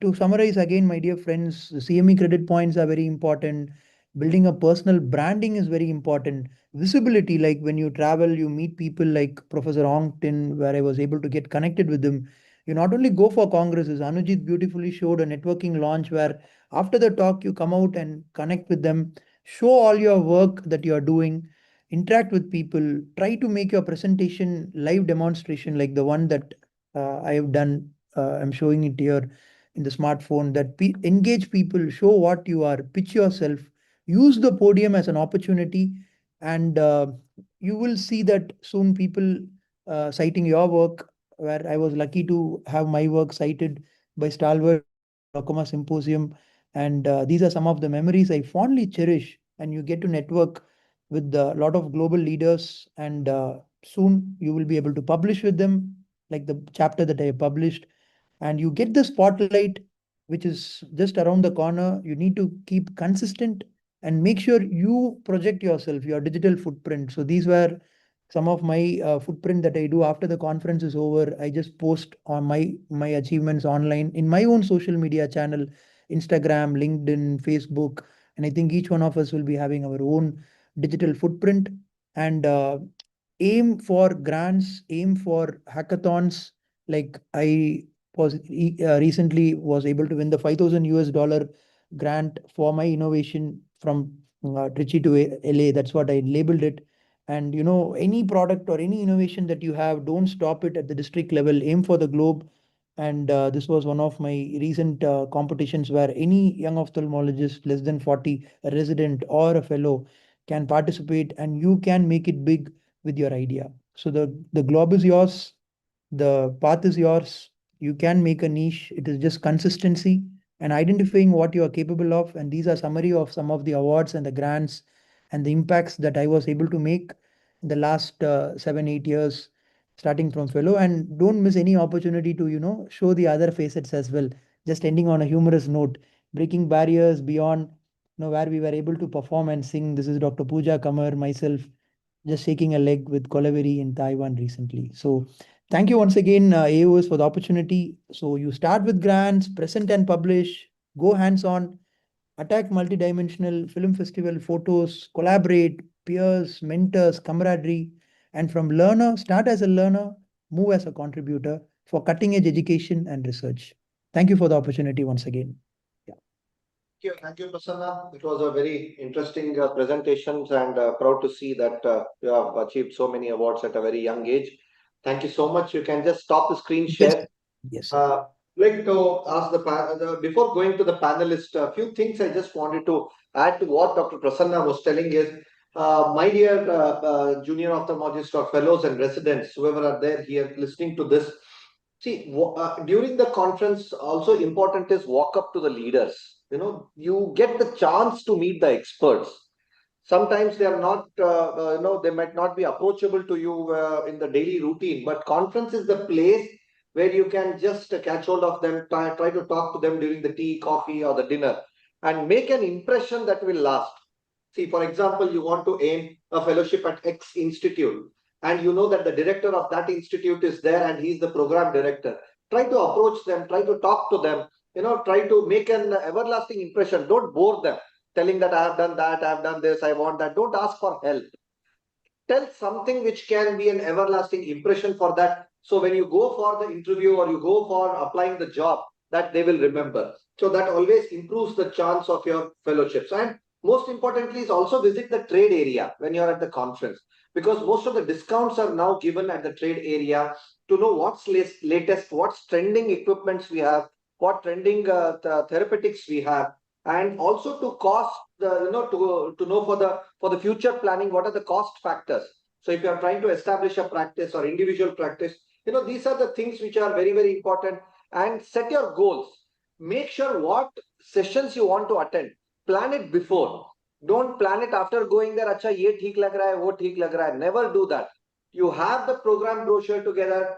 to summarize again, my dear friends, the CME credit points are very important. Building a personal branding is very important. Visibility, like when you travel, you meet people like Professor Ong Tin, where I was able to get connected with him. You not only go for congresses, Anujit beautifully showed a networking launch where after the talk, you come out and connect with them, show all your work that you are doing, interact with people, try to make your presentation live demonstration like the one that I have done. I'm showing it here in the smartphone, that engage people, show what you are, pitch yourself, use the podium as an opportunity, and you will see that soon people citing your work, where I was lucky to have my work cited by Stalwart Glaucoma Symposium. And these are some of the memories I fondly cherish. And you get to network with a lot of global leaders, and soon you will be able to publish with them, like the chapter that I published, and you get the spotlight, which is just around the corner. You need to keep consistent and make sure you project yourself, your digital footprint. So these were some of my footprint that I do after the conference is over. I just post on my achievements online in my own social media channel, Instagram, LinkedIn, Facebook, and I think each one of us will be having our own digital footprint. And aim for grants, aim for hackathons. Like I recently was able to win the 5,000 US dollar grant for my innovation from Trichy to LA. That's what I labeled it. And any product or any innovation that you have, don't stop it at the district level, aim for the globe. And this was one of my recent competitions where any young ophthalmologist less than 40, a resident or a fellow, can participate, and you can make it big with your idea. So the globe is yours, the path is yours. You can make a niche. It is just consistency and identifying what you are capable of. And these are summary of some of the awards and the grants and the impacts that I was able to make in the last 7, 8 years, starting from fellow. And don't miss any opportunity to, show the other facets as well. Just ending on a humorous note, breaking barriers beyond, where we were able to perform and sing. This is Dr. Pooja Kamar, myself, just shaking a leg with Kolaveri in Taiwan recently. So thank you once again, AOS, for the opportunity. So you start with grants, present and publish, go hands-on, attack multidimensional film festival photos, collaborate, peers, mentors, camaraderie, and from learner, start as a learner, move as a contributor for cutting edge education and research. Thank you for the opportunity once again. Thank you, Prasanna. It was a very interesting presentations and proud to see that you have achieved so many awards at a very young age. Thank you so much. You can just stop the screen share. Yes, sir. Like to ask before going to the panelists, a few things I just wanted to add to what Dr. Prasanna was telling is, my dear junior ophthalmologist or fellows and residents, whoever are there here listening to this, see, during the conference, also important is walk up to the leaders. You get the chance to meet the experts. Sometimes they are not, they might not be approachable to you in the daily routine, but conference is the place where you can just catch hold of them, try to talk to them during the tea, coffee, or the dinner, and make an impression that will last. See, for example, you want to aim a fellowship at X institute, and you know that the director of that institute is there and he's the program director. Try to approach them, try to talk to them, try to make an everlasting impression. Don't bore them, telling that I have done that, I have done this, I want that. Don't ask for help. Tell something which can be an everlasting impression for that. So when you go for the interview or you go for applying the job, that they will remember. So that always improves the chance of your fellowships. And most importantly is also visit the trade area when you're at the conference, because most of the discounts are now given at the trade area to know what's latest, what's trending equipments we have, what trending therapeutics we have, and also to cost to know for the future planning, what are the cost factors. So if you are trying to establish a practice or individual practice, these are the things which are very, very important. And set your goals. Make sure what sessions you want to attend. Plan it before. Don't plan it after going there. Acha, ye theek lag raha hai, wo theek lag raha hai. Never do that. You have the program brochure together.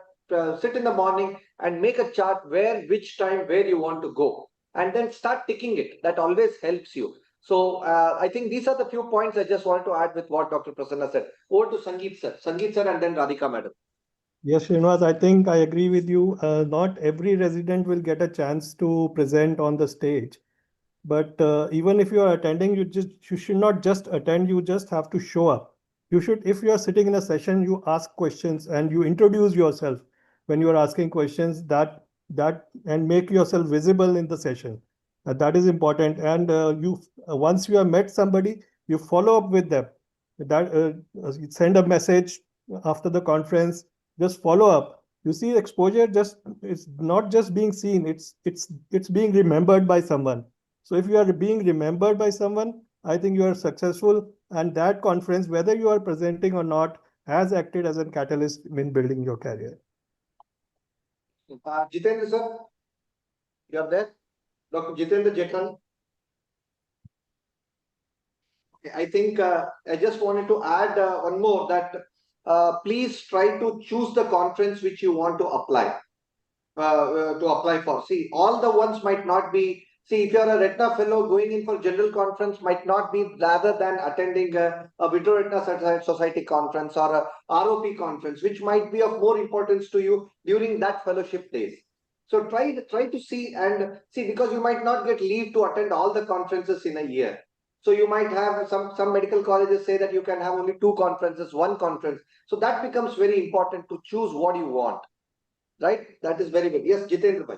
Sit in the morning and make a chart which time, where you want to go, and then start ticking it. That always helps you. So I think these are the few points I just wanted to add with what Dr. Prasanna said. Over to Sangeet sir, and then Radhika madam. Yes, Srinivas, I think I agree with you. Not every resident will get a chance to present on the stage. But even if you are attending, you should not just attend, you just have to show up. You should, if you are sitting in a session, you ask questions and you introduce yourself when you are asking questions, that and make yourself visible in the session. That is important. And once you have met somebody, you follow up with them. Send a message after the conference, just follow up. You see, exposure it's not just being seen, it's being remembered by someone. So if you are being remembered by someone, I think you are successful. And that conference, whether you are presenting or not, has acted as a catalyst in building your career. Jitendra sir, you are there? Dr. Jitendra Jethani. I think I just wanted to add one more, that please try to choose the conference which you want to apply for. See, all the ones might not be. See, if you are a retina fellow, going in for general conference might not be, rather than attending a Vitreoretina Society conference or a ROP conference, which might be of more importance to you during that fellowship days. So try to see, because you might not get leave to attend all the conferences in a year. So you might have some medical colleges say that you can have only 2 conferences, 1 conference. So that becomes very important to choose what you want. Right? That is very good. Yes, Jitendra bhai.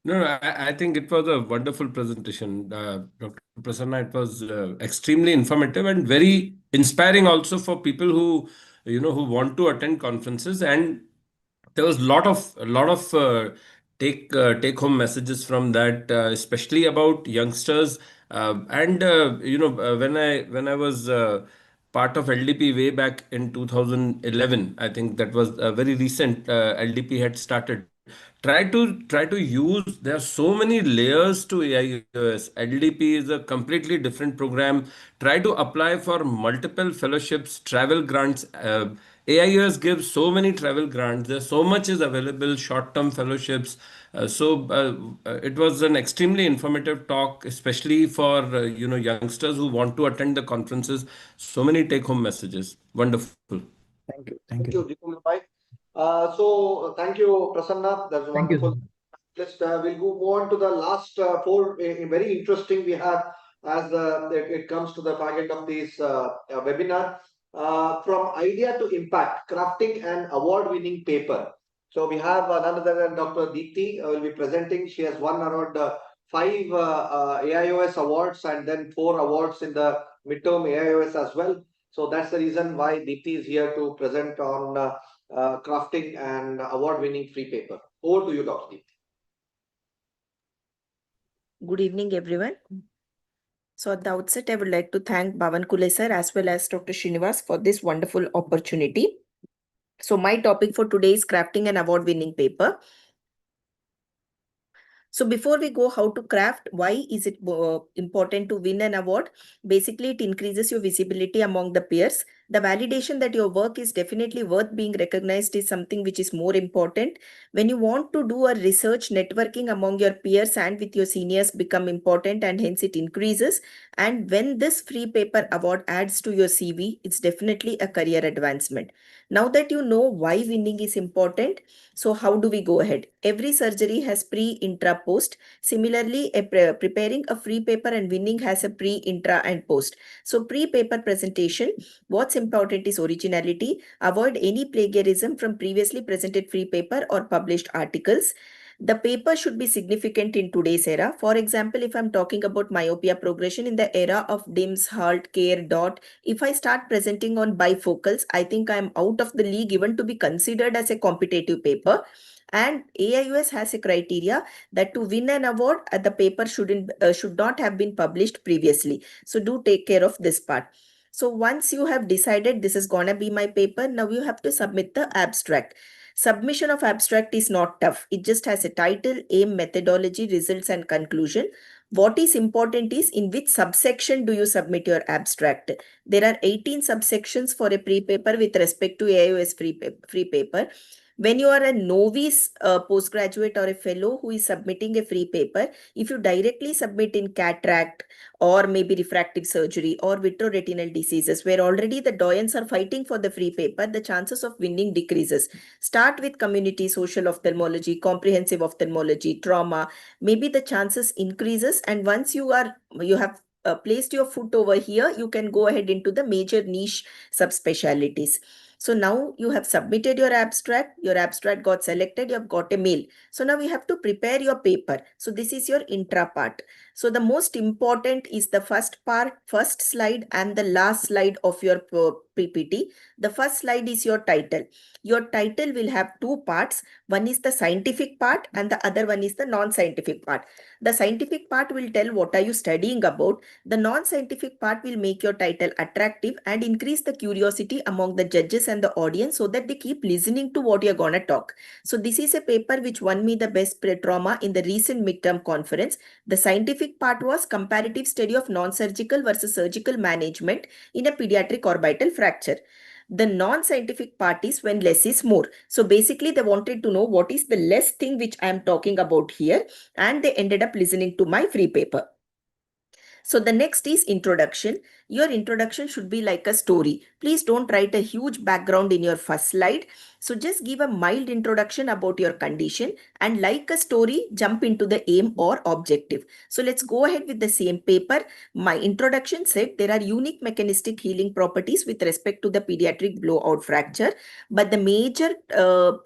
No, I think it was a wonderful presentation, Dr. Prasanna. It was extremely informative and very inspiring also for people who, who want to attend conferences. And there was a lot of take home messages from that, especially about youngsters. When I was part of LDP way back in 2011, I think that was very recent. LDP had started. Try to use. There are so many layers to AIUS. LDP is a completely different program. Try to apply for multiple fellowships, travel grants. AIUS gives so many travel grants. There's so much is available, short-term fellowships. It was an extremely informative talk, especially for youngsters who want to attend the conferences. So many take-home messages. Wonderful. Thank you. Thank you, Jitendra bhai. So thank you, Prasanna. That's wonderful. we'll move on to the last four. Very interesting we have as it comes to the fag end of this webinar. From idea to impact, crafting an award-winning paper. So we have none other than Dr. Deepti will be presenting. She has won around 5 AIOS awards and then 4 awards in the midterm AIOS as well. So that's the reason why Deepti is here to present on crafting and award-winning free paper. Over to you, Dr. Deepti. Good evening, everyone. So at the outset, I would like to thank Bhavan Kule sir as well as Dr. Srinivas for this wonderful opportunity. So my topic for today is crafting an award-winning paper. So before we go how to craft, why is it important to win an award? Basically, it increases your visibility among the peers. The validation that your work is definitely worth being recognized is something which is more important. When you want to do a research, networking among your peers and with your seniors become important, and hence it increases. And when this free paper award adds to your CV, it's definitely a career advancement. Now that you know why winning is important, so how do we go ahead? Every surgery has pre, intra, post. Similarly, preparing a free paper and winning has a pre, intra and post. So pre-paper presentation, what's important is originality. Avoid any plagiarism from previously presented free paper or published articles. The paper should be significant in today's era. For example, if I'm talking about myopia progression in the era of DIMS, HALT, CARE, DOT, if I start presenting on bifocals, I think I'm out of the league even to be considered as a competitive paper. And AIOS has a criteria that to win an award, the paper should not have been published previously. So do take care of this part. So once you have decided this is gonna be my paper, now you have to submit the abstract. Submission of abstract is not tough. It just has a title, aim, methodology, results, and conclusion. What is important is in which subsection do you submit your abstract. There are 18 subsections for a pre-paper with respect to AIOS free paper. When you are a novice postgraduate or a fellow who is submitting a free paper, if you directly submit in cataract or maybe refractive surgery or vitreoretinal diseases where already the doyens are fighting for the free paper, the chances of winning decreases. Start with community, social ophthalmology, comprehensive ophthalmology, trauma, maybe the chances increases, and once you have placed your foot over here, you can go ahead into the major niche subspecialties. So now you have submitted your abstract got selected, you have got a mail. So now we have to prepare your paper. So this is your intra part. So the most important is the first part, first slide and the last slide of your PPT. The first slide is your title. Your title will have two parts. One is the scientific part and the other one is the non-scientific part. The scientific part will tell what are you studying about. The non-scientific part will make your title attractive and increase the curiosity among the judges and the audience so that they keep listening to what you're gonna talk. So this is a paper which won me the best pre-trauma in the recent midterm conference. The scientific part was comparative study of non-surgical versus surgical management in a pediatric orbital fracture. The non-scientific part is when less is more. So basically they wanted to know what is the less thing which I am talking about here, and they ended up listening to my free paper. So the next is introduction. Your introduction should be like a story. Please don't write a huge background in your first slide. So just give a mild introduction about your condition and like a story, jump into the aim or objective. So let's go ahead with the same paper. My introduction said there are unique mechanistic healing properties with respect to the pediatric blowout fracture. But the major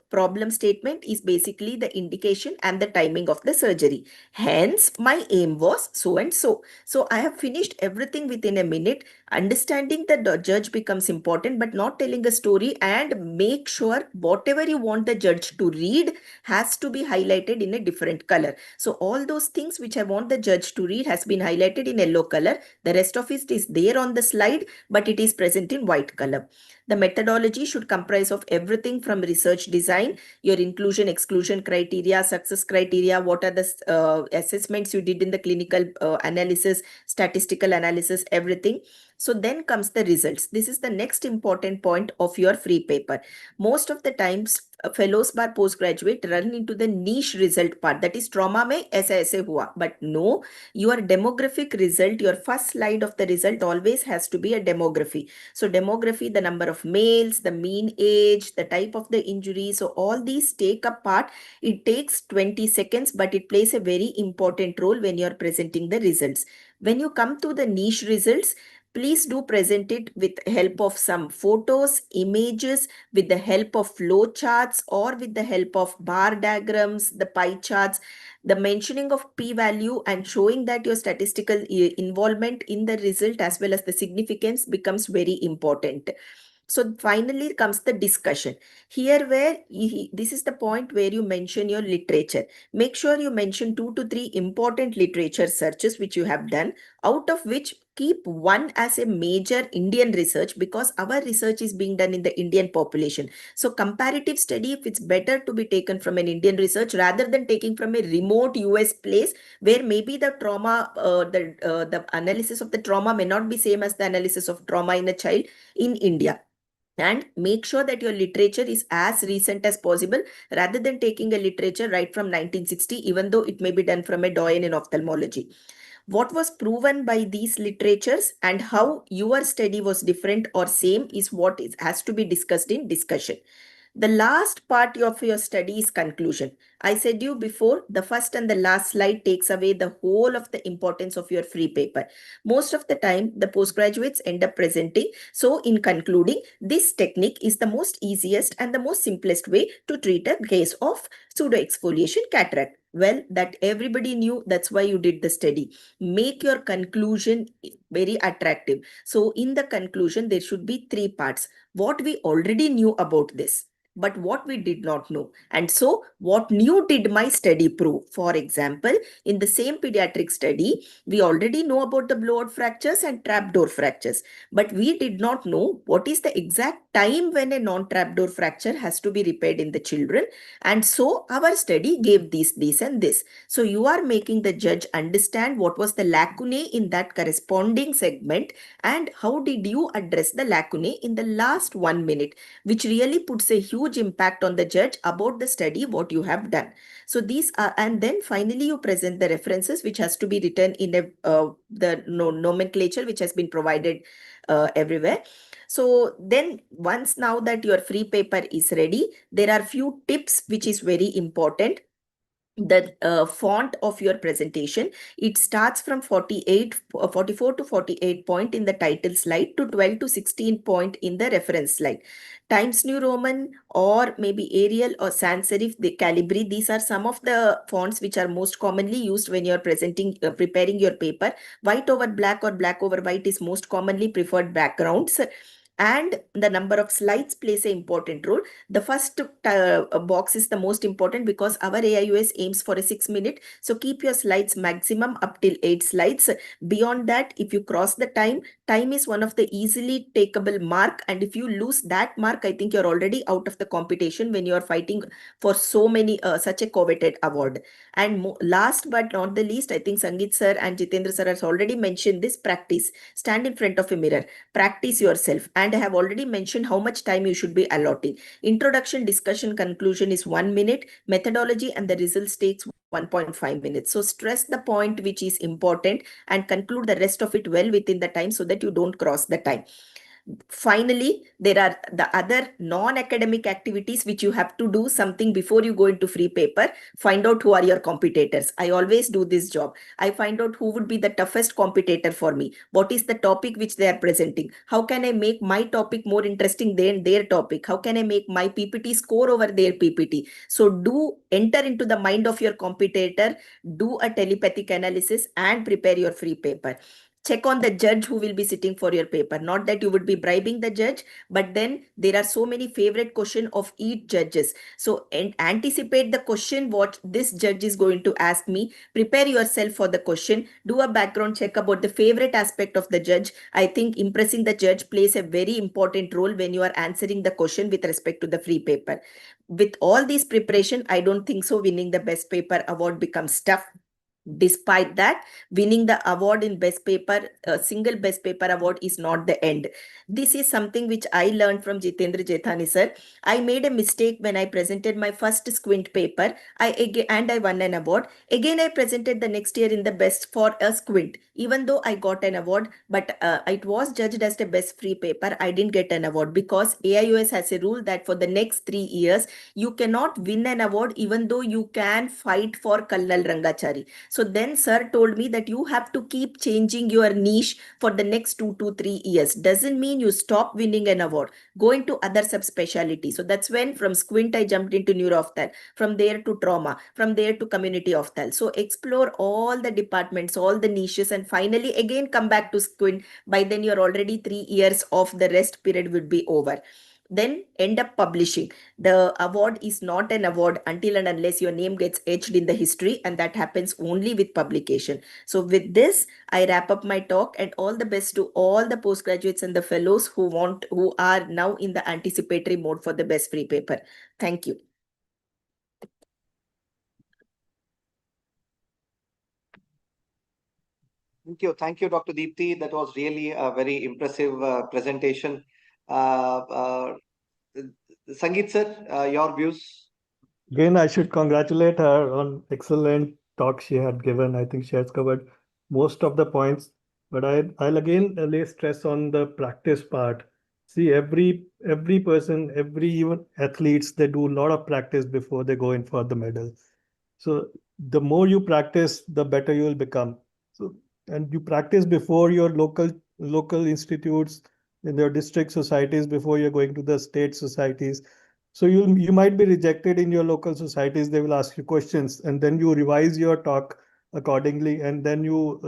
problem statement is basically the indication and the timing of the surgery. Hence, my aim was so and so. So I have finished everything within a minute. Understanding that the judge becomes important, but not telling a story, and make sure whatever you want the judge to read has to be highlighted in a different color. So all those things which I want the judge to read has been highlighted in yellow color. The rest of it is there on the slide, but it is present in white color. The methodology should comprise of everything from research design, your inclusion, exclusion criteria, success criteria, what are the assessments you did in the clinical analysis, statistical analysis, everything. So then comes the results. This is the next important point of your free paper. Most of the times fellows bar postgraduate run into the niche result part, that is trauma mein aise hua. But no, your demographic result, your first slide of the result always has to be a demography. So demography, the number of males, the mean age, the type of the injury. So all these take a part. It takes 20 seconds, but it plays a very important role when you're presenting the results. When you come to the niche results, please do present it with help of some photos, images, with the help of flow charts, or with the help of bar diagrams, the pie charts, the mentioning of p-value, and showing that your statistical involvement in the result as well as the significance becomes very important. So finally comes the discussion. Here where this is the point where you mention your literature. Make sure you mention 2 to 3 important literature searches which you have done, out of which keep one as a major Indian research, because our research is being done in the Indian population. So comparative study, if it's better to be taken from an Indian research rather than taking from a remote US place where maybe the trauma, the analysis of the trauma may not be same as the analysis of trauma in a child in India. And make sure that your literature is as recent as possible rather than taking a literature right from 1960, even though it may be done from a doyen in ophthalmology. What was proven by these literatures and how your study was different or same is what has to be discussed in discussion. The last part of your study is conclusion. I said you before, the first and the last slide takes away the whole of the importance of your free paper. Most of the time, the postgraduates end up presenting. So in concluding, this technique is the most easiest and the most simplest way to treat a case of pseudoexfoliation cataract. Well, that everybody knew, that's why you did the study. Make your conclusion very attractive. So in the conclusion, there should be 3 parts. What we already knew about this, but what we did not know. And so what new did my study prove? For example, in the same pediatric study, we already know about the blowout fractures and trapdoor fractures, but we did not know what is the exact time when a non-trapdoor fracture has to be repaired in the children. And so our study gave this and this. So you are making the judge understand what was the lacunae in that corresponding segment and how did you address the lacunae in the last 1 minute, which really puts a huge impact on the judge about the study, what you have done. So these are, and then finally you present the references, which has to be written in the nomenclature, which has been provided everywhere. So then once now that your free paper is ready, there are few tips which is very important. The font of your presentation, it starts from 44 to 48 point in the title slide to 12 to 16 point in the reference slide. Times New Roman or maybe Arial or sans serif, the Calibri, these are some of the fonts which are most commonly used when you're presenting, preparing your paper. White over black or black over white is most commonly preferred backgrounds. And the number of slides plays an important role. The first box is the most important because our AIUS aims for a 6 minute. So keep your slides maximum up till 8 slides. Beyond that, if you cross the time is one of the easily takeable mark. And if you lose that mark, I think you're already out of the competition when you're fighting for so many, such a coveted award. And last but not the least, I think Sangeet sir and Jitendra sir has already mentioned this: practice. Stand in front of a mirror, practice yourself. And I have already mentioned how much time you should be allotting. Introduction, discussion, conclusion is 1 minute. Methodology and the results takes 1.5 minutes. So stress the point which is important and conclude the rest of it well within the time so that you don't cross the time. Finally, there are the other non-academic activities which you have to do something before you go into free paper. Find out who are your competitors. I always do this job. I find out who would be the toughest competitor for me. What is the topic which they are presenting? How can I make my topic more interesting than their topic? How can I make my PPT score over their PPT? So do enter into the mind of your competitor, do a telepathic analysis and prepare your free paper. Check on the judge who will be sitting for your paper. Not that you would be bribing the judge, but then there are so many favorite questions of each judges. So anticipate the question what this judge is going to ask me. Prepare yourself for the question. Do a background check about the favorite aspect of the judge. I think impressing the judge plays a very important role when you are answering the question with respect to the free paper. With all this preparation, I don't think so winning the best paper award becomes tough. Despite that, winning the award in best paper, single best paper award is not the end. This is something which I learned from Jitendra Jethani sir. I made a mistake when I presented my first squint paper. I won an award. Again, I presented the next year in the best for a squint. Even though I got an award, but it was judged as the best free paper, I didn't get an award because AIOS has a rule that for the next 3 years, you cannot win an award even though you can fight for Kalnal Rangachari. So then sir told me that you have to keep changing your niche for the next 2 to 3 years. Doesn't mean you stop winning an award. Go into other subspecialty. So that's when from squint I jumped into neuro-ophthal, from there to trauma, from there to community ophthal. So explore all the departments, all the niches, and finally again come back to squint. By then you're already 3 years of the rest period would be over. Then end up publishing. The award is not an award until and unless your name gets etched in the history, and that happens only with publication. So with this, I wrap up my talk, and all the best to all the postgraduates and the fellows who are now in the anticipatory mode for the best free paper. Thank you. Thank you, Dr. Deepti. That was really a very impressive presentation. Sangeet sir, your views? Again, I should congratulate her on excellent talk she had given. I think she has covered most of the points, but I'll again lay stress on the practice part. See, every person, even athletes, they do a lot of practice before they go in for the medal. So the more you practice, the better you will become. So, and you practice before your local institutes, in your district societies, before you're going to the state societies. So you might be rejected in your local societies. They will ask you questions, and then you revise your talk accordingly, and then you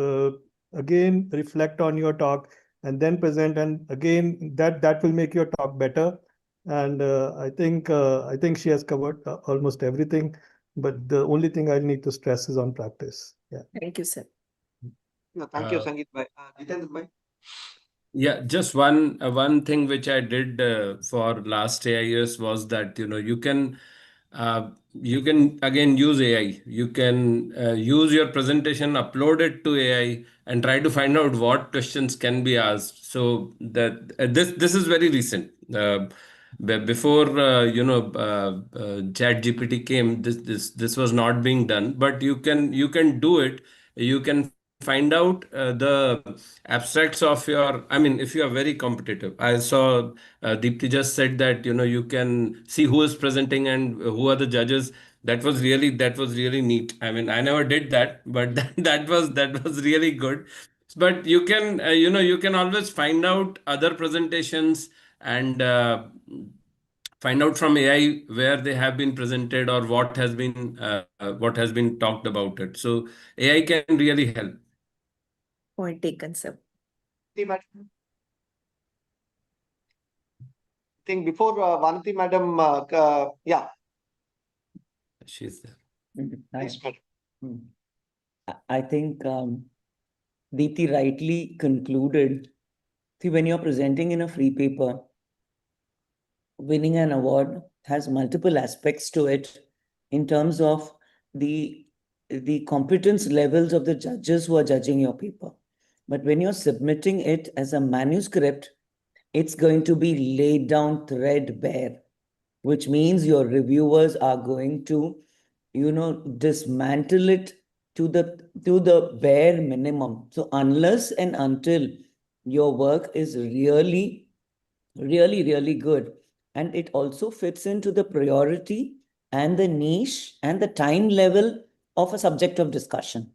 again reflect on your talk, and then present, and again that will make your talk better. And I think she has covered almost everything, but the only thing I need to stress is on practice. Yeah. Thank you, sir. Thank you, Sangeet bhai. Jitendra bhai. Yeah, just one thing which I did for last AIS was that you can again use AI. You can use your presentation, upload it to AI, and try to find out what questions can be asked. So that this is very recent. Before ChatGPT came, this was not being done. But you can do it. You can find out the abstracts of your, I mean, if you are very competitive. I saw Deepti just said that you can see who is presenting and who are the judges. That was really neat. I mean, I never did that, but that was really good. But you can you can always find out other presentations and find out from AI where they have been presented or what has been talked about it. So AI can really help. Point taken, sir. I think before Vanati madam, yeah. She's there. Yes, madam. I think Deepti rightly concluded. See, when you're presenting in a free paper, winning an award has multiple aspects to it in terms of the competence levels of the judges who are judging your paper. But when you're submitting it as a manuscript, it's going to be laid down threadbare, which means your reviewers are going to, dismantle it to the bare minimum. So unless and until your work is really, really, really good, and it also fits into the priority and the niche and the time level of a subject of discussion.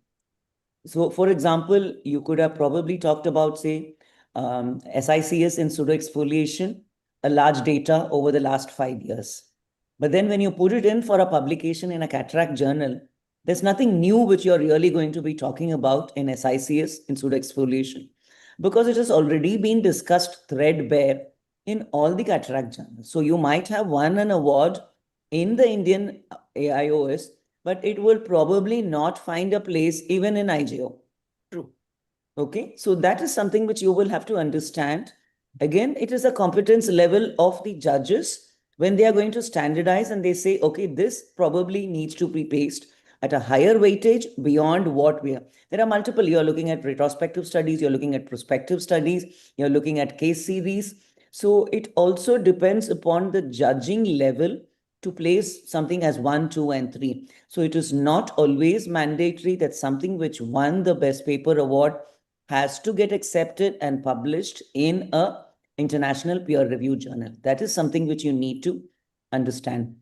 So, for example, you could have probably talked about, say, SICS in pseudoexfoliation, a large data over the last 5 years. But then when you put it in for a publication in a cataract journal, there's nothing new which you're really going to be talking about in SICS in pseudoexfoliation, because it has already been discussed threadbare in all the cataract journals. So you might have won an award in the Indian AIOS, but it will probably not find a place even in IJO. True. Okay, so that is something which you will have to understand. Again, it is a competence level of the judges when they are going to standardize and they say, okay, this probably needs to be pasted, at a higher weightage beyond what we are. There are multiple. You're looking at retrospective studies, you're looking at prospective studies, you're looking at case series. So it also depends upon the judging level to place something as 1, 2, and 3. So it is not always mandatory that something which won the Best Paper Award has to get accepted and published in a international peer-reviewed journal. That is something which you need to understand.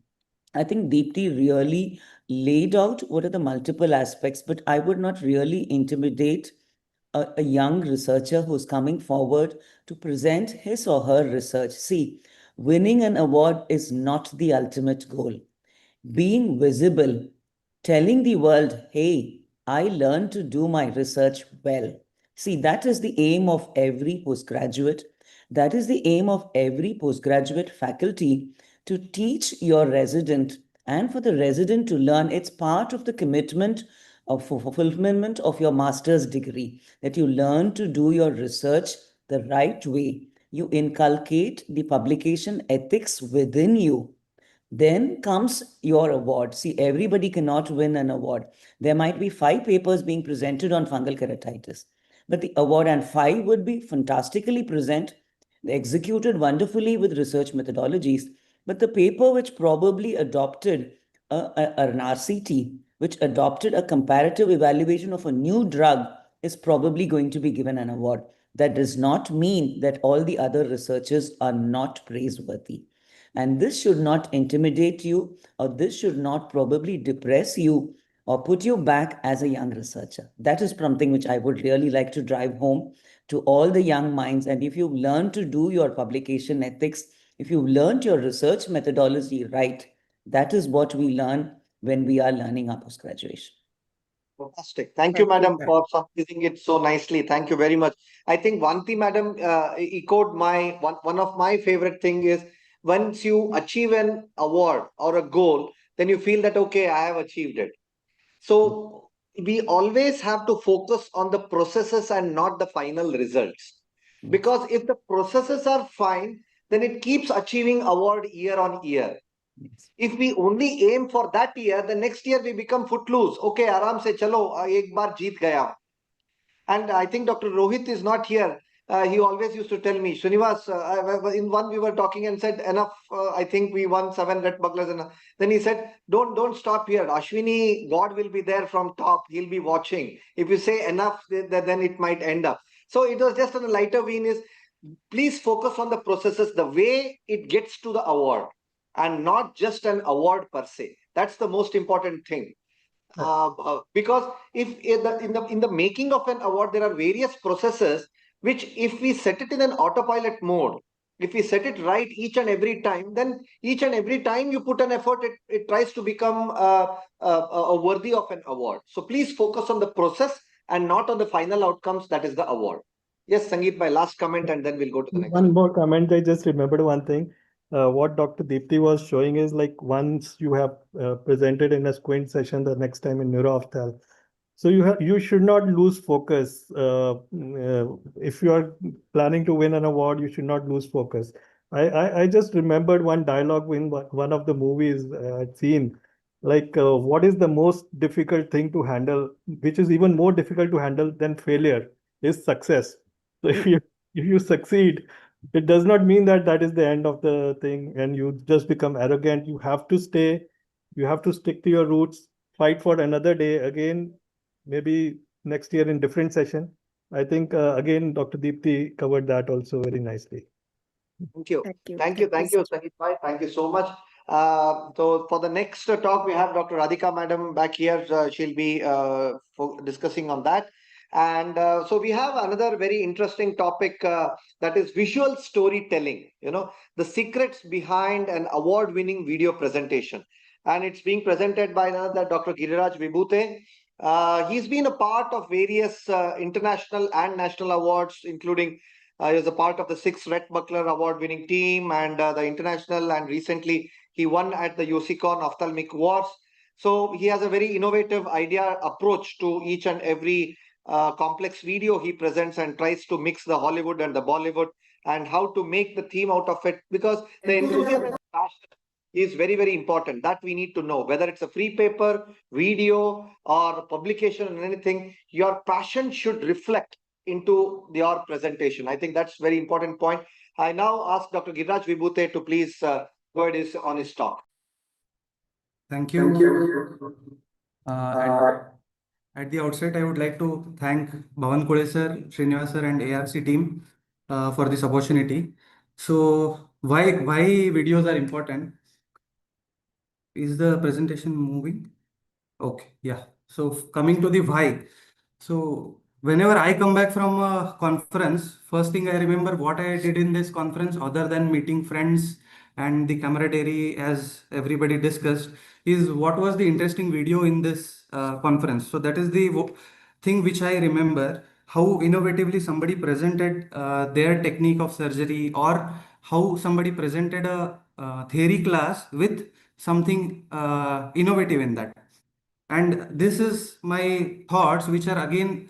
I think Deepti really laid out what are the multiple aspects, but I would not really intimidate a young researcher who's coming forward to present his or her research. See, winning an award is not the ultimate goal. Being visible, telling the world, hey, I learned to do my research well. See, that is the aim of every postgraduate. That is the aim of every postgraduate faculty, to teach your resident and for the resident to learn. It's part of the commitment of fulfillment of your master's degree, that you learn to do your research the right way. You inculcate the publication ethics within you. Then comes your award. See, everybody cannot win an award. There might be 5 papers being presented on fungal keratitis, but the award and 5 would be fantastically present, executed wonderfully with research methodologies. But the paper which probably adopted an RCT, which adopted a comparative evaluation of a new drug, is probably going to be given an award. That does not mean that all the other researchers are not praiseworthy. And this should not intimidate you, or this should not probably depress you or put you back as a young researcher. That is something which I would really like to drive home to all the young minds. And if you've learned to do your publication ethics, if you've learned your research methodology right, that is what we learn when we are learning our postgraduation. Fantastic. Thank you, madam, for summarizing it so nicely. Thank you very much. I think Vanti, madam, echoed one of my favorite thing is, once you achieve an award or a goal, then you feel that, okay, I have achieved it. So we always have to focus on the processes and not the final results. Because if the processes are fine, then it keeps achieving award year on year. If we only aim for that year, the next year we become footloose. Okay, aram se chalo, ek baar jeet gaya. And I think Dr. Rohit is not here. He always used to tell me, Srinivas, in one we were talking and said, enough, I think we won 7 red bucklers. And then he said, don't stop here. Ashwini, God will be there from top. He'll be watching. If you say enough, then it might end up. So it was just on a lighter vein is, please focus on the processes, the way it gets to the award, and not just an award per se. That's the most important thing. Because if in the making of an award, there are various processes which, if we set it in an autopilot mode, if we set it right each and every time, then each and every time you put an effort, it tries to become worthy of an award. So please focus on the process and not on the final outcomes, that is the award. Yes, Sangeet, my last comment, and then we'll go to the next one. More comment. I just remembered one thing. What Dr. Deepti was showing is, like, once you have presented in a squint session, the next time in neuroophthalmology. So you should not lose focus. If you are planning to win an award, you should not lose focus. I just remembered one dialogue in one of the movies I'd seen. Like, what is the most difficult thing to handle, which is even more difficult to handle than failure, is success. So if you succeed, it does not mean that is the end of the thing and you just become arrogant. You have to stick to your roots, fight for another day again, maybe next year in different session. I think again, Dr. Deepti covered that also very nicely. Thank you, Sangeet bhai. Thank you so much. So for the next talk, we have Dr. Radhika madam back here. She'll be discussing on that. And so we have another very interesting topic that is visual storytelling, the secrets behind an award-winning video presentation. And it's being presented by another Dr. Giriraj Vibhute. He's been a part of various international and national awards, including he was a part of the 6 Rhett Buckler award-winning team and the international, and recently he won at the UCCon Ophthalmic Awards. So he has a very innovative approach to each and every complex video he presents, and tries to mix the Hollywood and the Bollywood and how to make the theme out of it, because the enthusiasm and passion is very, very important. That we need to know. Whether it's a free paper, video, or publication or anything, your passion should reflect into your presentation. I think that's very important point. I now ask Dr. Giriraj Vibhute to please go ahead on his talk. Thank you. At the outset, I would like to thank Bhavan Kole sir, Srinivas sir, and ARC team for this opportunity. So, why videos are important? Is the presentation moving? Okay, yeah. So, coming to the why. So, whenever I come back from a conference, first thing I remember what I did in this conference, other than meeting friends and the camaraderie, as everybody discussed, is what was the interesting video in this conference. So that is the thing which I remember, how innovatively somebody presented their technique of surgery, or how somebody presented a theory class with something innovative in that. And this is my thoughts, which are again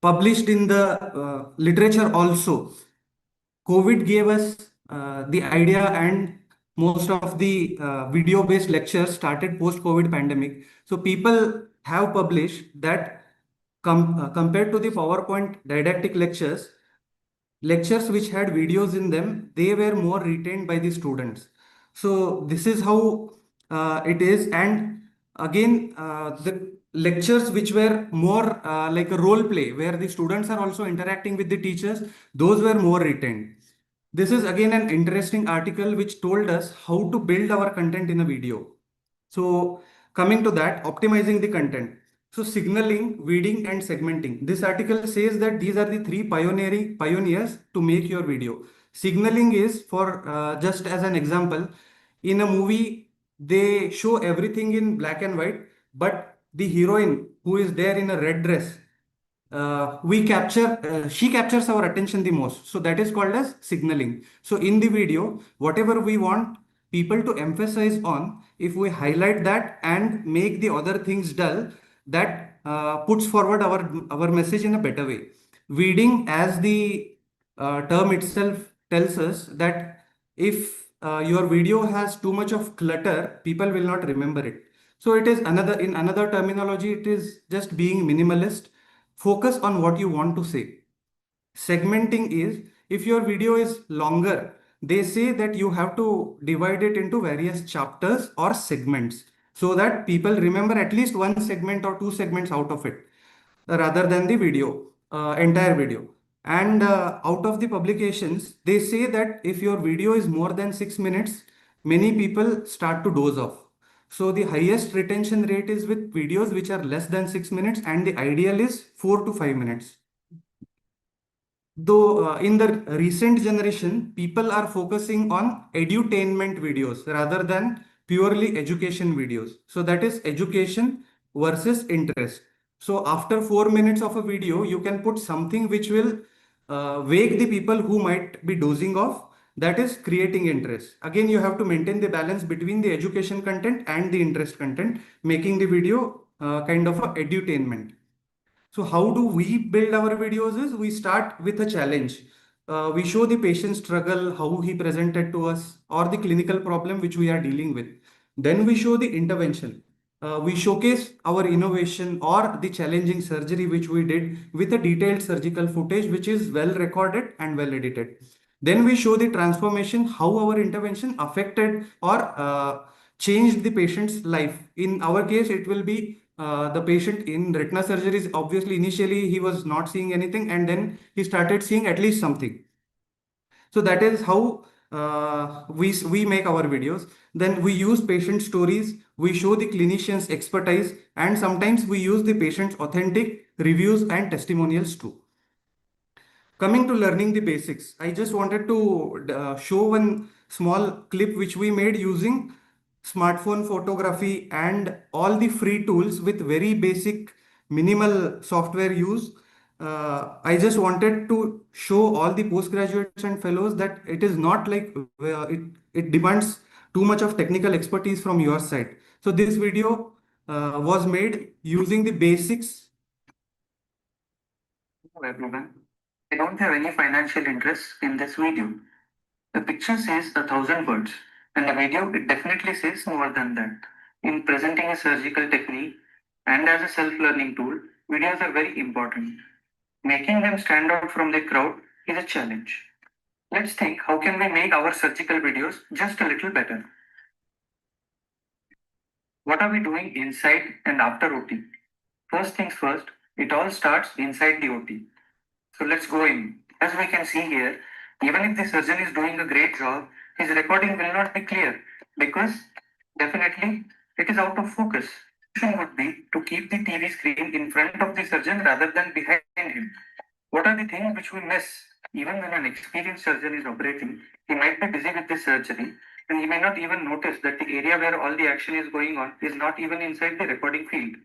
published in the literature also. COVID gave us the idea, and most of the video-based lectures started post-COVID pandemic. So people have published that compared to the PowerPoint didactic lectures which had videos in them, they were more retained by the students. So this is how it is. And again, the lectures which were more like a role play, where the students are also interacting with the teachers, those were more retained. This is again an interesting article which told us how to build our content in a video. So coming to that, optimizing the content. So signaling, weeding, and segmenting. This article says that these are the three pioneers to make your video. Signaling is, for just as an example, in a movie, they show everything in black and white, but the heroine who is there in a red dress, she captures our attention the most. So that is called as signaling. So in the video, whatever we want people to emphasize on, if we highlight that and make the other things dull, that puts forward our message in a better way. Weeding, as the term itself tells us, that if your video has too much of clutter, people will not remember it. So it is in another terminology, it is just being minimalist. Focus on what you want to say. Segmenting is, if your video is longer, they say that you have to divide it into various chapters or segments, so that people remember at least one segment or two segments out of it, rather than the video, entire video. And out of the publications, they say that if your video is more than 6 minutes, many people start to doze off. So the highest retention rate is with videos which are less than 6 minutes, and the ideal is 4 to 5 minutes. Though in the recent generation, people are focusing on edutainment videos rather than purely education videos. So that is education versus interest. So after 4 minutes of a video, you can put something which will wake the people who might be dozing off. That is creating interest. Again, you have to maintain the balance between the education content and the interest content, making the video kind of a edutainment. So how do we build our videos is, we start with a challenge. We show the patient struggle, how he presented to us, or the clinical problem which we are dealing with. Then we show the intervention. We showcase our innovation or the challenging surgery which we did with a detailed surgical footage which is well recorded and well edited. Then we show the transformation, how our intervention affected or changed the patient's life. In our case, it will be the patient in retina surgeries. Obviously, initially he was not seeing anything, and then he started seeing at least something. So that is how we make our videos. Then we use patient stories, we show the clinician's expertise, and sometimes we use the patient's authentic reviews and testimonials too. Coming to learning the basics, I just wanted to show one small clip which we made using smartphone photography and all the free tools with very basic minimal software use. I just wanted to show all the postgraduates and fellows that it is not like it demands too much of technical expertise from your side. So this video was made using the basics. I don't have any financial interest in this video. The picture says 1,000 words, and the video, it definitely says more than that. In presenting a surgical technique and as a self-learning tool, videos are very important. Making them stand out from the crowd is a challenge. Let's think, how can we make our surgical videos just a little better? What are we doing inside and after OT? First things first, it all starts inside the OT. So let's go in. As we can see here, even if the surgeon is doing a great job, his recording will not be clear because definitely it is out of focus. The solution would be to keep the TV screen in front of the surgeon rather than behind him. What are the things which we miss? Even when an experienced surgeon is operating, he might be busy with the surgery and he may not even notice that the area where all the action is going on is not even inside the recording field.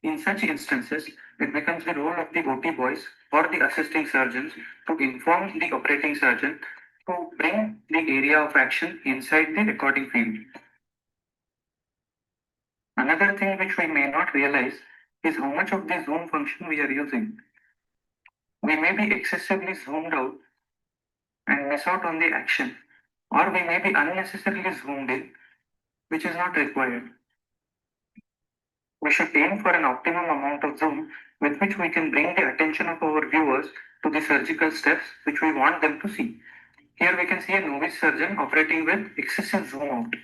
In such instances, it becomes the role of the OT boys or the assisting surgeons to inform the operating surgeon to bring the area of action inside the recording field. Another thing which we may not realize is how much of the zoom function we are using. We may be excessively zoomed out and miss out on the action, or we may be unnecessarily zoomed in, which is not required. We should aim for an optimum amount of zoom with which we can bring the attention of our viewers to the surgical steps which we want them to see. Here we can see a novice surgeon operating with excessive zoom out.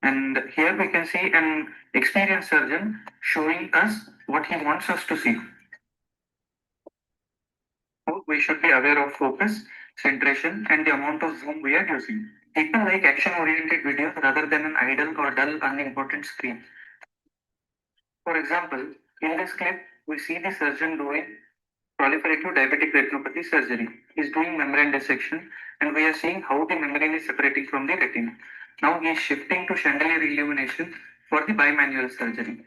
And here we can see an experienced surgeon showing us what he wants us to see. So we should be aware of focus, centration, and the amount of zoom we are using. People like action-oriented videos rather than an idle or dull, unimportant screen. For example, in this clip, we see the surgeon doing proliferative diabetic retinopathy surgery. He's doing membrane dissection, and we are seeing how the membrane is separating from the retina. Now he is shifting to chandelier illumination for the bimanual surgery.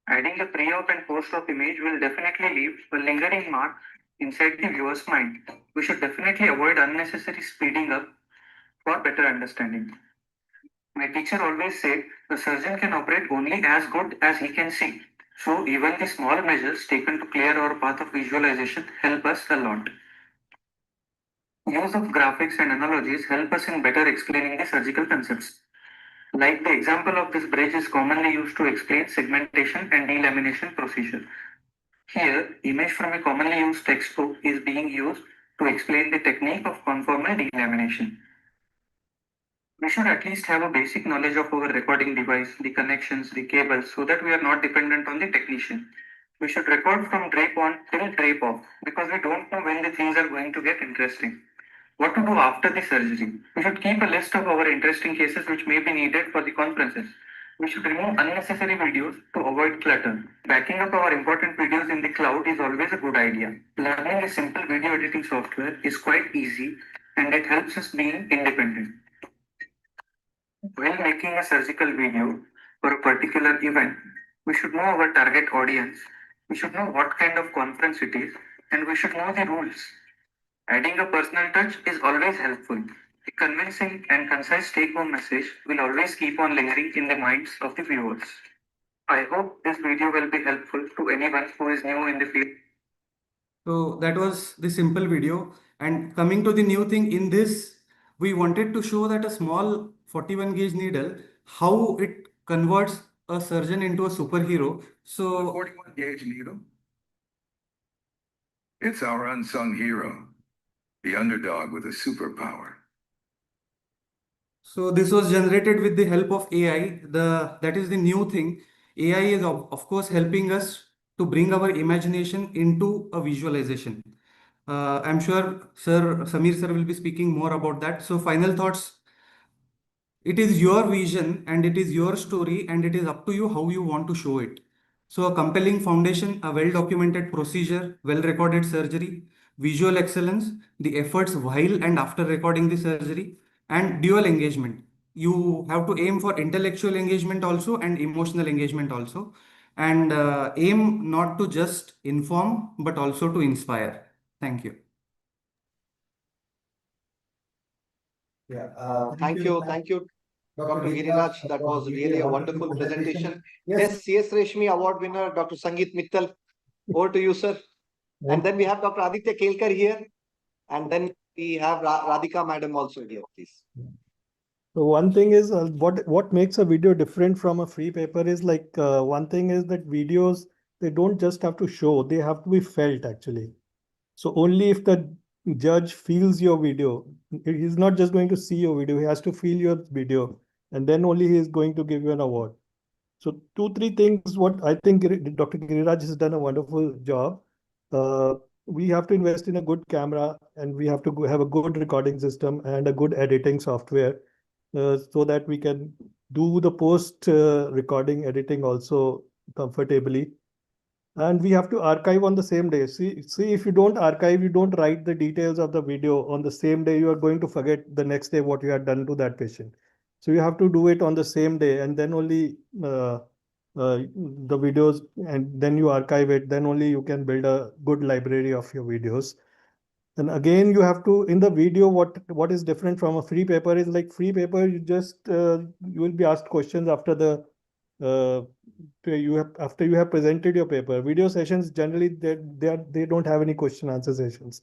Adding the pre-op and post-op image will definitely leave a lingering mark inside the viewer's mind. We should definitely avoid unnecessary speeding up for better understanding. My teacher always said the surgeon can operate only as good as he can see. So even the small measures taken to clear our path of visualization help us a lot. Use of graphics and analogies help us in better explaining the surgical concepts. Like the example of this bridge is commonly used to explain segmentation and delamination procedure. Here, image from a commonly used textbook is being used to explain the technique of conformal delamination. We should at least have a basic knowledge of our recording device, the connections, the cables, so that we are not dependent on the technician. We should record from drape on till drape off because we don't know when the things are going to get interesting. What to do after the surgery? We should keep a list of our interesting cases which may be needed for the conferences. We should remove unnecessary videos to avoid clutter. Backing up our important videos in the cloud is always a good idea. Learning a simple video editing software is quite easy and it helps us being independent. While making a surgical video for a particular event, we should know our target audience, we should know what kind of conference it is, and we should know the rules. Adding a personal touch is always helpful. A convincing and concise take-home message will always keep on lingering in the minds of the viewers. I hope this video will be helpful to anyone who is new in the field. So that was the simple video. And coming to the new thing in this, we wanted to show that a small 41 gauge needle, how it converts a surgeon into a superhero. So 41 gauge needle. It's our unsung hero, the underdog with a superpower. So this was generated with the help of AI. That is the new thing. AI is of course helping us to bring our imagination into a visualization. I'm sure Samir sir will be speaking more about that. So final thoughts. It is your vision and it is your story and it is up to you how you want to show it. So a compelling foundation, a well-documented procedure, well-recorded surgery, visual excellence, the efforts while and after recording the surgery, and dual engagement. You have to aim for intellectual engagement also and emotional engagement also. And aim not to just inform, but also to inspire. Thank you. Yeah, thank you, Dr. Giriraj. That was really a wonderful presentation. Yes, CS Reshmi Award winner, Dr. Sangeet Mittal. Over to you, sir. And then we have Dr. Aditya Kelkar here. And then we have Radhika madam also here, please. So one thing is what makes a video different from a free paper is like one thing is that videos, they don't just have to show, they have to be felt actually. So only if the judge feels your video, he's not just going to see your video, he has to feel your video, and then only he is going to give you an award. So two, three things, what I think Dr. Giriraj has done a wonderful job. Uh, we have to invest in a good camera, and we have to have a good recording system and a good editing software, so that we can do the post recording editing also comfortably. And we have to archive on the same day. See, if you don't archive, you don't write the details of the video on the same day, you are going to forget the next day what you had done to that patient. So you have to do it on the same day, and then only the videos, and then you archive it. Then only you can build a good library of your videos. And again, you have to, in the video, what is different from a free paper is like free paper, you just you will be asked questions after the uh, after you have presented your paper. Video sessions generally they don't have any question answer sessions.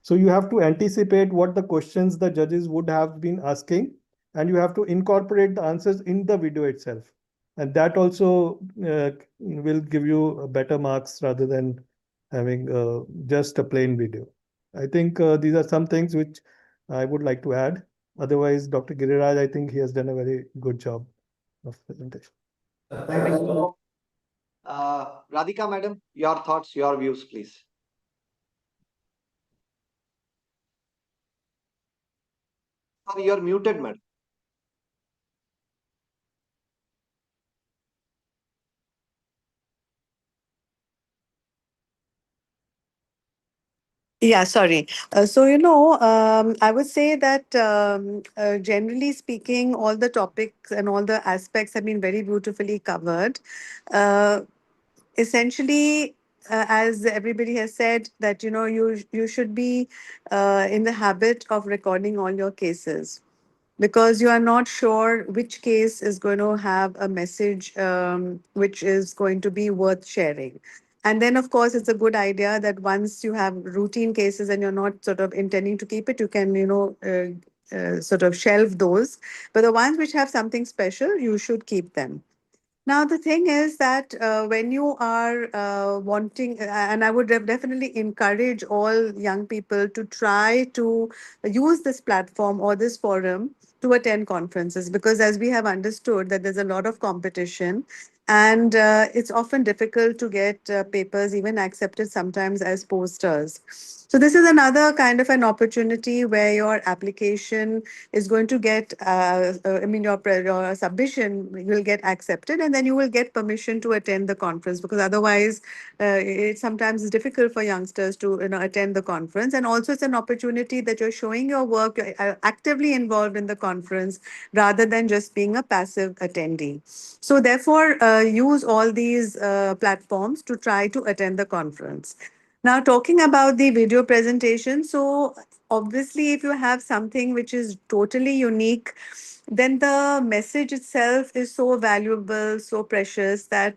So you have to anticipate what the questions the judges would have been asking, and you have to incorporate the answers in the video itself. And that also will give you better marks rather than having just a plain video. I think these are some things which I would like to add. Otherwise, Dr. Giriraj, I think he has done a very good job of presentation. Thank you. Radhika madam, your thoughts, your views, please. Sorry, you're muted, madam. Yeah, sorry. I would say that generally speaking, all the topics and all the aspects have been very beautifully covered. Uh, Essentially, as everybody has said, that you should be in the habit of recording all your cases, because you are not sure which case is going to have a message which is going to be worth sharing. And then, of course, it's a good idea that once you have routine cases and you're not sort of intending to keep it, you can, sort of shelve those. But the ones which have something special, you should keep them. Now, the thing is that when you are wanting, and I would definitely encourage all young people to try to use this platform or this forum to attend conferences, because as we have understood that there's a lot of competition, and it's often difficult to get papers even accepted sometimes as posters. So this is another kind of an opportunity where your application is going to get, your submission will get accepted, and then you will get permission to attend the conference, because otherwise it sometimes is difficult for youngsters to attend the conference. And also it's an opportunity that you're showing your work, you're actively involved in the conference rather than just being a passive attendee. So therefore, use all these platforms to try to attend the conference. Now, talking about the video presentation, so obviously, if you have something which is totally unique, then the message itself is so valuable, so precious that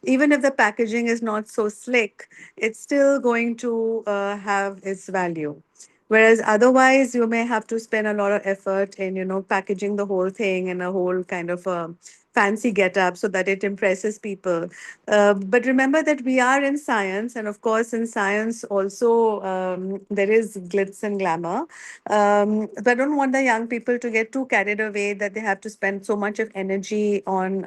even if the packaging is not so slick, it's still going to have its value. Whereas otherwise, you may have to spend a lot of effort in, packaging the whole thing in a whole kind of a fancy get up so that it impresses people. But remember that we are in science, and of course, in science also there is glitz and glamour. But I don't want the young people to get too carried away that they have to spend so much of energy on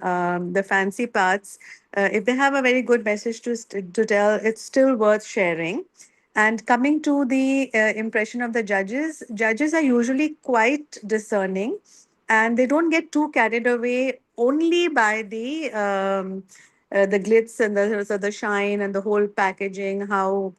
the fancy parts. If they have a very good message to tell, it's still worth sharing. And coming to the impression of the judges, judges are usually quite discerning, and they don't get too carried away only by the glitz and the shine and the whole packaging, how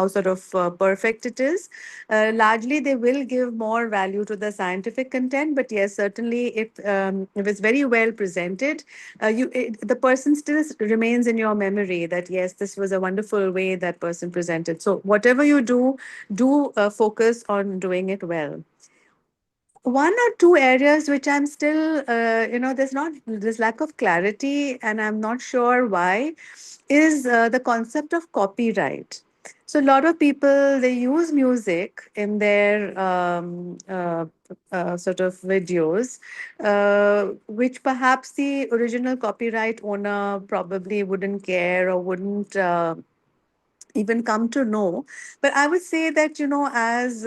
sort of perfect it is. Largely, they will give more value to the scientific content, but yes, certainly if it's very well presented, the person still remains in your memory that yes, this was a wonderful way that person presented. So whatever you do focus on doing it well. One or two areas which I'm still, there's lack of clarity, and I'm not sure why, is the concept of copyright. So a lot of people, they use music in their sort of videos, which perhaps the original copyright owner probably wouldn't care or wouldn't even come to know. But I would say that, as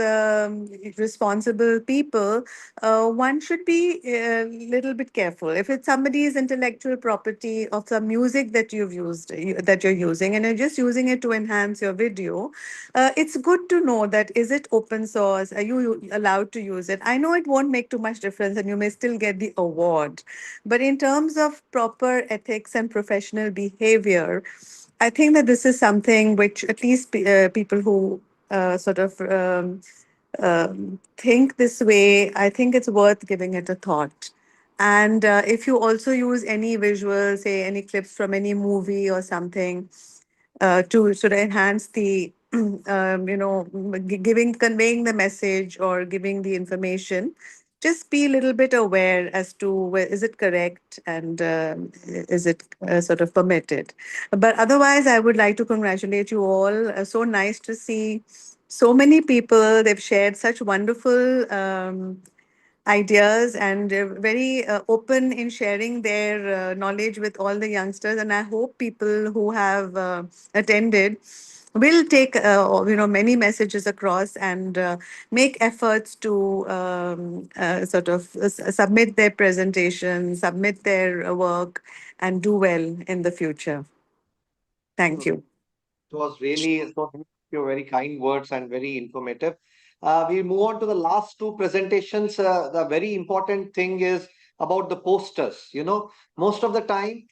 responsible people, one should be a little bit careful. If it's somebody's intellectual property of some music that you've used, that you're using, and you're just using it to enhance your video, it's good to know that, is it open source? Are you allowed to use it? I know it won't make too much difference and you may still get the award. But in terms of proper ethics and professional behavior, I think that this is something which at least people who sort of think this way, I think it's worth giving it a thought. And if you also use any visuals, say any clips from any movie or something, to sort of enhance the, conveying the message or giving the information, just be a little bit aware as to is it correct and is it sort of permitted. But otherwise, I would like to congratulate you all. So nice to see so many people. They've shared such wonderful ideas and very open in sharing their knowledge with all the youngsters. And I hope people who have attended will take many messages across and make efforts to sort of submit their presentation, submit their work, and do well in the future. Thank you. It was really so thank you, very kind words and very informative. We move on to the last two presentations. The very important thing is about the posters. Most of the time,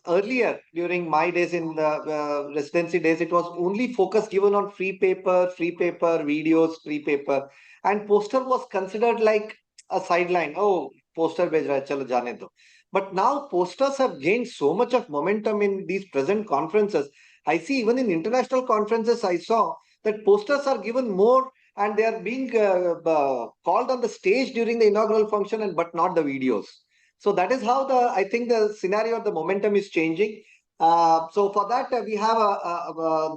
earlier during my days in the residency days, it was only focus given on free paper, videos, free paper, and poster was considered like a sideline. Oh, poster bhej raha hai, chalo jaane do. But now posters have gained so much of momentum in these present conferences. I see even in international conferences, I saw that posters are given more and they are being called on the stage during the inaugural function, and but not the videos. So that is how I think the scenario, the momentum is changing. So for that, we have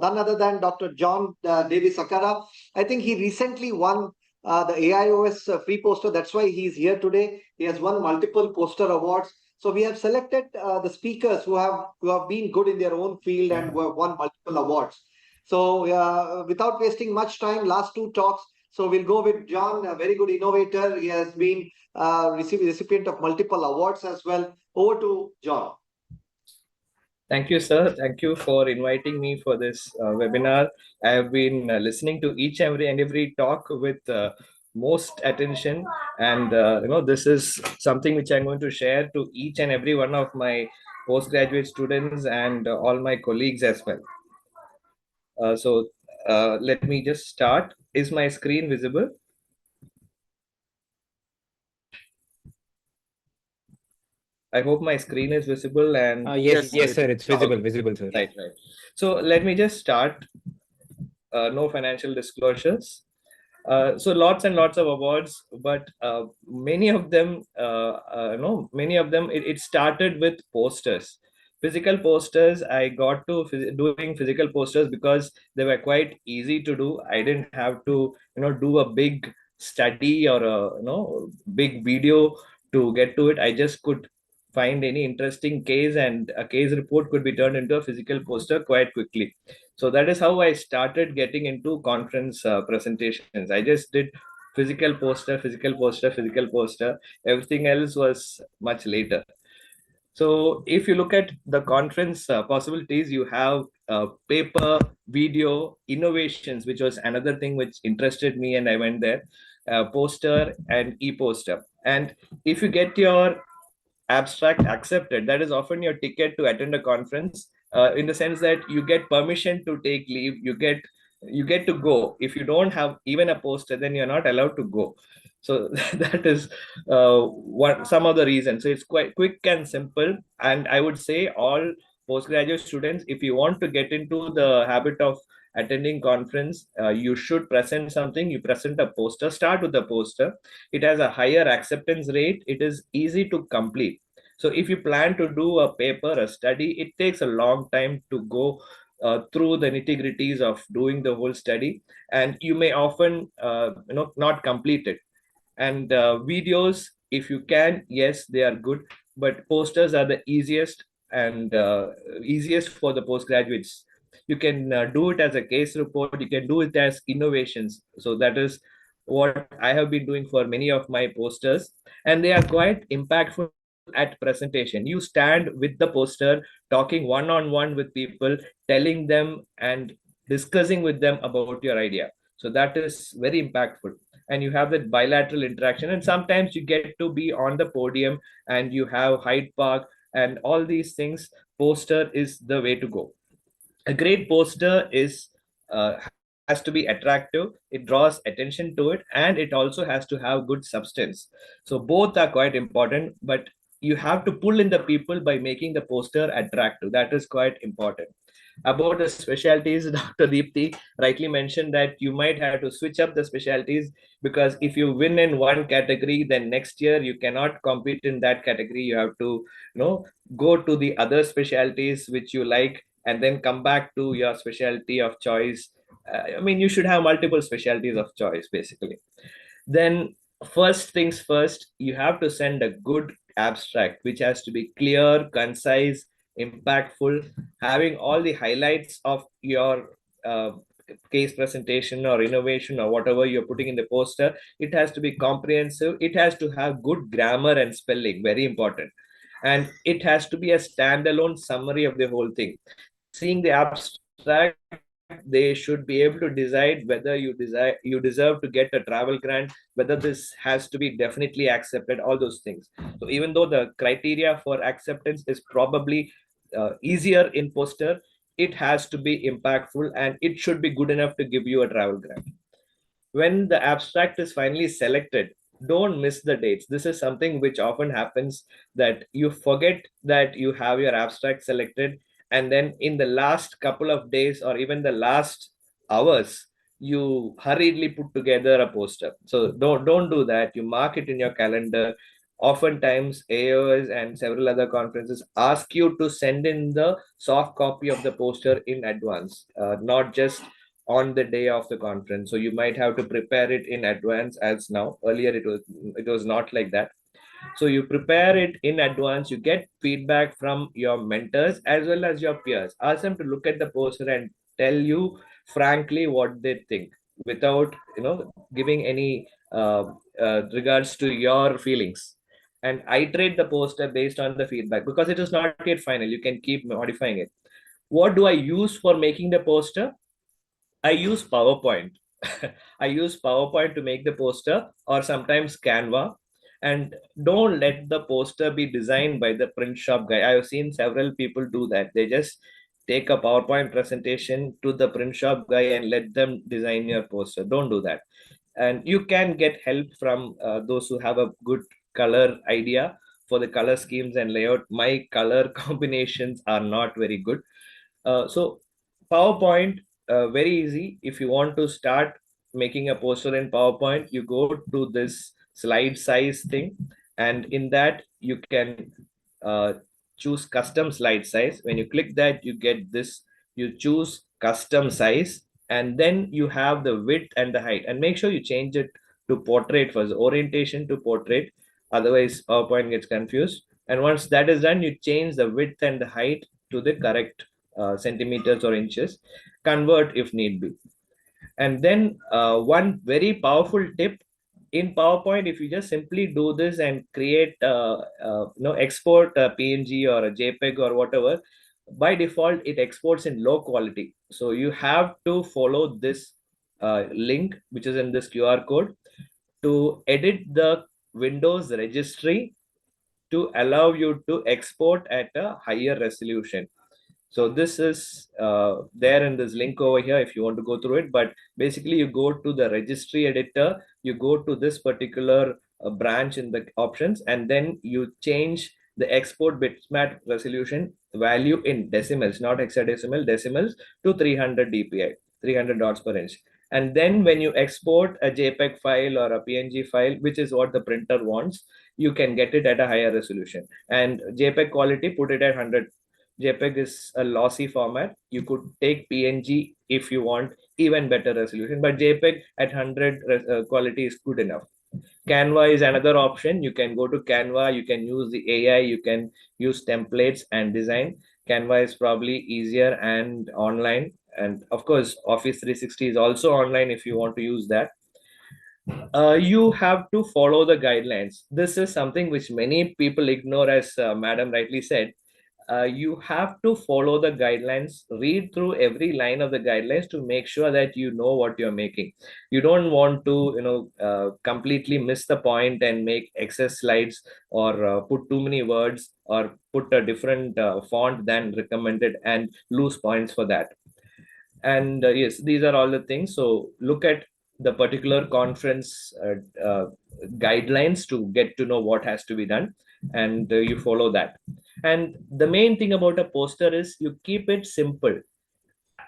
none other than Dr. John Davis Sakara. I think he recently won the AIOS free poster. That's why he's here today. He has won multiple poster awards. So we have selected the speakers who have been good in their own field and who have won multiple awards. So without wasting much time, last two talks. So we'll go with John, a very good innovator. He has been recipient of multiple awards as well. Over to John. Thank you, sir. Thank you for inviting me for this webinar. I have been listening to each and every talk with most attention, and this is something which I'm going to share to each and every one of my postgraduate students and all my colleagues as well. So let me just start. Is my screen visible? I hope my screen is visible and yes, sir, it's visible, sir. Right. So let me just start. No financial disclosures. So lots and lots of awards, but many of them, it started with posters. Physical posters, I got to doing physical posters because they were quite easy to do. I didn't have to, do a big study or a, big video to get to it. I just could find any interesting case and a case report could be turned into a physical poster quite quickly. So that is how I started getting into conference presentations. I just did physical poster. Everything else was much later. So if you look at the conference possibilities, you have paper, video, innovations, which was another thing which interested me and I went there, poster and e-poster. And if you get your abstract accepted, that is often your ticket to attend a conference, in the sense that you get permission to take leave, you get to go. If you don't have even a poster, then you're not allowed to go. So that is some of the reasons. So it's quite quick and simple, and I would say all postgraduate students, if you want to get into the habit of attending conference, you should present something. You present a poster, start with a poster. It has a higher acceptance rate. It is easy to complete. So if you plan to do a paper, a study, it takes a long time to go through the nitty-gritties of doing the whole study, and you may often not complete it. And videos, if you can, yes, they are good, but posters are the easiest and easiest for the postgraduates. You can do it as a case report, you can do it as innovations. So that is what I have been doing for many of my posters, and they are quite impactful at presentation. You stand with the poster, talking one-on-one with people, telling them and discussing with them about your idea. So that is very impactful, and you have that bilateral interaction, and sometimes you get to be on the podium and you have Hyde Park and all these things. Poster is the way to go. A great poster is has to be attractive, it draws attention to it, and it also has to have good substance. So both are quite important, but you have to pull in the people by making the poster attractive. That is quite important. About the specialties, Dr. Deepti rightly mentioned that you might have to switch up the specialties, because if you win in one category, then next year you cannot compete in that category. You have to go to the other specialties which you like, and then come back to your specialty of choice. I mean, you should have multiple specialties of choice, basically. Then first things first, you have to send a good abstract, which has to be clear, concise, impactful, having all the highlights of your case presentation or innovation or whatever you're putting in the poster. It has to be comprehensive. It has to have good grammar and spelling, very important. And it has to be a standalone summary of the whole thing. Seeing the abstract, they should be able to decide whether you deserve to get a travel grant, whether this has to be definitely accepted, all those things. So even though the criteria for acceptance is probably easier in poster, it has to be impactful, and it should be good enough to give you a travel grant. When the abstract is finally selected, don't miss the dates. This is something which often happens, that you forget that you have your abstract selected, and then in the last couple of days or even the last hours, you hurriedly put together a poster. So don't do that. You mark it in your calendar. Oftentimes AOS and several other conferences ask you to send in the soft copy of the poster in advance, not just on the day of the conference. So you might have to prepare it in advance. As now, earlier it was not like that. So you prepare it in advance, you get feedback from your mentors as well as your peers. Ask them to look at the poster and tell you frankly what they think, without giving any regards to your feelings, and iterate the poster based on the feedback, because it is not yet final. You can keep modifying it. What do I use for making the poster? I use PowerPoint. I use PowerPoint to make the poster, or sometimes Canva. And don't let the poster be designed by the print shop guy. I have seen several people do that. They just take a PowerPoint presentation to the print shop guy and let them design your poster. Don't do that. And you can get help from those who have a good color idea for the color schemes and layout. My color combinations are not very good. So PowerPoint, very easy. If you want to start making a poster in PowerPoint, you go to this slide size thing, and in that you can choose custom slide size. When you click that, you get this. You choose custom size, and then you have the width and the height, and make sure you change it to portrait first, orientation to portrait. Otherwise PowerPoint gets confused. And once that is done, you change the width and the height to the correct centimeters or inches, convert if need be. And then one very powerful tip in PowerPoint, if you just simply do this and create export a PNG or a JPEG or whatever, by default it exports in low quality. So you have to follow this link which is in this QR code to edit the Windows registry to allow you to export at a higher resolution. So this is there in this link over here if you want to go through it. But basically you go to the registry editor, you go to this particular branch in the options, and then you change the export bitmap resolution value in decimals, not hexadecimal, decimals, to 300 dpi, 300 dots per inch. And then when you export a JPEG file or a PNG file, which is what the printer wants, you can get it at a higher resolution. And JPEG quality, put it at 100 JPEG is a lossy format. You could take PNG if you want even better resolution, but JPEG at 100 quality is good enough. Canva is another option. You can go to Canva, you can use the AI, you can use templates and design. Canva is probably easier and online. And of course, Office 360 is also online if you want to use that. You have to follow the guidelines. This is something which many people ignore, as Madam rightly said. You have to follow the guidelines, read through every line of the guidelines to make sure that you know what you're making. You don't want to completely miss the point and make excess slides, or put too many words, or put a different font than recommended and lose points for that. And yes, these are all the things. So look at the particular conference guidelines to get to know what has to be done, and you follow that. And the main thing about a poster is you keep it simple.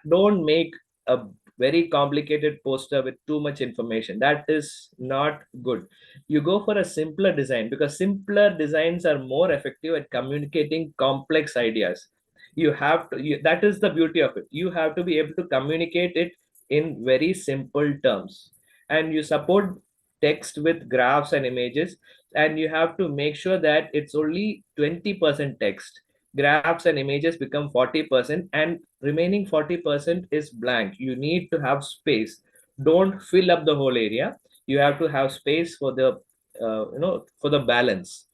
Don't make a very complicated poster with too much information. That is not good. You go for a simpler design, because simpler designs are more effective at communicating complex ideas. You have to, that is the beauty of it. You have to be able to communicate it in very simple terms, and you support text with graphs and images, and you have to make sure that it's only 20% text. Graphs and images become 40%, and remaining 40% is blank. You need to have space. Don't fill up the whole area. You have to have space for the for the balance.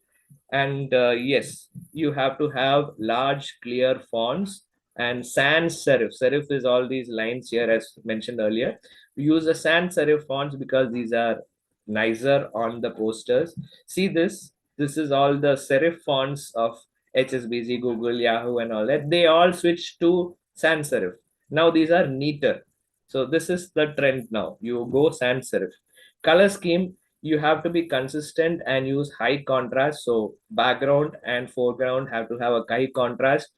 And yes, you have to have large clear fonts and sans serif. Serif is all these lines here, as mentioned earlier. Use the sans serif fonts because these are nicer on the posters. See this is all the serif fonts of HSBC, Google, Yahoo, and all that. They all switch to sans serif. Now these are neater. So this is the trend now. You go sans serif. Color scheme, you have to be consistent and use high contrast. So background and foreground have to have a high contrast.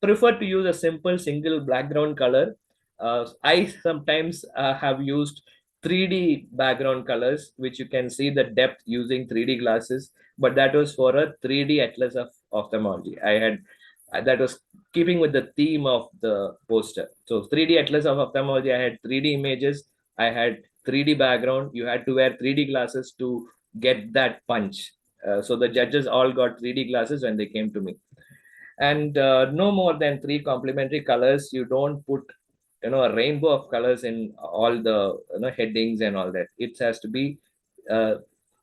Prefer to use a simple single background color. I sometimes have used 3D background colors, which you can see the depth using 3D glasses, but that was for a 3D atlas of ophthalmology. I had that was keeping with the theme of the poster. So 3D atlas of ophthalmology, I had 3D images, I had 3D background. You had to wear 3D glasses to get that punch. So the judges all got 3D glasses when they came to me. And no more than 3 complementary colors. You don't put a rainbow of colors in all the headings and all that. It has to be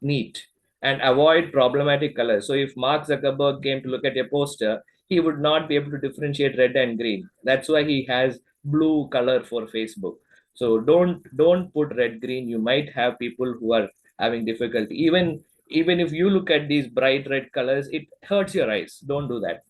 neat, and avoid problematic colors. So if Mark Zuckerberg came to look at your poster, he would not be able to differentiate red and green. That's why he has blue color for Facebook. So don't put red green. You might have people who are having difficulty. Even if you look at these bright red colors, it hurts your eyes. Don't do that.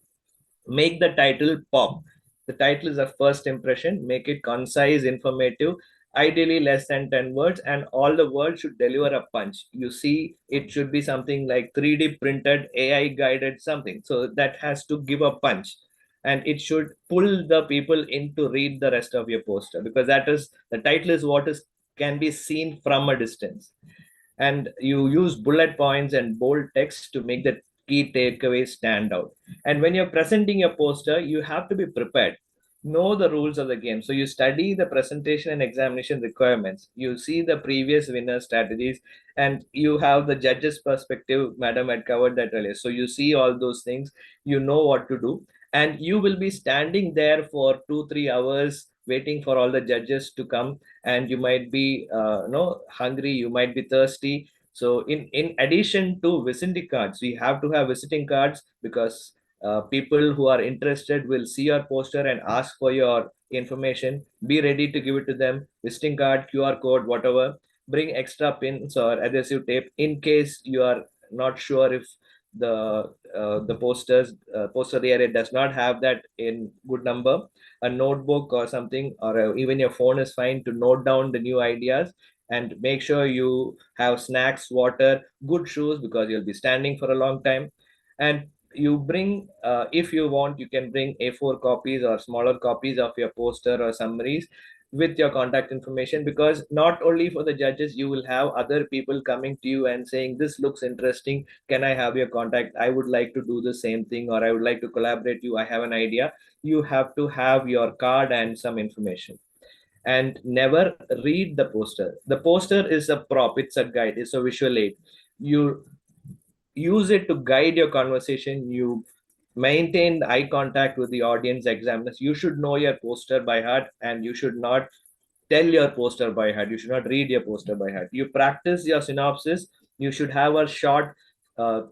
Make the title pop. The title is a first impression. Make it concise, informative, ideally less than 10 words, and all the words should deliver a punch. You see, it should be something like 3D printed, AI guided something. So that has to give a punch, and it should pull the people in to read the rest of your poster, because that is the title is what is can be seen from a distance. And you use bullet points and bold text to make the key takeaways stand out. And when you're presenting your poster, you have to be prepared. Know the rules of the game. So you study the presentation and examination requirements. You see the previous winner strategies, and you have the judge's perspective. Madam had covered that earlier. So you see all those things, you know what to do, and you will be standing there for 2-3 hours waiting for all the judges to come, and you might be hungry, you might be thirsty. So in addition to visiting cards, we have to have visiting cards, because people who are interested will see your poster and ask for your information. Be ready to give it to them. Visiting card, QR code, whatever. Bring extra pins or adhesive tape in case you are not sure if the poster area does not have that in good number. A notebook or something, or even your phone is fine to note down the new ideas. And make sure you have snacks, water, good shoes, because you'll be standing for a long time. And you bring, if you want, you can bring A4 copies or smaller copies of your poster or summaries. with your contact information, because not only for the judges, you will have other people coming to you and saying, this looks interesting, can I have your contact, I would like to do the same thing, or I would like to collaborate you, I have an idea. You have to have your card and some information. And never read the poster. The poster is a prop, it's a guide, it's a visual aid. You use it to guide your conversation. You maintain eye contact with the audience examiners. You should know your poster by heart, and you should not tell your poster by heart. You should not read your poster by heart. You practice your synopsis. You should have a short, a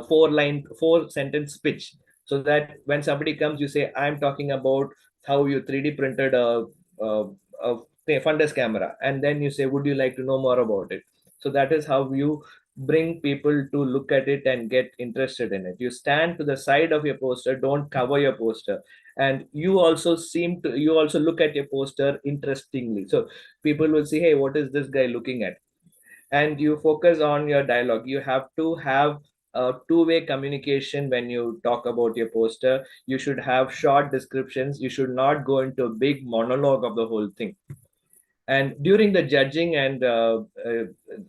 4 sentence pitch, so that when somebody comes, you say, I'm talking about how you 3D printed a fundus camera, and then you say, would you like to know more about it? So that is how you bring people to look at it and get interested in it. You stand to the side of your poster, don't cover your poster. And you also look at your poster interestingly, so people will see, hey, what is this guy looking at? And you focus on your dialogue. You have to have a two-way communication when you talk about your poster. You should have short descriptions. You should not go into a big monologue of the whole thing. And during the judging and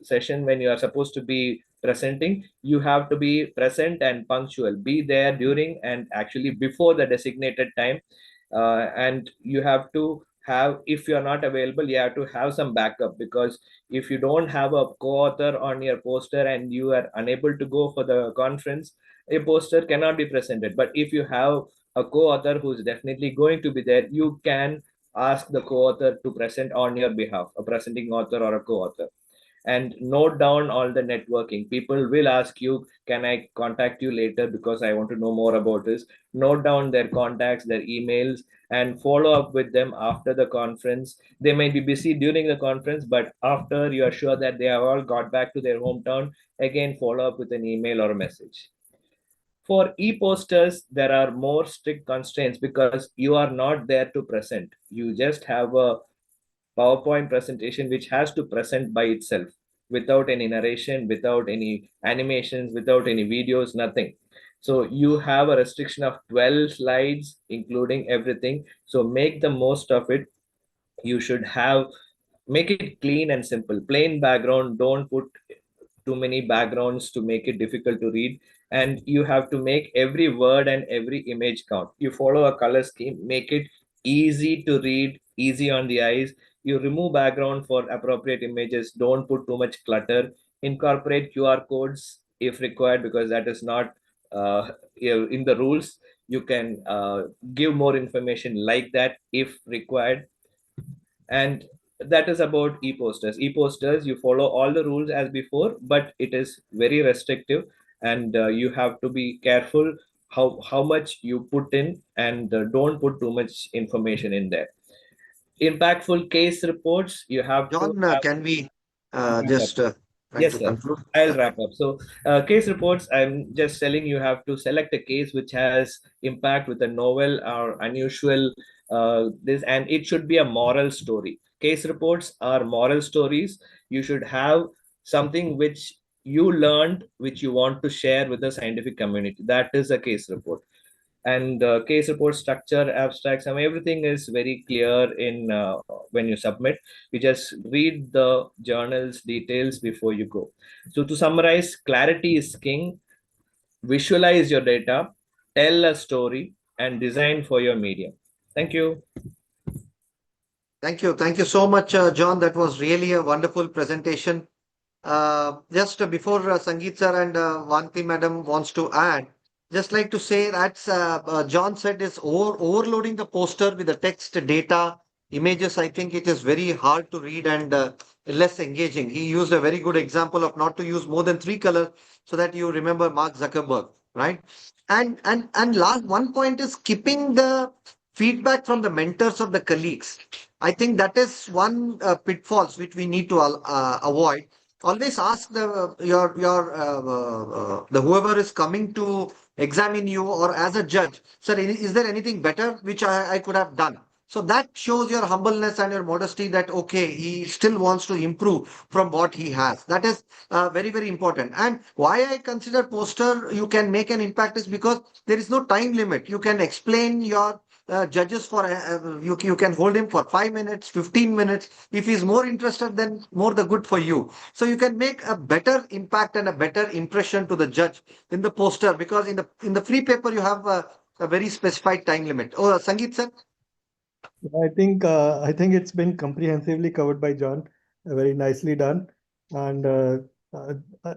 session, when you are supposed to be presenting, you have to be present and punctual. Be there during and actually before the designated time. And you have to have, if you're not available, you have to have some backup, because if you don't have a co-author on your poster and you are unable to go for the conference, a poster cannot be presented. But if you have a co-author who's definitely going to be there, you can ask the co-author to present on your behalf, a presenting author or a co-author. And note down all the networking. People will ask you, can I contact you later because I want to know more about this? Note down their contacts, their emails, and follow up with them after the conference. They may be busy during the conference, but after you are sure that they have all got back to their hometown, again, follow up with an email or a message. For e-posters, there are more strict constraints because you are not there to present. You just have a PowerPoint presentation which has to present by itself, without any narration, without any animations, without any videos, nothing. So you have a restriction of 12 slides, including everything. So make the most of it. You should make it clean and simple. Plain background, don't put too many backgrounds to make it difficult to read. And you have to make every word and every image count. You follow a color scheme, make it easy to read, easy on the eyes. You remove background for appropriate images. Don't put too much clutter. Incorporate QR codes if required, because that is not in the rules. You can give more information like that if required. And that is about e-posters. E-posters, you follow all the rules as before, but it is very restrictive, and you have to be careful how much you put in, and don't put too much information in there. Impactful case reports, you have John, to can we yes, sir. conclude? I'll wrap up. So case reports, I'm just telling you have to select a case which has impact with a novel or unusual and it should be a moral story. Case reports are moral stories. You should have something which you learned, which you want to share with the scientific community. That is a case report. And case report structure, abstracts, everything is very clear in when you submit. You just read the journal's details before you go. So to summarize, clarity is king. Visualize your data, tell a story, and design for your medium. Thank you. Thank you. Thank you so much, John. That was really a wonderful presentation. Just before Sangeet sir and Vanti madam wants to add, just like to say that John said is overloading the poster with the text, data, images. I think it is very hard to read and less engaging. He used a very good example of not to use more than 3 colors so that you remember Mark Zuckerberg, right? And last one point is keeping the feedback from the mentors or the colleagues. I think that is one pitfalls which we need to avoid. Always ask the whoever is coming to examine you or as a judge, sir, is there anything better which I could have done? So that shows your humbleness and your modesty that, okay, he still wants to improve from what he has. That is very, very important. And why I consider poster you can make an impact is because there is no time limit. You can explain your judges for you can hold him for 5 minutes, 15 minutes. If he's more interested, then more the good for you. So you can make a better impact and a better impression to the judge in the poster, because in the free paper you have a very specified time limit. Oh, Sangeet sir. I think it's been comprehensively covered by John, very nicely done, and uh,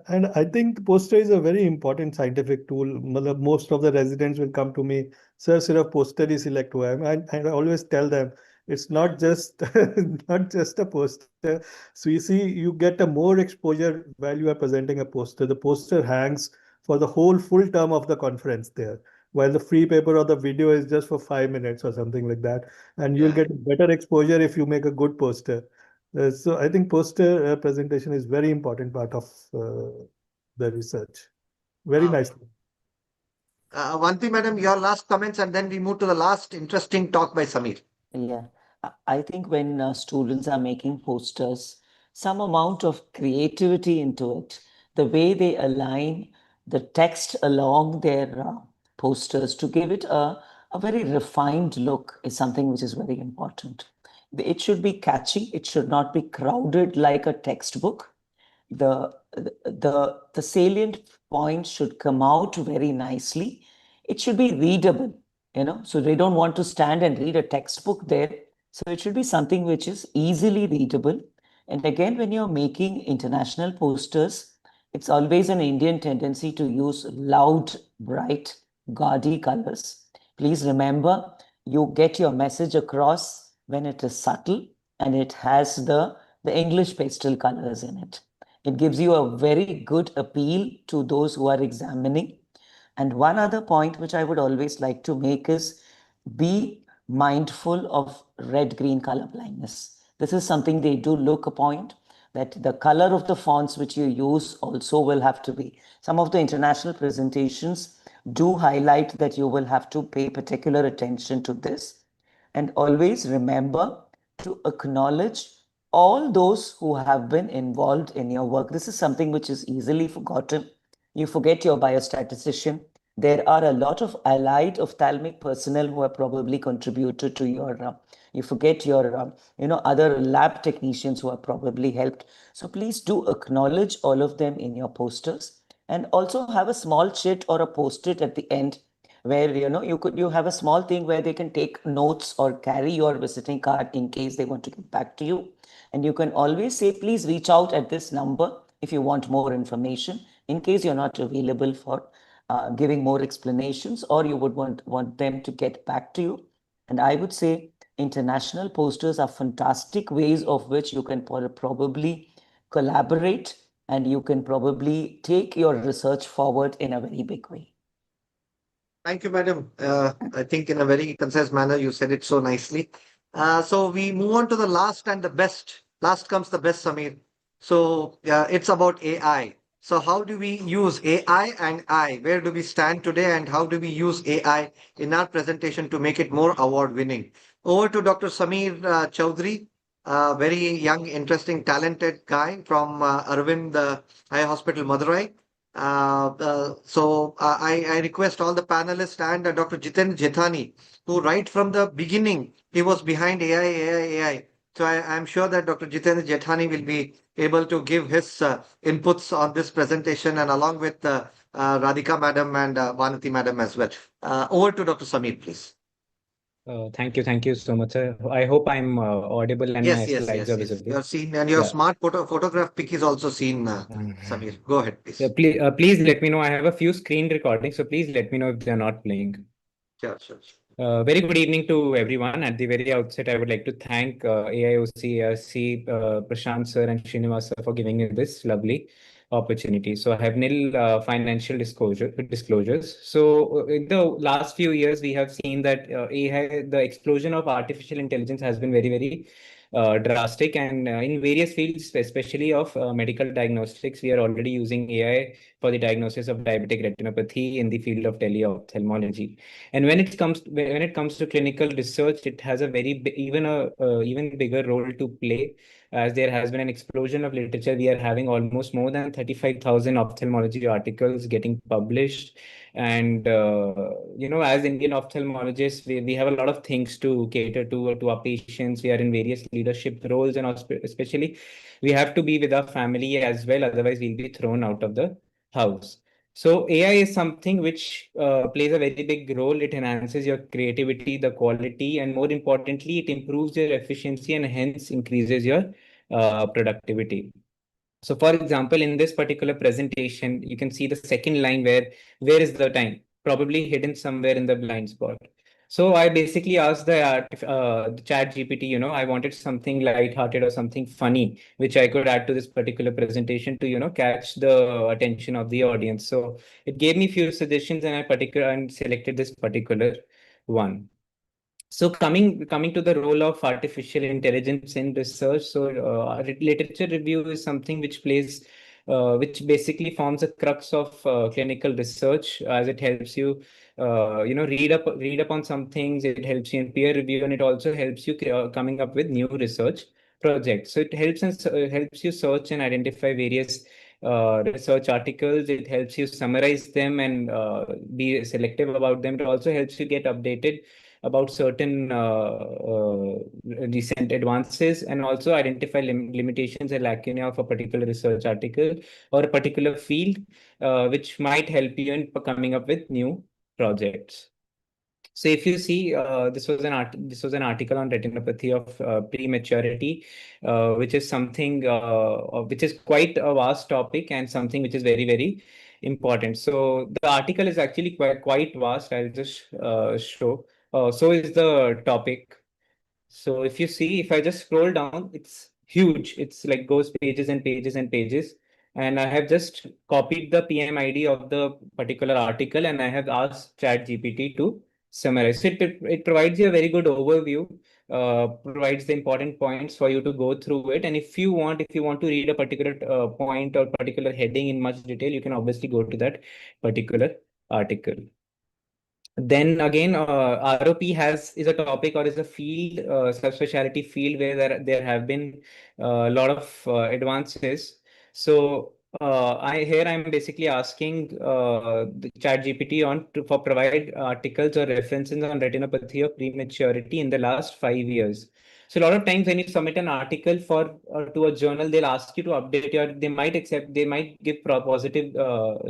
and I think poster is a very important scientific tool. मतलब most of the residents will come to me, sir, सिर्फ poster ही select हुआ है. And I always tell them it's not just not just a poster. So you see, you get a more exposure while you are presenting a poster. The poster hangs for the whole full term of the conference there, while the free paper or the video is just for 5 minutes or something like that, and you'll Yeah. get better exposure if you make a good poster. So I think poster presentation is very important part of the research. Very nicely. Vanti madam, your last comments, and then we move to the last interesting talk by Samir. Yeah, I think when students are making posters, some amount of creativity into it, the way they align the text along their posters to give it a very refined look is something which is very important. It should be catchy. It should not be crowded like a textbook. The salient points should come out very nicely. It should be readable, so they don't want to stand and read a textbook there. So it should be something which is easily readable. And again, when you're making international posters, it's always an Indian tendency to use loud, bright, gaudy colors. Please remember, you get your message across when it is subtle and it has the English pastel colors in it. It gives you a very good appeal to those who are examining. And one other point which I would always like to make is be mindful of red-green color blindness. This is something they do look upon, that the color of the fonts which you use also will have to be. Some of the international presentations do highlight that you will have to pay particular attention to this. And always remember to acknowledge all those who have been involved in your work. This is something which is easily forgotten. You forget your biostatistician. There are a lot of allied ophthalmic personnel who have probably contributed to your, you forget your, other lab technicians who have probably helped. So please do acknowledge all of them in your posters, and also have a small chit or a post-it at the end where, you have a small thing where they can take notes or carry your visiting card in case they want to get back to you. And you can always say, please reach out at this number if you want more information, in case you're not available for giving more explanations, or you would want them to get back to you. And I would say international posters are fantastic ways of which you can probably collaborate, and you can probably take your research forward in a very big way. Thank you, madam. I think in a very concise manner, you said it so nicely. So we move on to the last and the best. Last comes the best, Samir. So it's about AI. So how do we use AI and I? Where do we stand today, and how do we use AI in our presentation to make it more award winning? Over to Dr. Samir Chaudhary, a very young, interesting, talented guy from Arvind Eye Hospital, Madurai. I request all the panelists and Dr. Jiten Jethani, who right from the beginning, he was behind AI. So I'm sure that Dr. Jiten Jethani will be able to give his inputs on this presentation, and along with Radhika madam and Vanati madam as well. Over to Dr. Samir, please. Thank you so much, sir. I hope I'm audible and my slides are visible. You're seen, and your smart photograph pic is also seen, Samir. Go ahead, please. Please let me know. I have a few screen recordings, so please let me know if they're not playing. Sure. Very good evening to everyone. At the very outset, I would like to thank AIOC, ARC, Prashant sir and Srinivas sir for giving me this lovely opportunity. So I have nil financial disclosures. So in the last few years, we have seen that AI, the explosion of artificial intelligence has been very, very drastic, and in various fields, especially of medical diagnostics, we are already using AI for the diagnosis of diabetic retinopathy in the field of teleophthalmology. And when it comes to clinical research, it has a very even bigger role to play as there has been an explosion of literature. We are having almost more than 35,000 ophthalmology articles getting published. And, as Indian ophthalmologists, we have a lot of things to cater to our patients. We are in various leadership roles, and especially we have to be with our family as well. Otherwise, we'll be thrown out of the house. So AI is something which plays a very big role. It enhances your creativity, the quality, and more importantly, it improves your efficiency and hence increases your productivity. So for example, in this particular presentation, you can see the second line where is the time? Probably hidden somewhere in the blind spot. So I basically asked the chat GPT, I wanted something light-hearted or something funny, which I could add to this particular presentation to, catch the attention of the audience. So it gave me few suggestions and I selected this particular one. So coming to the role of artificial intelligence in research, so literature review is something which which basically forms a crux of clinical research, as it helps you, read up on some things. It helps you in peer review, and it also helps you coming up with new research projects. So it helps you search and identify various research articles. It helps you summarize them and be selective about them. It also helps you get updated about certain recent advances, and also identify limitations and lacunae of a particular research article or a particular field, which might help you in coming up with new projects. So if you see, this was an article on retinopathy of prematurity, which is something which is quite a vast topic and something which is very, very important. So the article is actually quite vast. I'll just show. So is the topic. So if you see, if I just scroll down, it's huge. It's like goes pages and pages and pages. And I have just copied the PMID of the particular article, and I have asked ChatGPT to summarize. It provides you a very good overview, provides the important points for you to go through it. And if you want to read a particular point or particular heading in much detail, you can obviously go to that particular article. Then again, ROP is a topic or is a field, subspecialty field where there have been a lot of advances. So I'm basically asking the ChatGPT for provide articles or references on retinopathy of prematurity in the last 5 years. So a lot of times when you submit an article to a journal, they'll ask you to update they might give positive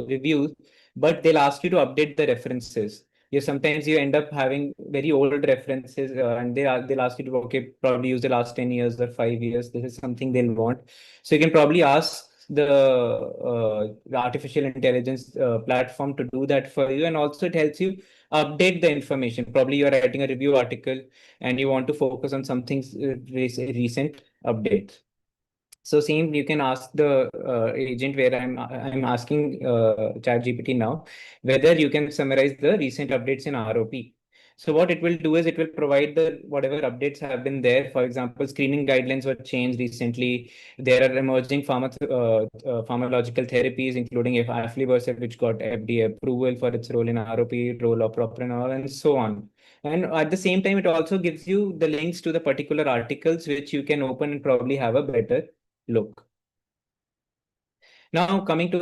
reviews, but they'll ask you to update the references. Sometimes you end up having very old references, and they'll ask you to probably use the last 10 years or 5 years. This is something they'll want. So you can probably ask the artificial intelligence platform to do that for you, and also it helps you update the information. Probably you're writing a review article and you want to focus on something recent updates. So same, you can ask the agent where I'm asking ChatGPT now whether you can summarize the recent updates in ROP. So what it will do is it will provide whatever updates have been there. For example, screening guidelines were changed recently. There are emerging pharmacological therapies, including aflibercept, which got FDA approval for its role in ROP, role of propranolol, and so on. And at the same time, it also gives you the links to the particular articles, which you can open and probably have a better look. Now coming to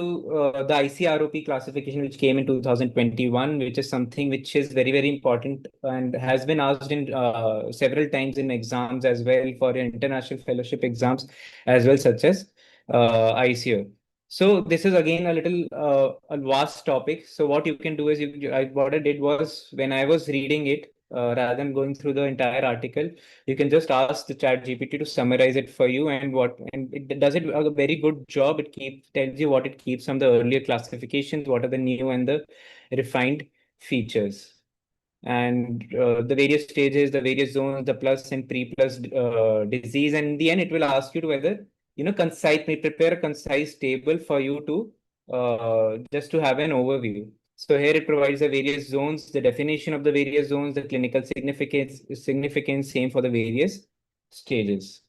the ICROP classification, which came in 2021, which is something which is very, very important and has been asked in several times in exams as well, for international fellowship exams as well, such as ICO. So this is again a little a vast topic. So what you can do is what I did was, when I was reading it, rather than going through the entire article, you can just ask the ChatGPT to summarize it for you, and it does it a very good job. It tells you what it keeps from the earlier classifications, what are the new and the refined features, and the various stages, the various zones, the plus and pre-plus disease, and in the end, it will ask you to whether prepare a concise table for you to just to have an overview. So here it provides the various zones, the definition of the various zones, the clinical significance, same for the various stages.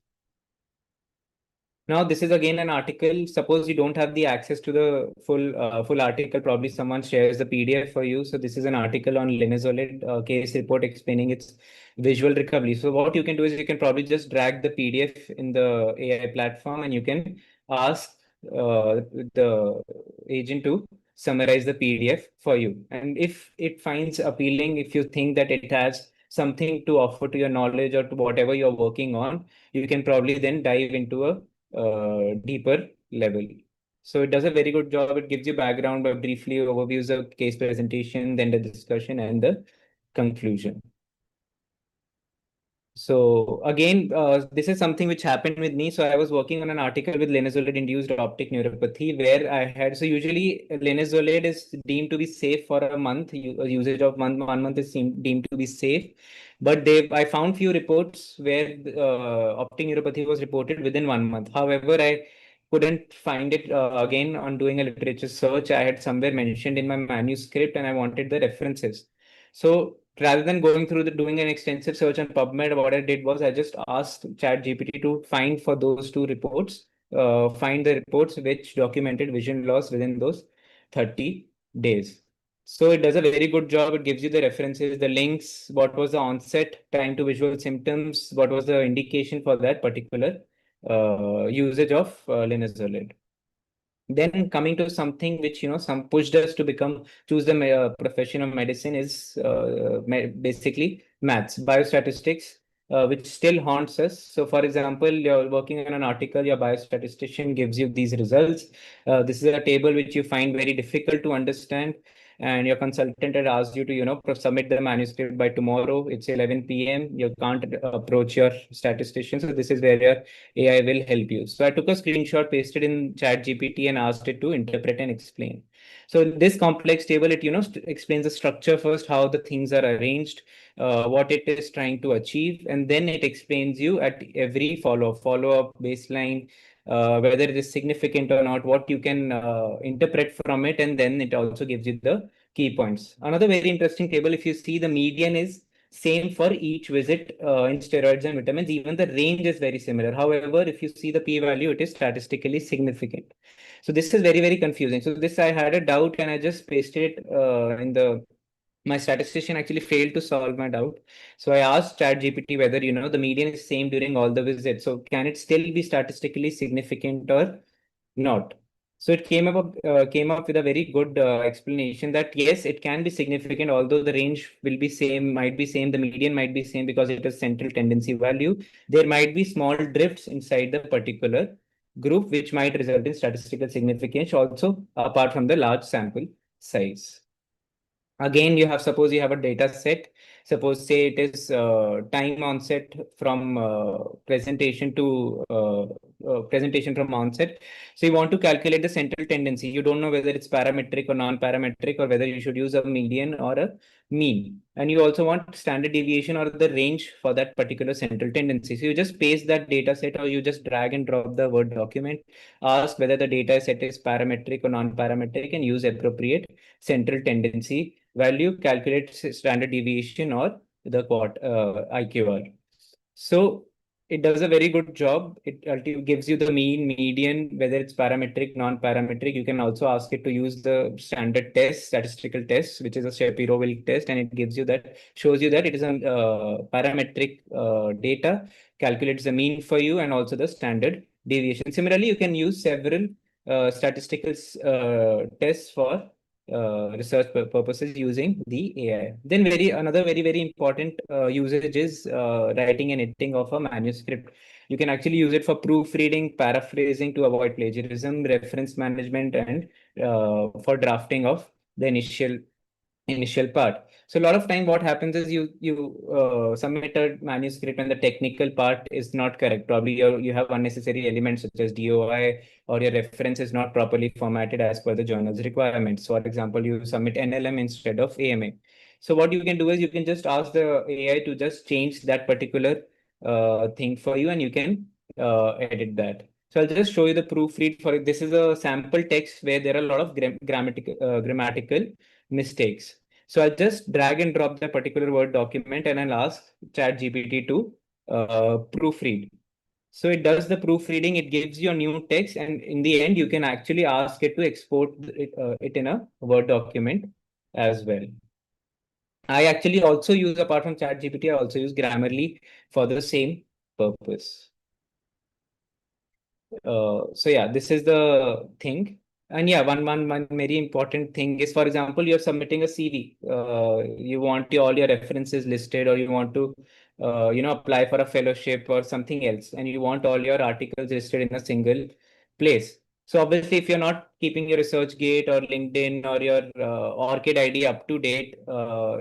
Now, this is again an article. Suppose you don't have the access to the full article. Probably someone shares the PDF for you. So this is an article on linezolid case report explaining its visual recovery. So what you can do is you can probably just drag the PDF in the AI platform and you can ask the agent to summarize the PDF for you. And if it finds appealing, if you think that it has something to offer to your knowledge or to whatever you're working on, you can probably then dive into a deeper level. So it does a very good job. It gives you background, but briefly overviews the case presentation, then the discussion and the conclusion. So again, this is something which happened with me. So I was working on an article with linezolid-induced optic neuropathy, where I had, so usually linezolid is deemed to be safe for a month. Usage of 1 month is deemed to be safe. But I found few reports where optic neuropathy was reported within 1 month. However, I couldn't find it again on doing a literature search. I had somewhere mentioned in my manuscript and I wanted the references. So rather than going through doing an extensive search on PubMed, what I did was I just asked ChatGPT to find for those two reports, find the reports which documented vision loss within those 30 days. So it does a very good job. It gives you the references, the links, what was the onset time to visual symptoms, what was the indication for that particular usage of linezolid. Then coming to something which, some pushed us to choose the profession of medicine is basically maths, biostatistics, which still haunts us. So for example, you're working on an article, your biostatistician gives you these results. This is a table which you find very difficult to understand. And your consultant had asked you to, submit the manuscript by tomorrow. It's 11 p.m. You can't approach your statistician. So this is where your AI will help you. So I took a screenshot, pasted in ChatGPT and asked it to interpret and explain. So this complex table, it, explains the structure first, how the things are arranged, what it is trying to achieve. And then it explains you at every follow-up, baseline, whether it is significant or not, what you can interpret from it. And then it also gives you the key points. Another very interesting table, if you see, the median is same for each visit in steroids and vitamins. Even the range is very similar. However, if you see the p-value, it is statistically significant. So this is very, very confusing. So this, I had a doubt and I just pasted it my statistician actually failed to solve my doubt. So I asked ChatGPT whether, the median is same during all the visits. So can it still be statistically significant or not? So it came up with a very good explanation that yes, it can be significant, although the range will be same, might be same, the median might be same because it is central tendency value. There might be small drifts inside the particular group, which might result in statistical significance also, apart from the large sample size. Again, suppose you have a data set. Suppose say it is time onset from presentation to presentation from onset. So you want to calculate the central tendency. You don't know whether it's parametric or non-parametric, or whether you should use a median or a mean. And you also want standard deviation or the range for that particular central tendency. So you just paste that data set, or you just drag and drop the Word document, ask whether the data set is parametric or non-parametric, and use appropriate central tendency value, calculate standard deviation or the IQR. So it does a very good job. It gives you the mean, median, whether it's parametric, non-parametric. You can also ask it to use the standard test, statistical test, which is a Shapiro-Wilk test, and it gives you that, shows you that it is a parametric data, calculates the mean for you and also the standard deviation. Similarly, you can use several statistical tests for research purposes using the AI. Then another very important usage is writing and editing of a manuscript. You can actually use it for proofreading, paraphrasing to avoid plagiarism, reference management, and for drafting of the initial part. So a lot of time what happens is you submit a manuscript and the technical part is not correct. Probably you have unnecessary elements such as DOI, or your reference is not properly formatted as per the journal's requirements. For example, you submit NLM instead of AMA. So what you can do is you can just ask the AI to just change that particular thing for you, and you can edit that. So I'll just show you the proofread for it. This is a sample text where there are a lot of grammatical mistakes. So I'll just drag and drop the particular Word document and I'll ask ChatGPT to proofread. So it does the proofreading, it gives you a new text, and in the end, you can actually ask it to export it in a Word document as well. I actually also use, apart from ChatGPT, I also use Grammarly for the same purpose. So yeah, this is the thing. And yeah, one very important thing is, for example, you're submitting a CV. You want all your references listed, or you want to, apply for a fellowship or something else, and you want all your articles listed in a single place. So obviously, if you're not keeping your ResearchGate or LinkedIn or your ORCID ID up to date,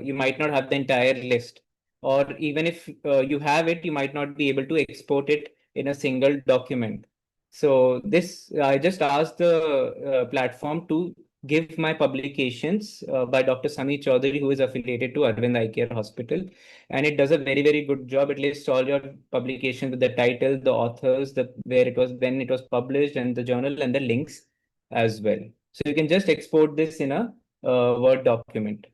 you might not have the entire list. Or even if you have it, you might not be able to export it in a single document. So this, I just asked the platform to give my publications by Dr. Sami Chaudhary, who is affiliated to Arvind Eye Care Hospital. And it does a very, very good job. It lists all your publications with the title, the authors, where it was, when it was published, and the journal, and the links as well. So you can just export this in a Word document.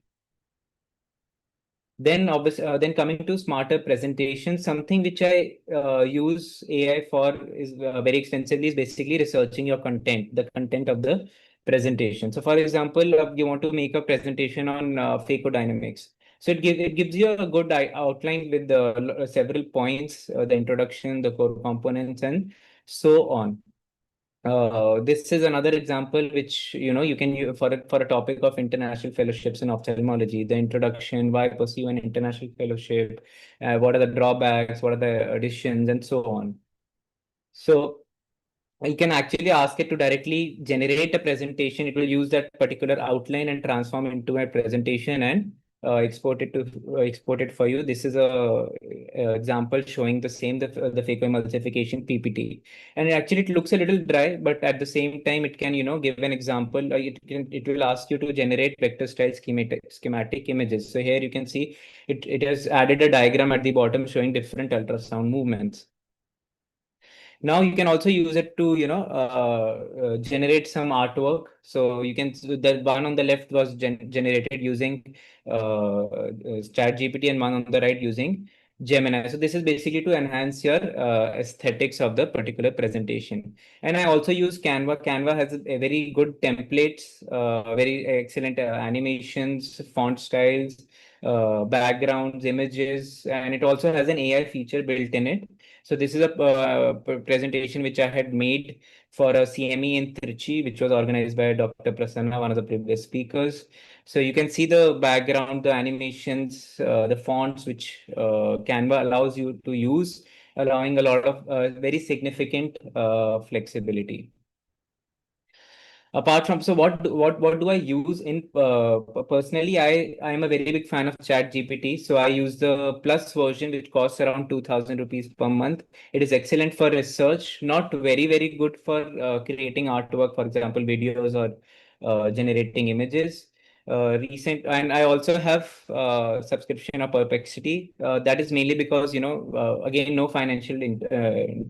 Then obviously, then coming to smarter presentation, something which I use AI for is very extensively is basically researching your content, the content of the presentation. So for example, you want to make a presentation on phakodynamics. So it gives you a good outline with the several points, the introduction, the core components, and so on. This is another example which you can use for a topic of international fellowships in ophthalmology. The introduction, why pursue an international fellowship, what are the drawbacks, what are the additions, and so on. So you can actually ask it to directly generate a presentation. It will use that particular outline and transform into a presentation and export it for you. This is a example showing the phacoemulsification PPT, and it looks a little dry, but at the same time it can give an example. It will ask you to generate vector style schematic images. So here you can see it has added a diagram at the bottom showing different ultrasound movements. Now you can also use it to generate some artwork. So you can, the one on the left was generated using ChatGPT, and one on the right using Gemini. So this is basically to enhance your aesthetics of the particular presentation. And I also use Canva. Canva has a very good templates, very excellent animations, font styles, backgrounds, images, and it also has an AI feature built in it. So this is a presentation which I had made for a CME in Trichy, which was organized by Dr. Prasanna, one of the previous speakers. So you can see the background, the animations, the fonts, which Canva allows you to use, allowing a lot of very significant flexibility. Apart from, so what do I use in personally? I am a very big fan of ChatGPT. So I use the plus version, which costs around 2,000 rupees per month. It is excellent for research, not very, very good for creating artwork, for example, videos or generating images. And I also have subscription of Perplexity. That is mainly because again, no financial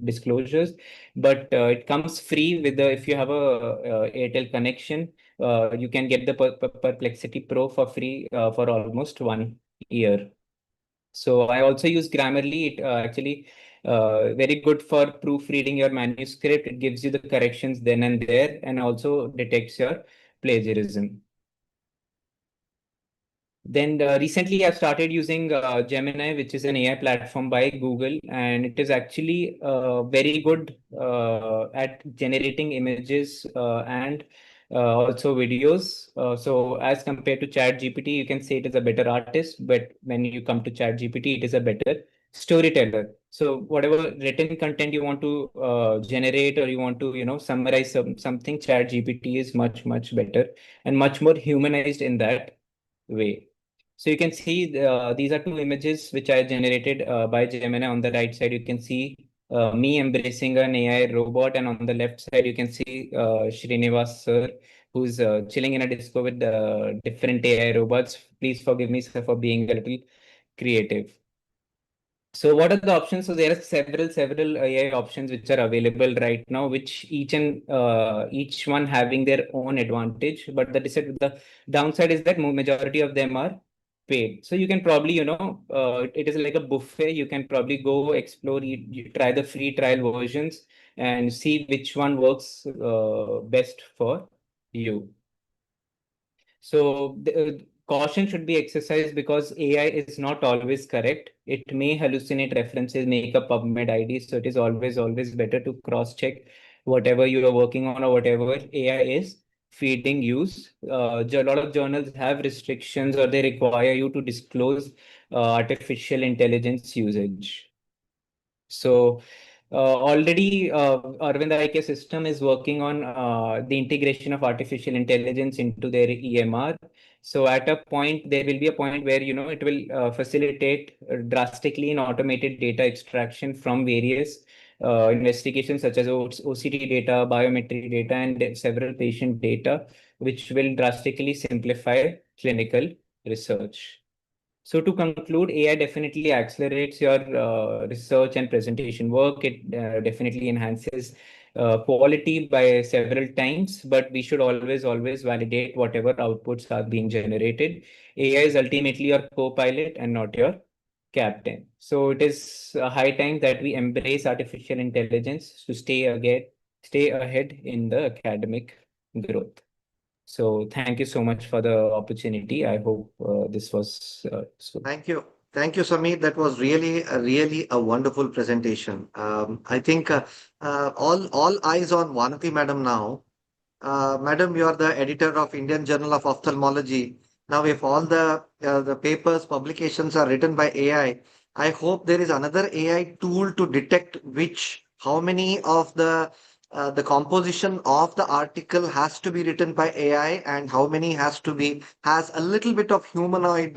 disclosures, but it comes free with the, if you have a Airtel connection, you can get the Perplexity Pro for free for almost 1 year. So I also use Grammarly. It actually very good for proofreading your manuscript. It gives you the corrections then and there, and also detects your plagiarism. Then recently I've started using Gemini, which is an AI platform by Google, and it is actually very good at generating images and also videos. So as compared to ChatGPT, you can say it is a better artist, but when you come to ChatGPT, it is a better storyteller. So whatever written content you want to generate, or you want to summarize something, ChatGPT is much better and much more humanized in that way. So you can see these are two images which I generated by Gemini. On the right side, you can see me embracing an AI robot, and on the left side, you can see Srinivas sir, who's chilling in a disco with different AI robots. Please forgive me, sir, for being a little creative. So what are the options? So there are several AI options which are available right now, which each one having their own advantage. But the downside is that majority of them are paid. So you can probably, it is like a buffet. You can probably go explore, you try the free trial versions and see which one works best for you. So the caution should be exercised because AI is not always correct. It may hallucinate references, make a PubMed ID. So it is always better to cross-check whatever you are working on or whatever AI is feeding use. A lot of journals have restrictions or they require you to disclose artificial intelligence usage. So already Arvind Eye Care system is working on the integration of artificial intelligence into their EMR. So at a point, there will be a point where, it will facilitate drastically in automated data extraction from various investigations such as OCT data, biometry data, and several patient data, which will drastically simplify clinical research. So to conclude, AI definitely accelerates your research and presentation work. It definitely enhances quality by several times, but we should always validate whatever outputs are being generated. AI is ultimately your co-pilot and not your captain. So it is a high time that we embrace artificial intelligence to stay ahead in the academic growth. So thank you so much for the opportunity. I hope this was useful. Thank you. Thank you, Sameer. That was really a wonderful presentation. I think all eyes on Vanati Madam now. Madam, you are the editor of Indian Journal of Ophthalmology. Now, if all the papers, publications are written by AI, I hope there is another AI tool to detect how many of the composition of the article has to be written by AI and how many has a little bit of humanoid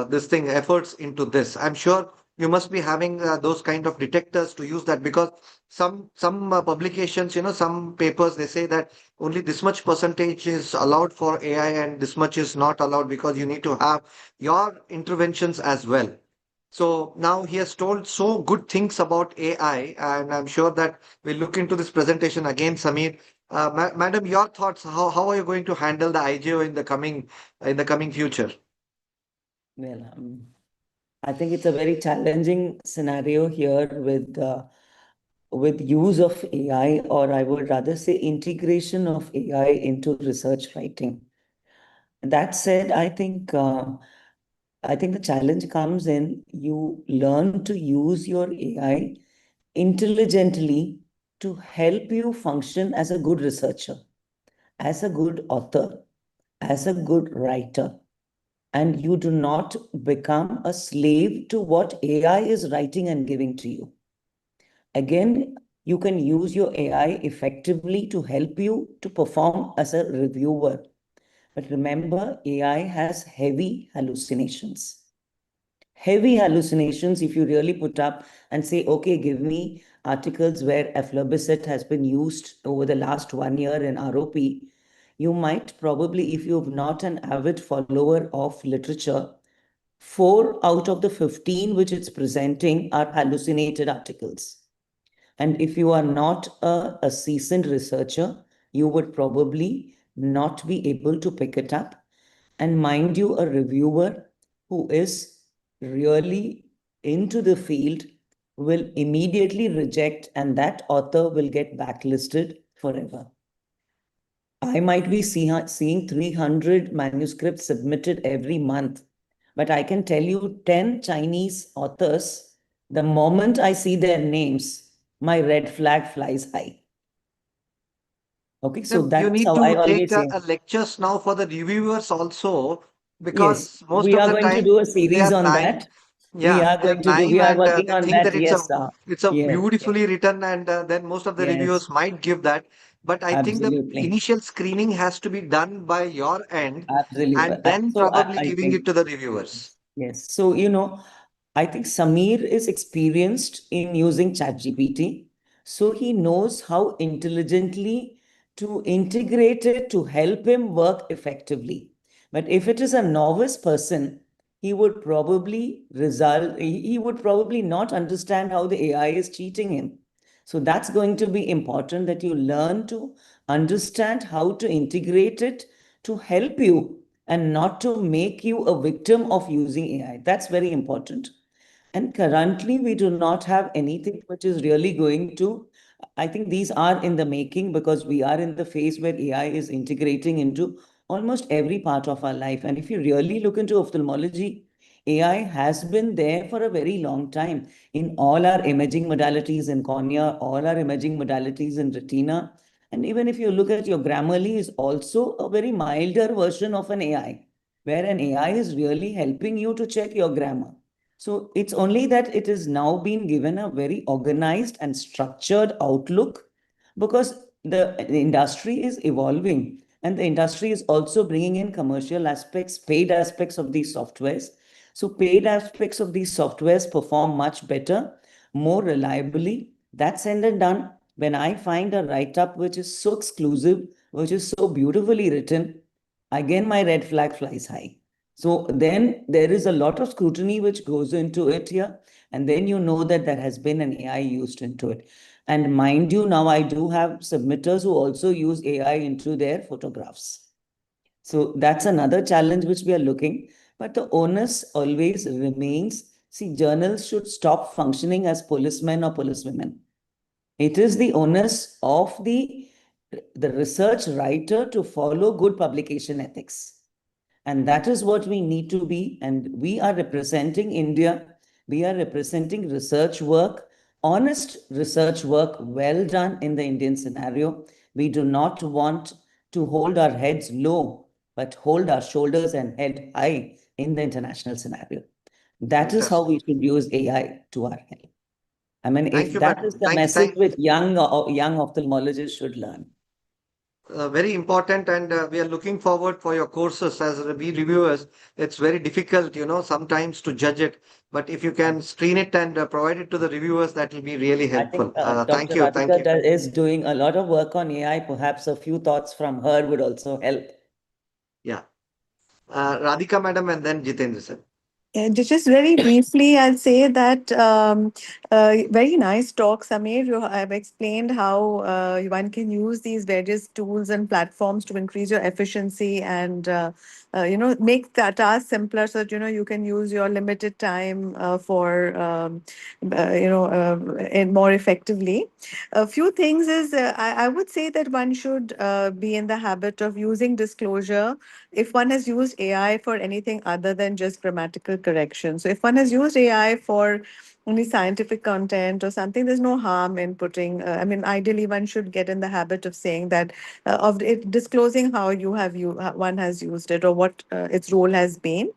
this thing efforts into this. I'm sure you must be having those kind of detectors to use that, because some publications, some papers, they say that only this much percentage is allowed for AI and this much is not allowed because you need to have your interventions as well. So now he has told so good things about AI, and I'm sure that we'll look into this presentation again, Sameer. Madam, your thoughts? How are you going to handle the IGO in the coming future? Well, I think it's a very challenging scenario here with use of AI, or I would rather say integration of AI into research writing. That said, I think the challenge comes in you learn to use your AI intelligently to help you function as a good researcher, as a good author, as a good writer. And you do not become a slave to what AI is writing and giving to you. Again, you can use your AI effectively to help you to perform as a reviewer. But remember, AI has heavy hallucinations. Heavy hallucinations, if you really put up and say, okay, give me articles where aflibercept has been used over the last 1 year in ROP, you might probably, if you're not an avid follower of literature, 4 out of the 15 which it's presenting are hallucinated articles. And if you are not a seasoned researcher, you would probably not be able to pick it up. And mind you, a reviewer who is really into the field will immediately reject, and that author will get backlisted forever. I might be seeing 300 manuscripts submitted every month, but I can tell you 10 Chinese authors, the moment I see their names, my red flag flies high. Okay, so You that's need how to I take always say. lectures now for the reviewers also, Yes, because most we of are the going to time do a they series are on naive. that. We are And working they on think that. that Yes, it's a yes, beautifully written, and then most of the yes, reviewers might give that. But I think the absolutely, initial screening has to be done by your end, absolutely. and then So probably I giving think, it to the reviewers. yes. So, I think Sameer is experienced in using ChatGPT. So he knows how intelligently to integrate it to help him work effectively. But if it is a novice person, he would probably he would probably not understand how the AI is cheating him. So that's going to be important, that you learn to understand how to integrate it to help you and not to make you a victim of using AI. That's very important. And currently, we do not have anything which is really going to. I think these are in the making because we are in the phase where AI is integrating into almost every part of our life. And if you really look into ophthalmology, AI has been there for a very long time in all our imaging modalities in cornea, all our imaging modalities in retina. And even if you look at your Grammarly, is also a very milder version of an AI, where an AI is really helping you to check your grammar. So it's only that it is now being given a very organized and structured outlook because the industry is evolving and the industry is also bringing in commercial aspects, paid aspects of these softwares. So paid aspects of these softwares perform much better, more reliably. That's said and done. When I find a write-up which is so exclusive, which is so beautifully written, again my red flag flies high. So then there is a lot of scrutiny which goes into it here. And then you know that there has been an AI used into it. And mind you, now I do have submitters who also use AI into their photographs. So that's another challenge which we are looking. But the onus always remains. See, journals should stop functioning as policemen or policewomen. It is the onus of the research writer to follow good publication ethics. And that is what we need to be. And we are representing India. We are representing research work, honest research work, well done in the Indian scenario. We do not want to hold our heads low, but hold our shoulders and head high in the international scenario. That is how we should use AI to our help. I mean, if that is the message which young ophthalmologists should learn. Very important, and we are looking forward for your courses as reviewers. It's very difficult, sometimes to judge it. But if you can screen it and provide it to the reviewers, that will be really helpful. Thank Dr. you. Thank you. Radhika is doing a lot of work on AI. Perhaps a few thoughts from her would also help. Yeah. Radhika madam and then Jitendra sir. Just very briefly, I'll say that very nice talk, Samir. You have explained how one can use these various tools and platforms to increase your efficiency and make that task simpler so that you can use your limited time for and more effectively. A few things is I would say that one should be in the habit of using disclosure if one has used AI for anything other than just grammatical correction. So if one has used AI for only scientific content or something, there's no harm in putting, ideally one should get in the habit of saying that, of it, disclosing how one has used it or what its role has been.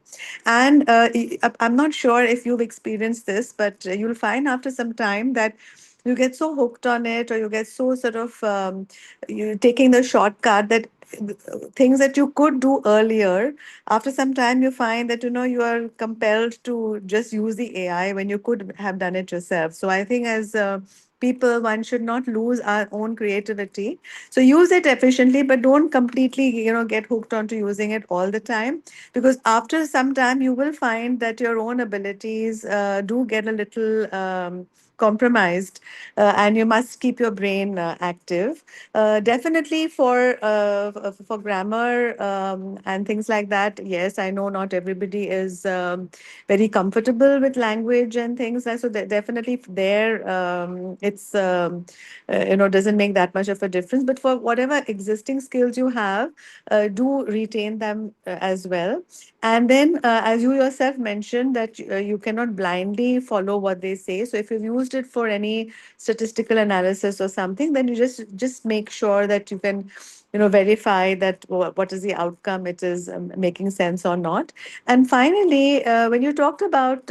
And I'm not sure if you've experienced this, but you'll find after some time that you get so hooked on it or you get so sort of you taking the shortcut that things that you could do earlier, after some time you find that you are compelled to just use the AI when you could have done it yourself. So I think as people, one should not lose our own creativity. So use it efficiently, but don't completely get hooked onto using it all the time, because after some time you will find that your own abilities do get a little compromised, and you must keep your brain active. Definitely for grammar and things like that. Yes, I know not everybody is very comfortable with language and things like so. Definitely there, it's doesn't make that much of a difference. But for whatever existing skills you have, do retain them as well. And then, as you yourself mentioned, that you cannot blindly follow what they say. So if you've used it for any statistical analysis or something, then you just make sure that you can verify that what is the outcome, it is making sense or not. And finally, when you talked about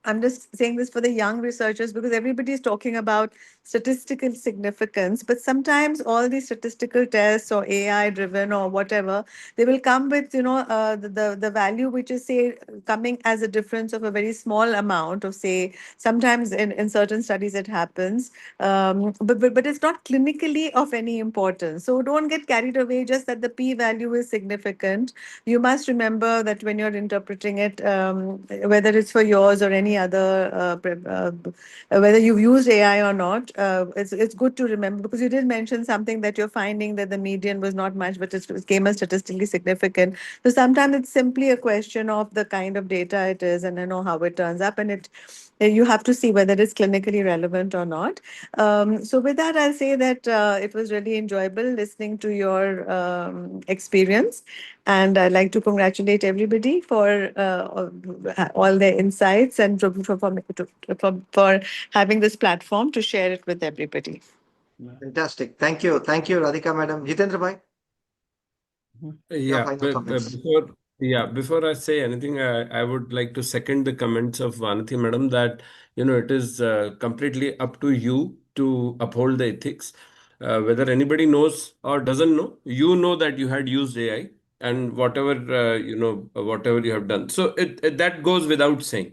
I'm just saying this for the young researchers because everybody is talking about statistical significance, but sometimes all these statistical tests or AI driven or whatever, they will come with, the value which is say coming as a difference of a very small amount of say, sometimes in certain studies it happens, but it's not clinically of any importance. So don't get carried away just that the P value is significant. You must remember that when you're interpreting it, whether it's for yours or any any other, whether you've used AI or not, it's good to remember, because you did mention something that you're finding that the median was not much, but it came as statistically significant. So sometimes it's simply a question of the kind of data it is, and how it turns up, and you have to see whether it's clinically relevant or not. So with that, I'll say that it was really enjoyable listening to your experience. And I'd like to congratulate everybody for all their insights and for having this platform to share it with everybody. Fantastic. Thank you. Thank you, Radhika madam. Jitendra bhai, your Yeah, final comments. before I say anything, I would like to second the comments of Vanati madam that, it is completely up to you to uphold the ethics. Whether anybody knows or doesn't know, you know that you had used AI and whatever, whatever you have done. So that goes without saying.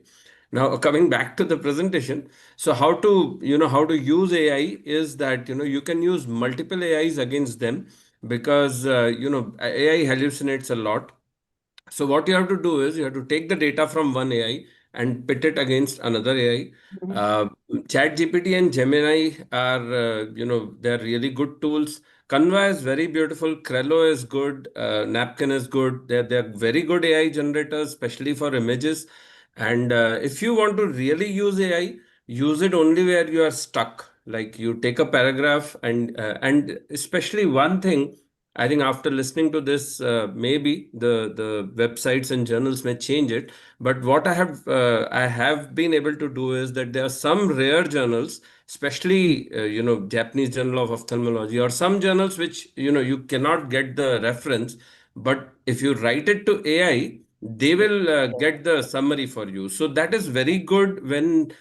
Now, coming back to the presentation, so how to use AI is that, you can use multiple AIs against them, because AI hallucinates a lot. So what you have to do is you have to take the data from one AI and pit it against another AI. ChatGPT and Gemini are, they're really good tools. Canva is very beautiful. Crello is good. Napkin is good. They're very good AI generators, especially for images. And if you want to really use AI, use it only where you are stuck. Like you take a paragraph and especially one thing. I think after listening to this, maybe the websites and journals may change it. But what I have been able to do is that there are some rare journals, especially Japanese Journal of Ophthalmology, or some journals which you cannot get the reference, but if you write it to AI, they will get the summary for you. So that is very good when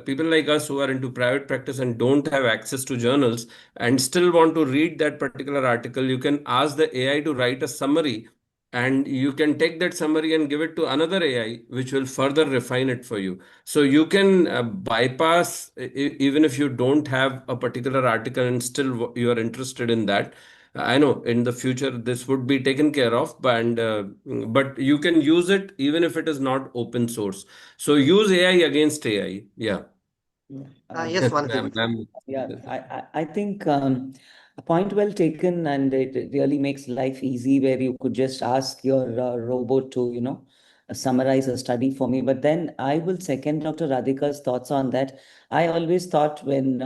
people like us who are into private practice and don't have access to journals and still want to read that particular article. You can ask the AI to write a summary, and you can take that summary and give it to another AI, which will further refine it for you. So you can bypass, even if you don't have a particular article and still you are interested in that. I know in the future this would be taken care of, but you can use it even if it is not open source. So use AI against AI. Yeah. Yes, Vanati. I think a point well taken, and it really makes life easy where you could just ask your robot to, summarize a study for me. But then I will second Dr. Radhika's thoughts on that. I always thought when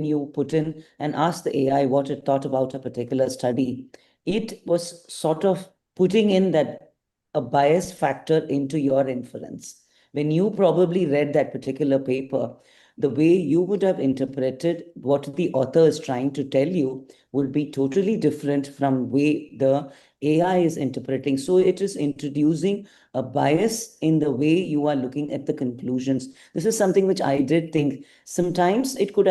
you put in and ask the AI what it thought about a particular study, it was sort of putting in that a bias factor into your inference. When you probably read that particular paper, the way you would have interpreted what the author is trying to tell you would be totally different from way the AI is interpreting. So it is introducing a bias in the way you are looking at the conclusions. This is something which I did think sometimes it could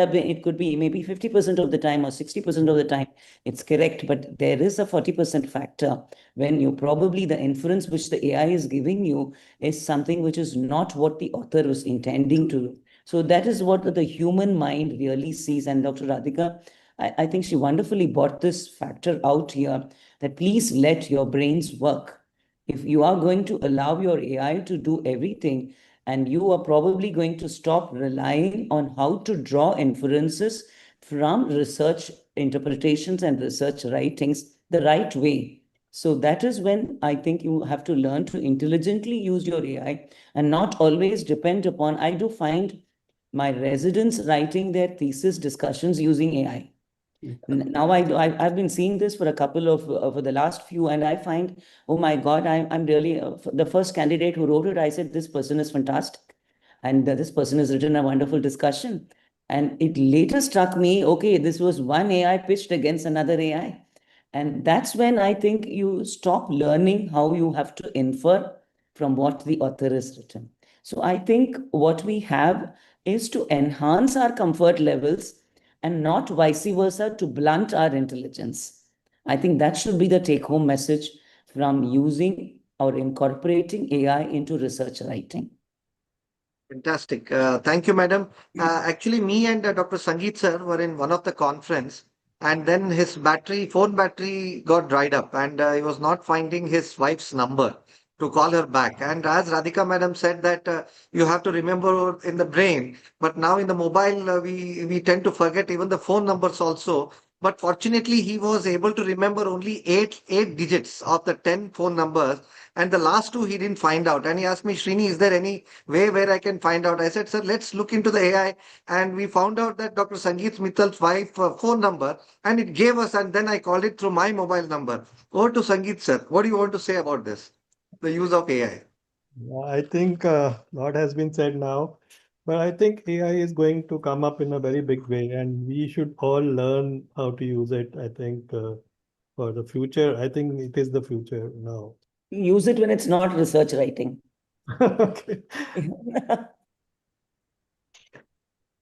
be maybe 50% of the time or 60% of the time it's correct, but there is a 40% factor when you probably the inference which the AI is giving you is something which is not what the author was intending to do. So that is what the human mind really sees. And Dr. Radhika, I think she wonderfully brought this factor out here, that please let your brains work. If you are going to allow your AI to do everything, and you are probably going to stop relying on how to draw inferences from research interpretations and research writings the right way. So that is when I think you have to learn to intelligently use your AI and not always depend upon. I do find my residents writing their thesis discussions using AI. Now I've been seeing this for a couple of for the last few, and I find, oh my God, I'm really the first candidate who wrote it. I said, this person is fantastic, and this person has written a wonderful discussion. And it later struck me, okay, this was one AI pitched against another AI. And that's when I think you stop learning how you have to infer from what the author has written. So I think what we have is to enhance our comfort levels and not vice versa to blunt our intelligence. I think that should be the take-home message from using or incorporating AI into research writing. Fantastic. Thank you, madam. Actually, me and Dr. Sangeet sir were in one of the conference, and then his phone battery got dried up, and he was not finding his wife's number. to call her back. And as Radhika madam said that you have to remember in the brain, but now in the mobile we tend to forget even the phone numbers also. But fortunately, he was able to remember only eight digits of the 10 phone numbers, and the last two he didn't find out. And he asked me, Srini, is there any way where I can find out? I said, sir, let's look into the AI. And we found out that Dr. Sangeet Mittal's wife phone number, and it gave us, and then I called it through my mobile number. Over to Sangeet, sir. What do you want to say about this? The use of AI. I think a lot has been said now, but I think AI is going to come up in a very big way, and we should all learn how to use it. I think for the future, I think it is the future now. Use it when it's not research writing. Okay.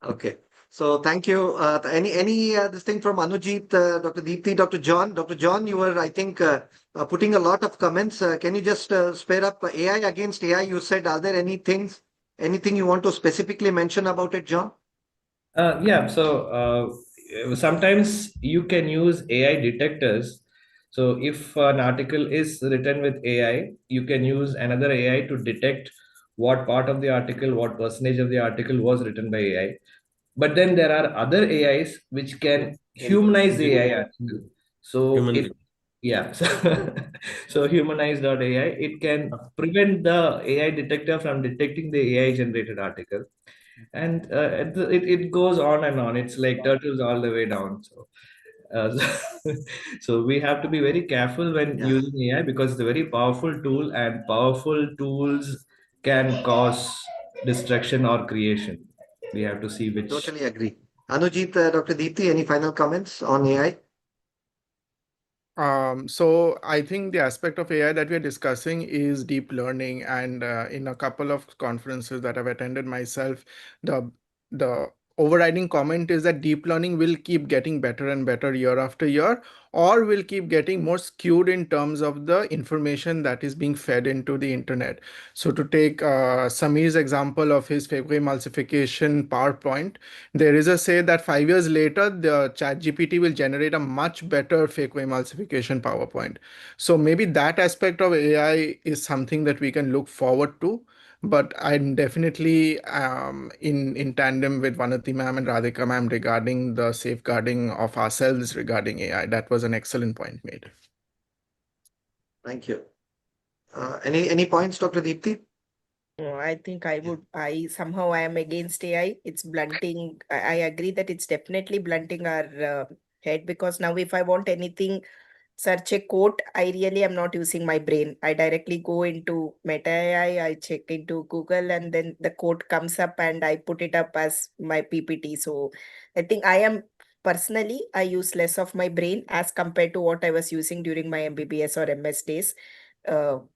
Okay. So thank you. Any this thing from Anujit, Dr. Deepti, Dr. John? Dr. John, you were, I think, putting a lot of comments. Can you just spare up AI against AI? You said, are there anything you want to specifically mention about it, John? Yeah, so sometimes you can use AI detectors. So if an article is written with AI, you can use another AI to detect what part of the article, what percentage of the article was written by AI. But then there are other AIs which can humanize the AI article. So yeah, so humanize.ai, it can prevent the AI detector from detecting the AI generated article. And it goes on and on. It's like turtles all the way down. So we have to be very careful when using AI, because it's a very powerful tool, and powerful tools can cause destruction or creation. We have to see which. Totally agree. Anujit, Dr. Deepti, any final comments on AI? So I think the aspect of AI that we're discussing is deep learning, and in a couple of conferences that I've attended myself, the overriding comment is that deep learning will keep getting better and better year after year, or will keep getting more skewed in terms of the information that is being fed into the internet. So to take Samir's example of his Fabre emulsification PowerPoint, there is a say that 5 years later, the ChatGPT will generate a much better Fabre emulsification PowerPoint. So maybe that aspect of AI is something that we can look forward to. But I'm definitely in tandem with Vanati ma'am and Radhika ma'am regarding the safeguarding of ourselves regarding AI. That was an excellent point made. Thank you. Any points, Dr. Deepti? I think I somehow I am against AI. It's blunting. I agree that it's definitely blunting our head, because now if I want anything, search a quote, I really am not using my brain. I directly go into Meta AI, I check into Google, and then the quote comes up and I put it up as my PPT. So I think I use less of my brain as compared to what I was using during my MBBS or MS days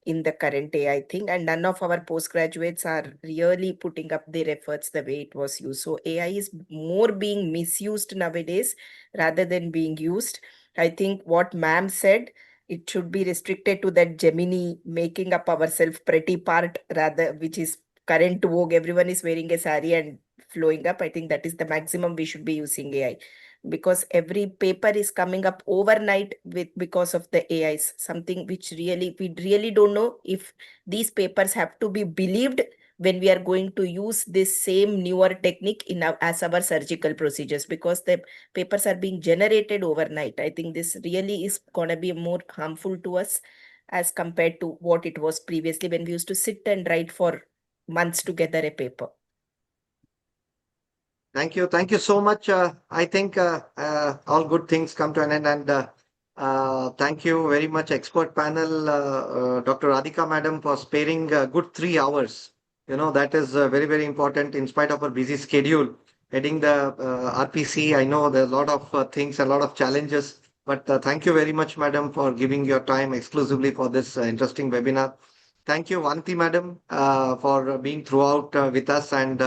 in the current AI thing. And none of our postgraduates are really putting up their efforts the way it was used. So AI is more being misused nowadays rather than being used. I think what ma'am said, it should be restricted to that Gemini making up ourselves pretty part, rather, which is current vogue. Everyone is wearing a sari and flowing up. I think that is the maximum we should be using AI, because every paper is coming up overnight because of the AIs, something which we really don't know if these papers have to be believed when we are going to use this same newer technique as our surgical procedures, because the papers are being generated overnight. I think this really is going to be more harmful to us as compared to what it was previously, when we used to sit and write for months together a paper. Thank you. Thank you so much. I think all good things come to an end. And thank you very much, expert panel, Dr. Radhika madam, for sparing a good 3 hours. That is very, very important in spite of her busy schedule. Heading the RPC, I know there are a lot of things, a lot of challenges. But thank you very much, madam, for giving your time exclusively for this interesting webinar. Thank you, Vanti madam, for being throughout with us, and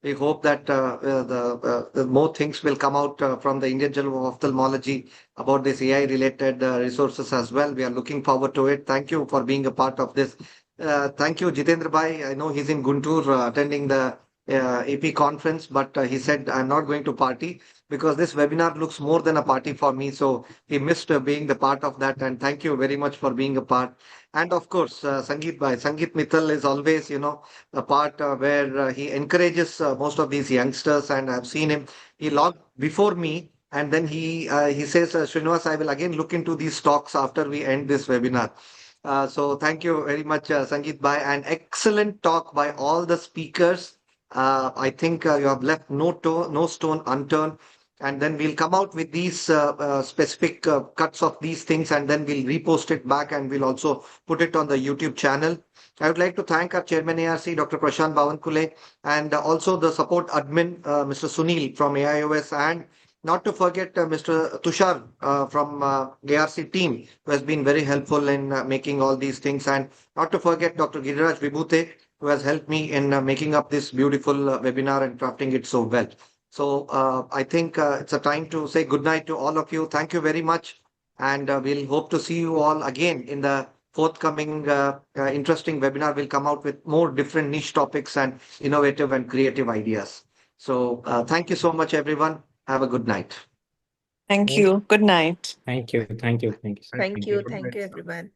we hope that the more things will come out from the Indian Journal of Ophthalmology about this AI-related resources as well. We are looking forward to it. Thank you for being a part of this. Thank you, Jitendra Bhai. I know he's in Guntur attending the AP conference, but he said, I'm not going to party because this webinar looks more than a party for me. So he missed being the part of that. And thank you very much for being a part. And of course, Sangeet Bhai, Sangeet Mittal is always, a part where he encourages most of these youngsters. And I've seen him, he logged before me. And then he says, Srinivas, I will again look into these talks after we end this webinar. So thank you very much, Sangeet Bhai. An excellent talk by all the speakers. I think you have left no stone unturned. And then we'll come out with these specific cuts of these things, and then we'll repost it back, and we'll also put it on the YouTube channel. I would like to thank our chairman ARC, Dr. Prashant Bavankule, and also the support admin, Mr. Sunil from AIOS, and not to forget Mr. Tushar from ARC team, who has been very helpful in making all these things, and not to forget Dr. Giriraj Vibhute, who has helped me in making up this beautiful webinar and crafting it so well. So I think it's a time to say goodnight to all of you. Thank you very much. And we'll hope to see you all again in the forthcoming interesting webinar. We'll come out with more different niche topics and innovative and creative ideas. So thank you so much, everyone. Have a good night. Thank you. Good night. Thank you. Thank you. Thank you. Thank you. Thank you, everyone.